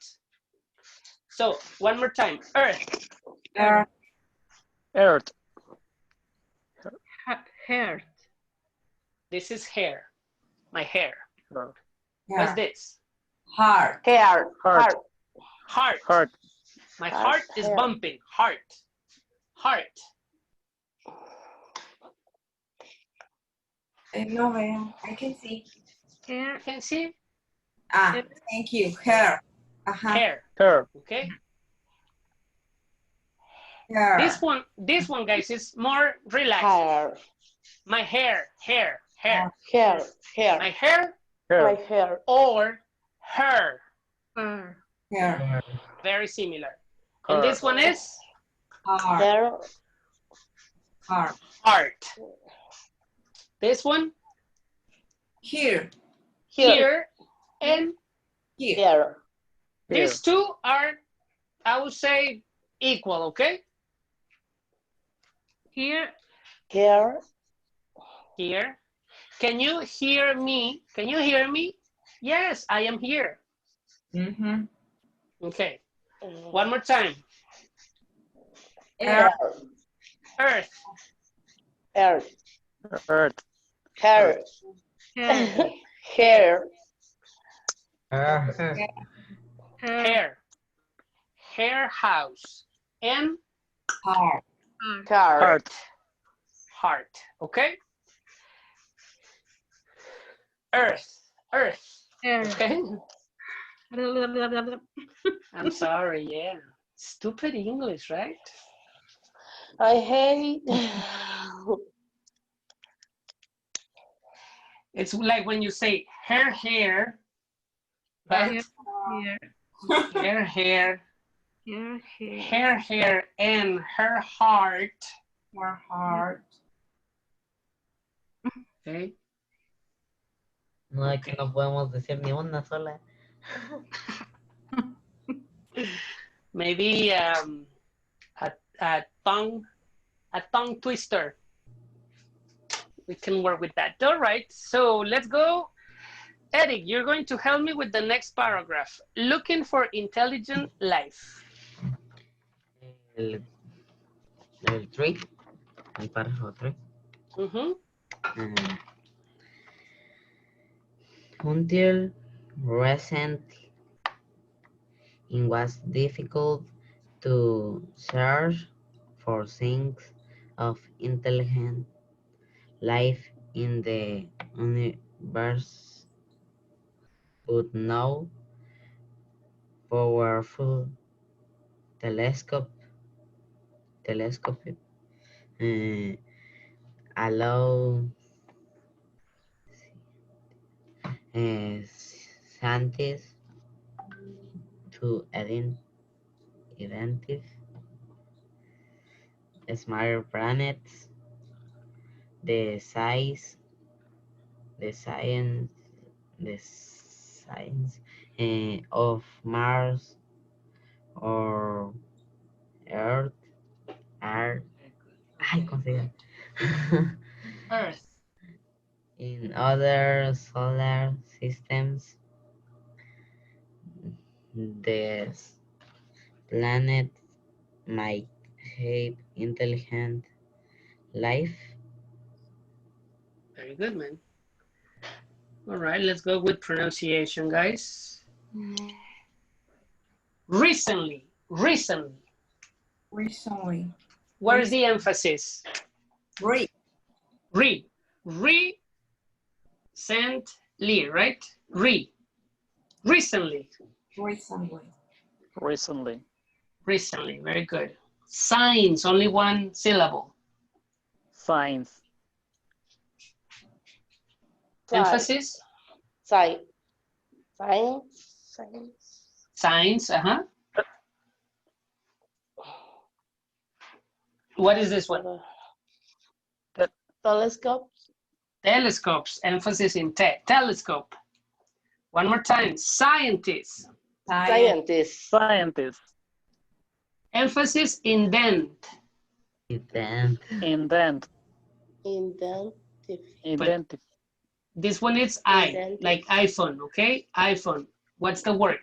So, one more time. Earth. Earth. Earth. Heart. This is hair. My hair. Earth. What's this? Heart. Hair. Heart. Heart. Heart. My heart is bumping. Heart. Heart. No, veo. I can see. Hair. You can see? Ah, thank you. Hair. Hair. Hair. Okay? Hair. This one, guys, is more relaxed. Hair. My hair. Hair. My hair Hair. hair. or her. Her. Hair. Very similar. And this one is Heart. Hair. Heart. heart. This one, Here. here, and Here. Hair. these two are, I would say, equal, okay? Here Here. Here. Can you hear me? Can you hear me? Yes, I am here. Mm-hmm. Okay. One more time. Earth. Earth. Earth. Earth. Hair. Hair. Hair. Hair. Hair. Hair house. And Heart. Car. Heart. heart. Okay. Earth. Earth. Hair. Okay. I'm sorry. Yeah. Stupid English, right? I hate. It's like when you say hair, right? Hair. Hair, Hair. hair, and her heart. Her heart. Okay. No, aquí no podemos decir ni una sola. Maybe a tongue twister. We can work with that. All right. So let's go. Eric, you're going to help me with the next paragraph. Looking for intelligent life. El 3, el párrafo 3. Until recently, it was difficult to search for signs of intelligent life in the universe, but now powerful telescope allow scientists to identify smaller planets. The science of Mars or Earth are Earth. in other solar systems. The planet might have intelligent life. Very good, man. All right, let's go with pronunciation, guys. Recently. Recently. Where is the emphasis? Re. Recently, right? Recently. Recently. Very good. Signs, only one syllable. Science. Emphasis? Science. Signs, What is this one? Telescope. Telescopes, emphasis in telescope. One more time, scientists. Scientist. Emphasis in dent. Indent. This one is I, like iPhone, okay? iPhone. What's the word?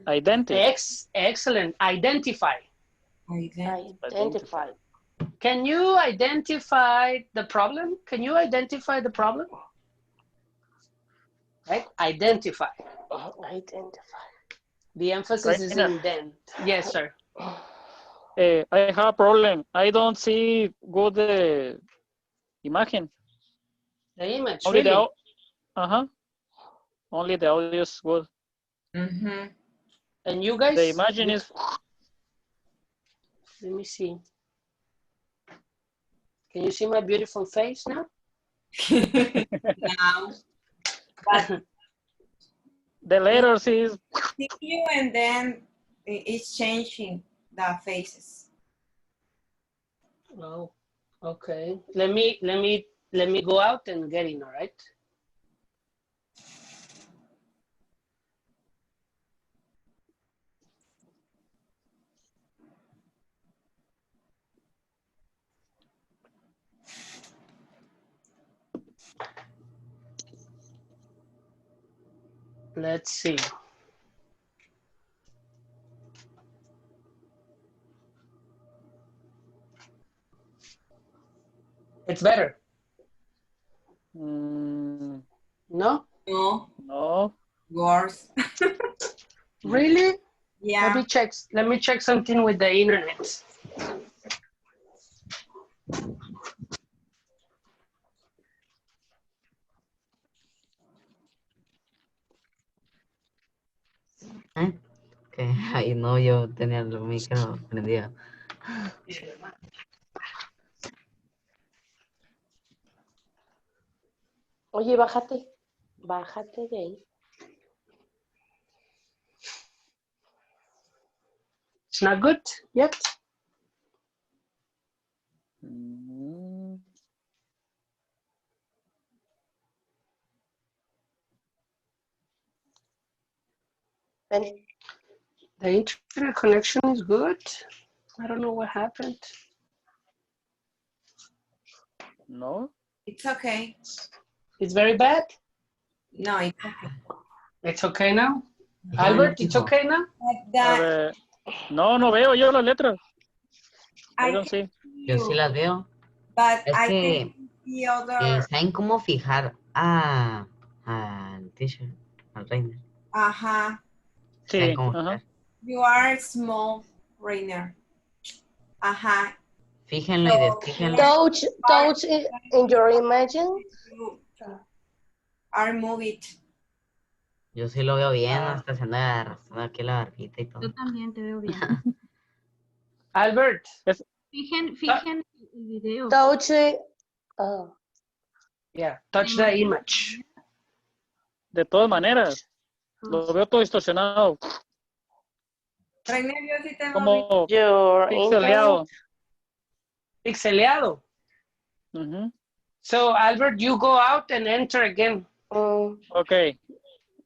Identify. Excellent. Identify. Identify. Can you identify the problem? Can you identify the problem? Right? Identify. The emphasis is in dent. Yes, sir. I have a problem. I don't see good imagen. The image, Only really? Only the audio is good. And you guys? The imagine is... Let me see. Can you see my beautiful face now? Now. But the letters is... see you and then it's changing the faces. Oh, okay. Let me go out and get in, all right? Let's see. It's better. Mm, No? No, no. worse. Really? Yeah. Let me check something with the internet. ¿Eh? Que ahí no, yo tenía el micro prendido. Oye, bájate. Bájate de ahí. It's not good yet. Mm, Ven. The internet connection is good. I don't know what happened. no. It's okay. It's very bad. No, it's okay. It's okay now. Ya, Albert, it's hijo. okay now. But A that, ver. No, no veo yo las letras. I I don't can see. see Yo sí you, las veo. but Es I que can see other. ¿saben cómo fijar al teacher, al Reiner? Ajá. ¿Saben Sí, cómo ajá. fijar? You are small, Rainer. Ajá. Fíjenlo y So, desfíjenlo. Touch in your imagine. you are move it. Yo sí lo veo bien, Ah. hasta se anda arrastrando aquí la barbita y Yo todo. también te veo bien. Albert. Fijen el video. Touch. Oh. Yeah, touch the image. De todas maneras, lo veo todo distorsionado, Rainer, yo sí te veo bien. como Your pixeleado. Pixeleado. Ujú. So, Albert, you go out and enter again. Ok.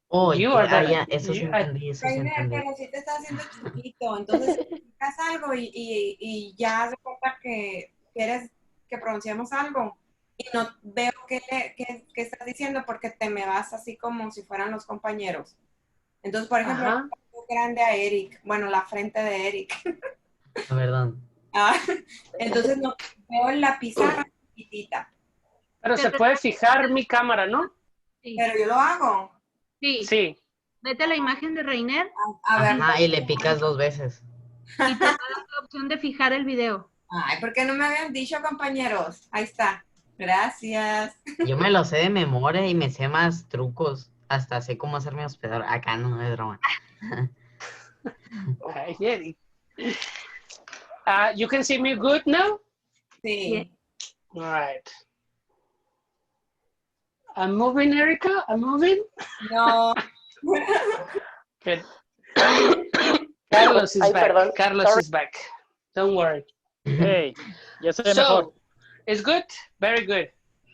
Oh, You ya, are the- ya, eso sí you- entendí, eso sí Rainer, entendí. pero si te está haciendo chiquito, entonces explicas algo y ya haz de cuenta que quieres que pronunciemos algo y no veo qué estás diciendo porque te me vas así como si fueran los compañeros. Entonces, por ejemplo, Ajá. grande a Eric, bueno, la frente de Eric. Perdón. Entonces no veo la pizarra chiquitita, Pero se puede fijar mi cámara, ¿no? Sí. pero yo lo hago. Sí. Sí. Vete a la imagen de Reiner A ver, Ajá, y le picas 2 veces. y te da la opción de fijar el video. ay, ¿por qué no me habían dicho, compañeros? Ahí está. Gracias. Yo me lo sé de memoria y me sé más trucos. Hasta sé cómo hacerme hospedar. Acá no es broma. Ay, Eric. You can see me good now? Sí. All right. I'm moving, Erica. I'm moving. No. Good. Carlos is Ay, back. perdón. Carlos Sorry. is back. Don't worry. Hey, ya se ve mejor. So, it's good? Very good.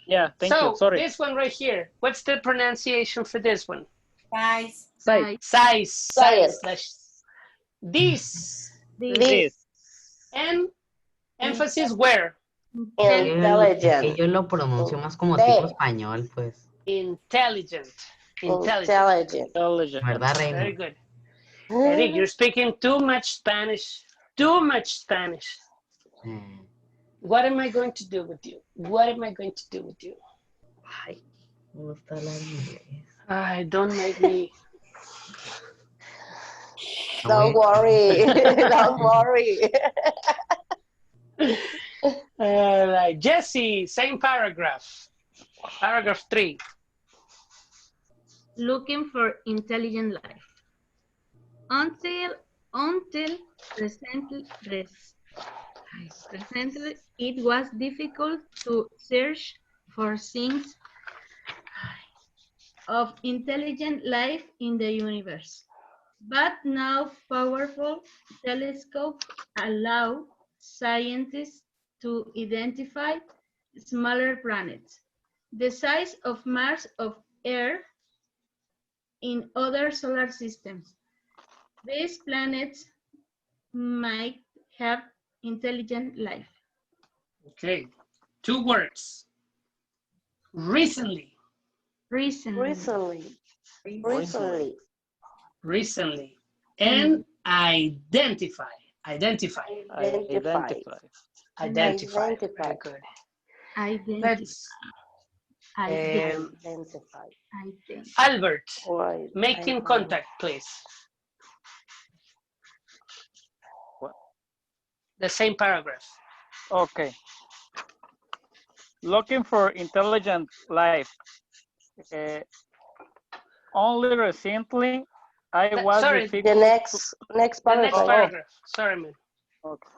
Yeah, thank So, you. Sorry. this one right here. What's the pronunciation for this one? Guys. Size. Size. Size. This. This. And emphasis where? Intelligent. Que yo lo pronuncio más como Sí. tipo español, pues. Intelligent. Intelligent. Intelligent. ¿Verdad, Very Reina? good. Eric, you're speaking too much Spanish. Too much Spanish. What am I going to do with you? What am I going to do with you? Ay, me gusta hablar inglés. Ay, don't make me. Don't worry. Don't worry. Right. Jesse, same paragraph. Paragraph 3. Looking for intelligent life. Until recently, it was difficult to search for signs of intelligent life in the universe. But now powerful telescopes allow scientists to identify smaller planets, the size of Mars or Earth, in other solar systems. These planets might have intelligent life. Okay. 2 words. Recently. Recently. Recently. Recently. And identify. Identify. Identify. Identify. Very Identify. good. Identify. Let's Identify. Albert, Right. making contact, please. What? The same paragraph. Okay. Looking for intelligent life. Only recently, I was Sorry, The difficult. next the next paragraph. paragraph. Sorry, man. Okay.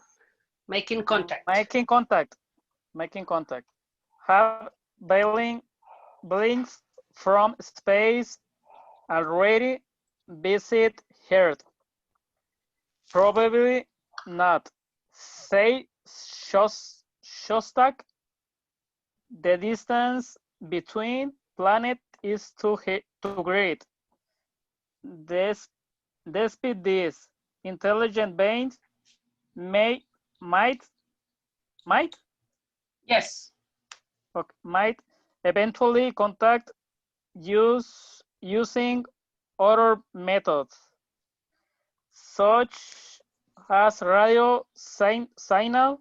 Making contact. Making contact. Making contact. Have blinks from space already visit Earth? Probably not. Say Shostak. The distance between planets is too great. Despite this, intelligent beings might Yes. eventually contact using other methods, such as radio signal.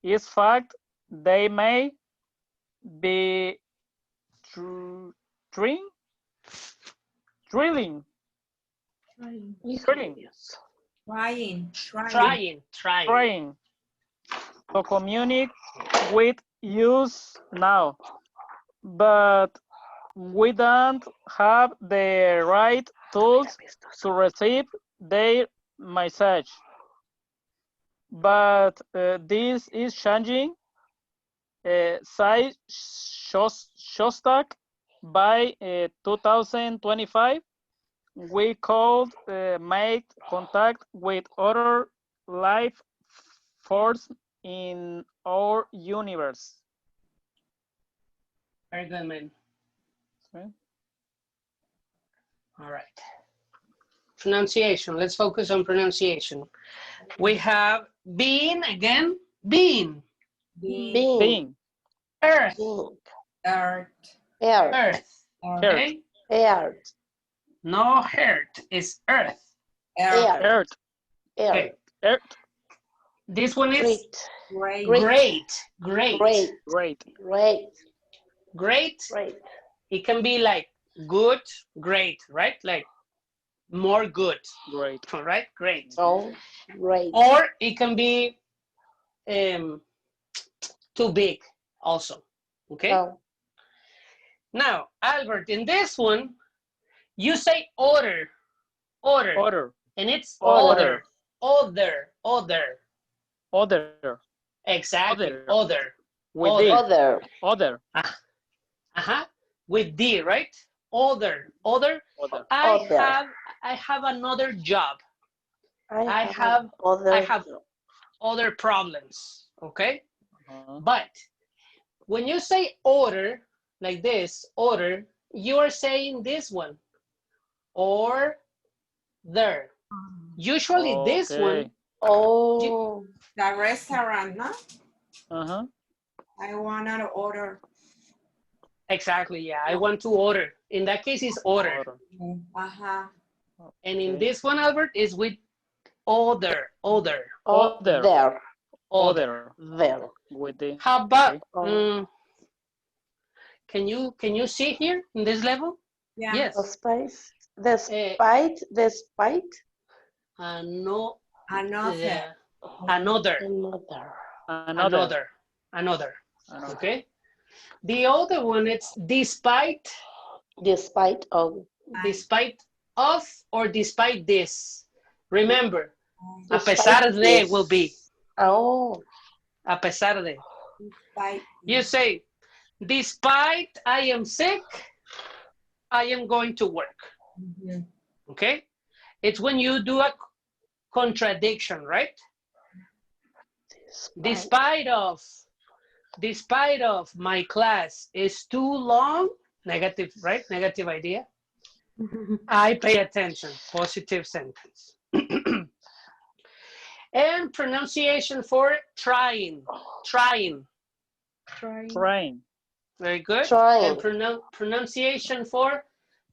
Is fact they may be drilling Trying. trying to communicate with us now, but we don't have the right tools to receive their message. But this is changing. Say Shostak by 2025. We could make contact with other life force in our universe. Very good, man. Okay. All right. Pronunciation. Let's focus on pronunciation. We have being again. Being. Being. Earth. Earth. Earth. Okay. Earth. No heart is earth. Earth. Okay. Earth. This one is Great. great. It can be like good, great, right? Like more good. Great. All right, great. Oh, great. Or it can be too big also. Okay. Oh, Now, Albert, in this one, you say order, and it's Order. other. Exactly, other. With Other. D. Other. With D, right? Other. I have another job. I have other problems. Okay. But when you say order, like this, order, you are saying this one, or there. Usually this one. Oh. The restaurant, no? Uh-huh. I want to order. Exactly, yeah. I want to order. In that case, it's order. Uh-huh. And in this one, Albert, is with other. There. With the. How about? Can you see here in this level? Yeah. Yes. Despite. Another. Okay. The other one, it's despite. Despite of. Despite of or despite this. Remember, a Despite pesar de this. will be. Oh. A pesar de. Despite. You say, despite I am sick, I am going to work. Okay? It's when you do a contradiction, right? Despite of my class is too long, negative, right? Negative idea. I pay attention, positive sentence. And pronunciation for trying. Very good. Trying. And pronunciation for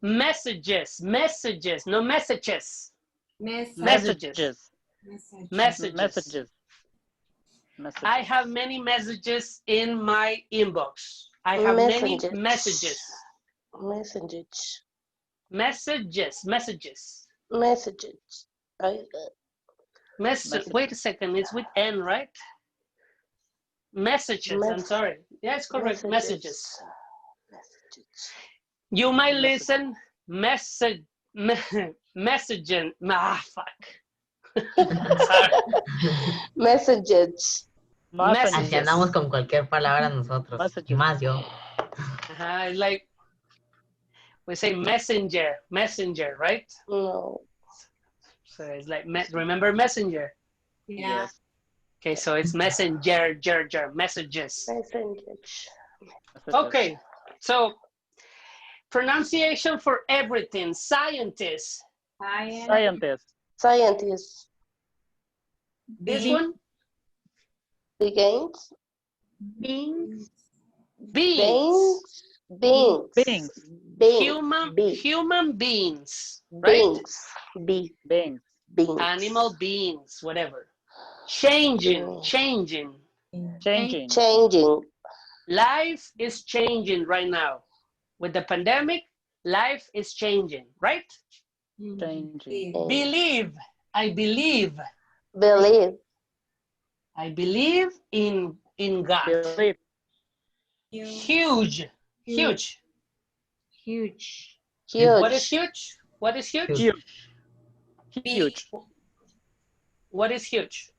messages. Messages, no messages. Message. Messages. Messages. Messages. I have many messages in my inbox. I have many messages. Messages. Messages. Messages. Messages. Wait a second. It's with N, right? Messages. I'm sorry. Yes, correct. Messages. You might listen messaging. Ah, fuck. Sorry. Messages. Así andamos con cualquier palabra nosotros. Y más yo. Like we say messenger, right? No. So it's like, remember messenger? Yeah. Okay, so it's messenger, messages. Messages. Okay, so pronunciation for everything. Scientist. Scientists. This one? Begins. Beings. Beings. Beings. Human beings, right? Beings. Animal beings, whatever. Changing. Life is changing right now. With the pandemic, life is changing, right? Believe. I believe. I believe in God. Huge. What is huge? What is huge? Huge. What is huge?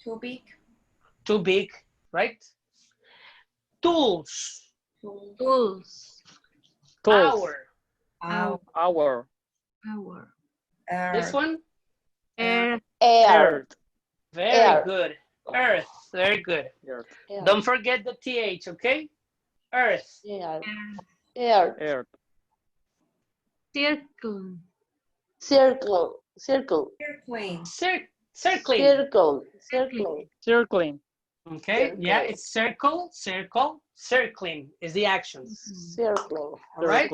Too big. Too big, right? Tools. Hour. This one? Air. Very good. Earth. Very good. Earth. Don't forget the TH, okay? Earth. Air. Circle. Circling. Circling. Okay, yeah, it's circle. Circling is the action. Circling. All right?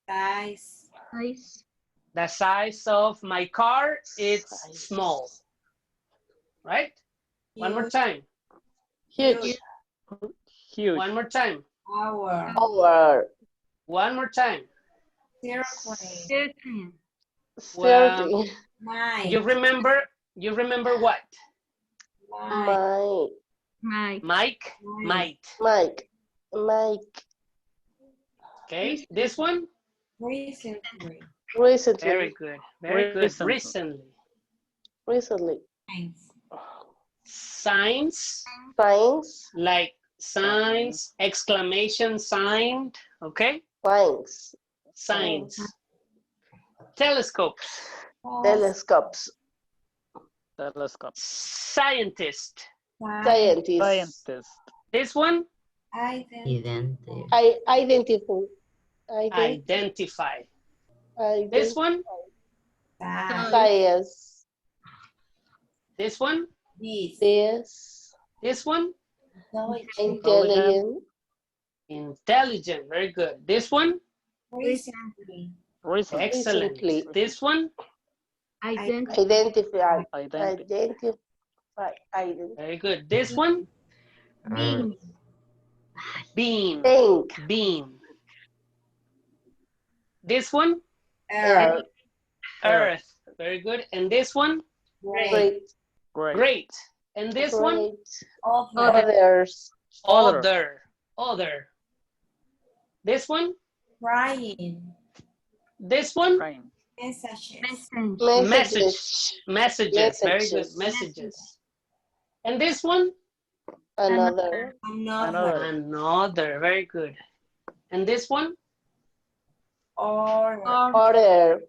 Size. The size of my car is small. Right? One more time. Huge. One more time. Hour. One more time. Circling. Circling. Mic. You remember what? Mike. Okay, this one? Recently. Very good. Very good. Recently. Signs. Like signs, exclamation sign. Okay? Signs. Telescopes. Scientist. This one? Identify. This one? Science. This one? This one? Intelligent. Very good. This one? Recently. Excellent. This one? Identify. Very good. This one? Beam. This one? Earth. Very good. And this one? Great. And this one? Other. This one? Crying. This one? Messages. Very good. Messages. And this one? Another. Very good. And this one? Order.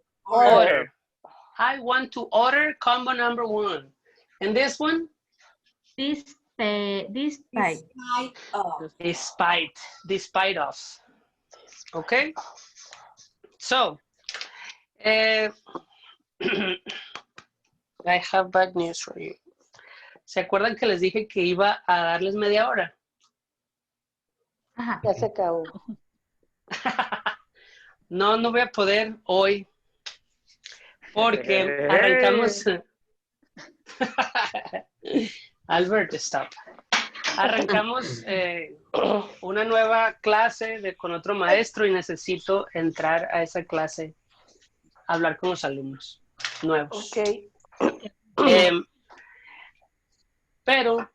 I want to order combo number 1. And this one? Despite of. Okay? So, I have bad news for you. ¿Se acuerdan que les dije que iba a darles media hora? Ajá. Ya se acabó. No, no voy a poder hoy porque arrancamos. Albert, stop. Arrancamos una nueva clase con otro maestro y necesito entrar a esa clase, hablar con los alumnos nuevos. Ok. Pero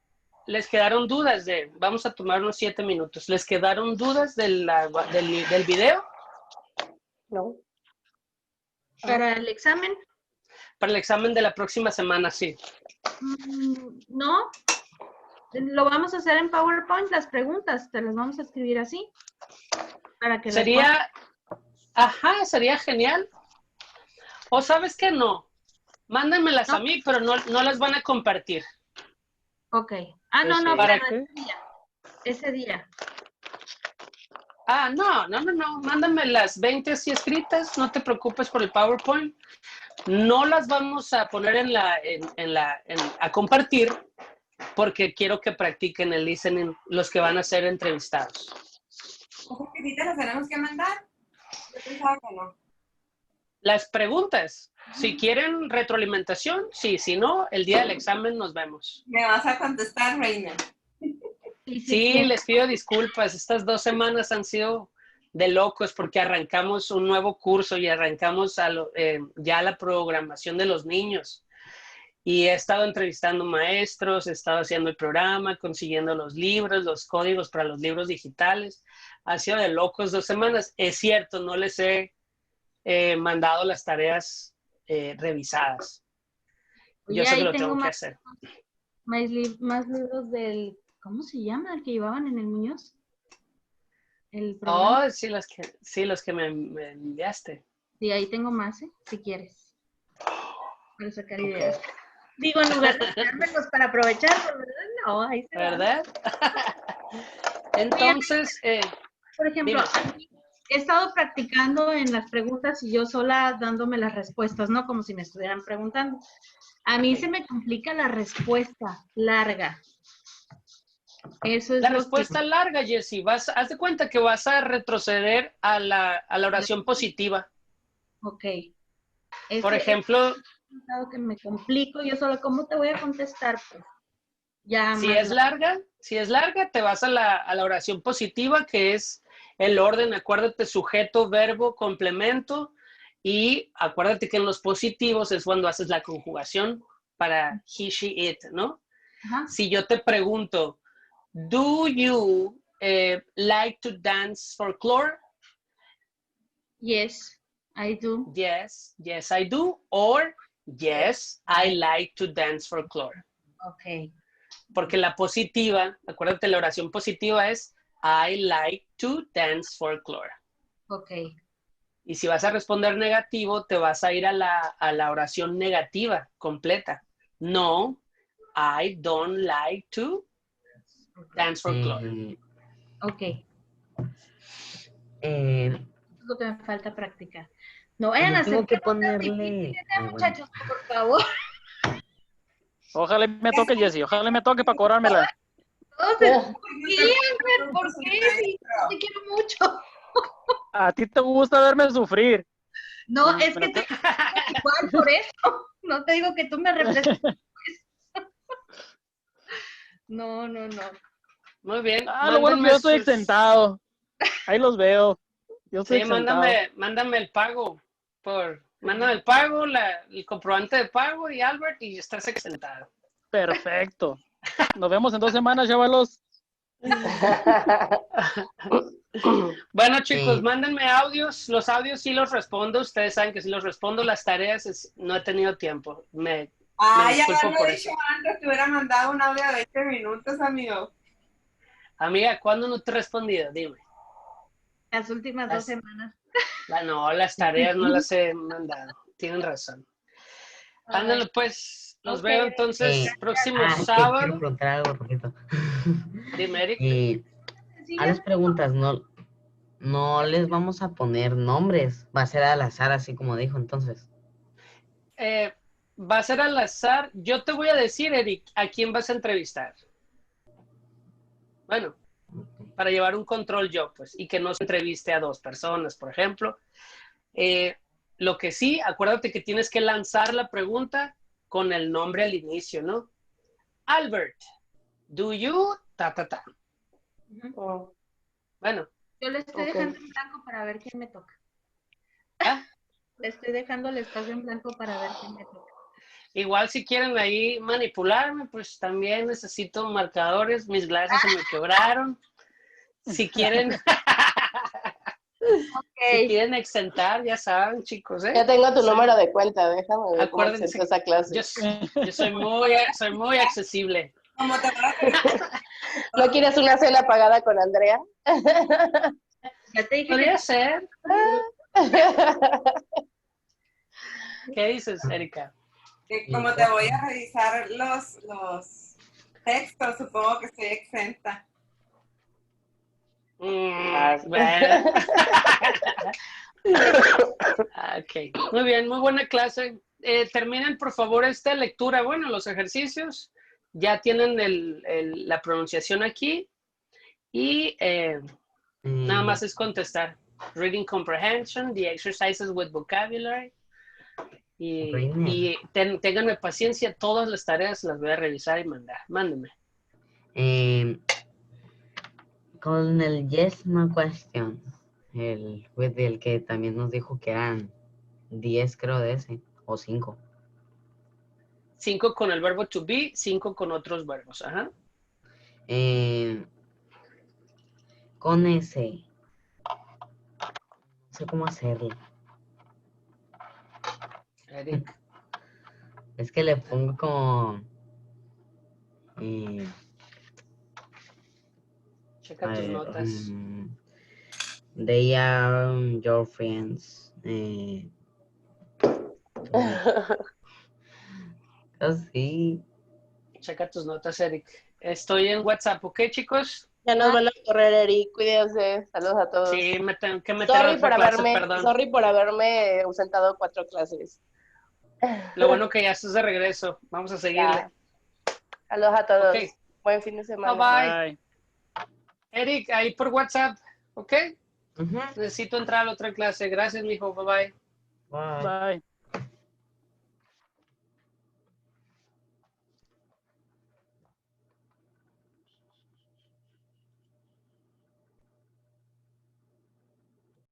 les quedaron dudas vamos a tomar unos 7 minutos. ¿Les quedaron dudas del video? No. Para el examen, Para el examen de la próxima semana, sí. no. Lo vamos a hacer en PowerPoint, las preguntas, te las vamos a escribir así. Para que Sería genial. O sabes que no, mándenmelas No. a mí, pero no las van a compartir. Ok. Ah, no, ¿Para pero ese día. Ah, no, mándame las 20 así escritas, no te preocupes por el PowerPoint. No las vamos a poner a compartir porque quiero que practiquen el listening los que van a ser entrevistados. ¿Cómo que sí te las tenemos que mandar? Yo pensaba que no. Las preguntas, si quieren retroalimentación, sí, si no, el día del examen nos vemos. Me vas a contestar, Reina. Sí, les pido disculpas. Estas 2 semanas han sido de locos porque arrancamos un nuevo curso y arrancamos ya la programación de los niños. Y he estado entrevistando maestros, he estado haciendo el programa, consiguiendo los libros, los códigos para los libros digitales. Ha sido de locos 2 semanas. Es cierto, no les he mandado las tareas revisadas. Yo sé que lo tengo que hacer. Más libros del, ¿cómo se llama? El que llevaban en el Muñoz. El programa. Oh, sí, los que me enviaste. Sí, ahí tengo más, si quieres. Para sacar ideas. Digo, en lugar de dármelos para aprovecharlos, ¿verdad? No, ahí se va. ¿Verdad? Entonces, por ejemplo, he estado practicando en las preguntas y yo sola dándome las respuestas, ¿no? Como si me estuvieran preguntando. A mí se me complica la respuesta larga. Eso es la respuesta larga, Jessie. Haz de cuenta que vas a retroceder a la oración positiva. Ok. Por ejemplo, que me complico yo solo, ¿cómo te voy a contestar? Pues ya si es larga, te vas a la oración positiva, que es el orden, acuérdate, sujeto, verbo, complemento, y acuérdate que en los positivos es cuando haces la conjugación para he, she, it, ¿no? Ajá. Si yo te pregunto, do you like to dance folklore? Yes, I do. Yes, I do. Or, yes, I like to dance folklore. Ok. Porque la positiva, acuérdate, la oración positiva es I like to dance folklore. Ok. Y si vas a responder negativo, te vas a ir a la oración negativa completa. No, I don't like to dance folklore. Ok. Es lo que me falta practicar. No vayan a hacer tengo que ponerle... muchachos, por favor. Ojalá me toque, Jessie, ojalá me toque para cobrármela. Sí, ¿por qué? Sí, te quiero mucho. A ti te gusta verme sufrir. No, es que te igual por eso. No te digo que tú me representas. No. Muy bien. Lo bueno es que yo estoy exentado. Ahí los veo. Yo estoy exentado. Mándame el pago. Mándame el pago, el comprobante de pago y Albert, y estás exentado. Perfecto. Nos vemos en 2 semanas, chavalos. Bueno, chicos, mándenme audios. Los audios sí los respondo. Ustedes saben que sí los respondo. Las tareas no he tenido tiempo. Me ya disculpo lo por he dicho eso. antes, te hubiera mandado un audio de 20 minutos, amigo. Amiga, ¿cuándo no te he respondido? Dime. Las últimas 2 semanas. No, las tareas no las he mandado. Tienen razón. Ándale, pues. Los veo entonces próximo sábado. Quiero preguntar algo, Roberto. Dime, Eric. A las preguntas no les vamos a poner nombres. Va a ser al azar, así como dijo entonces. Va a ser al azar. Yo te voy a decir, Eric, a quién vas a entrevistar. Bueno, para llevar un control yo, pues, y que no se entreviste a 2 personas, por ejemplo. Lo que sí, acuérdate que tienes que lanzar la pregunta con el nombre al inicio, ¿no? Albert, do you, ta, ta, ta. Oh, Bueno, Yo le estoy Ok. dejando en blanco para ver quién me toca. ¿ah? Le estoy dejando el espacio en blanco para ver quién me toca. Igual si quieren ahí manipularme, pues también necesito marcadores. Mis glasses se me quebraron. Si quieren, si quieren exentar, ya saben, chicos, ¿eh? Ya tengo tu Soy- número de cuenta, déjame ver cómo Acuérdense, exento esa clase. yo soy muy accesible. ¿Cómo te vas ¿No quieres una cena pagada con Andrea? Ya te dije que Podría ser. ¿Qué dices, Erika? como te voy a revisar los textos, supongo que estoy exenta. Bueno. Ok, muy bien, muy buena clase. Terminen por favor esta lectura. Bueno, los ejercicios ya tienen la pronunciación aquí y nada más es contestar. Reading comprehension, the exercises with vocabulary. Y ténganme paciencia, todas las tareas las voy a revisar y mandar. Mándenme. Con el yes, no question. El que también nos dijo que eran 10, creo, de ese. O 5. 5 con el verbo to be, 5 con otros verbos. Ajá. Con ese. No sé cómo hacerlo. Eric, Es que le pongo como... checa a tus ver, notas. they are your friends. Así. Checa tus notas, Eric. Estoy en WhatsApp, ¿ok, chicos? Ya nos van a correr, Eric. Cuídense. Saludos a todos. Sí, me tengo que meter a otra clase, perdón. Sorry por haberme ausentado 4 clases. Lo bueno que ya estás de regreso. Vamos a seguirle. Ya. Saludos a todos. Ok. Buen fin de semana. Bye. Bye. Eric, ahí por WhatsApp, ¿ok? Ujú. Necesito entrar a la otra clase. Gracias, mijo. Bye bye. Bye. Bye.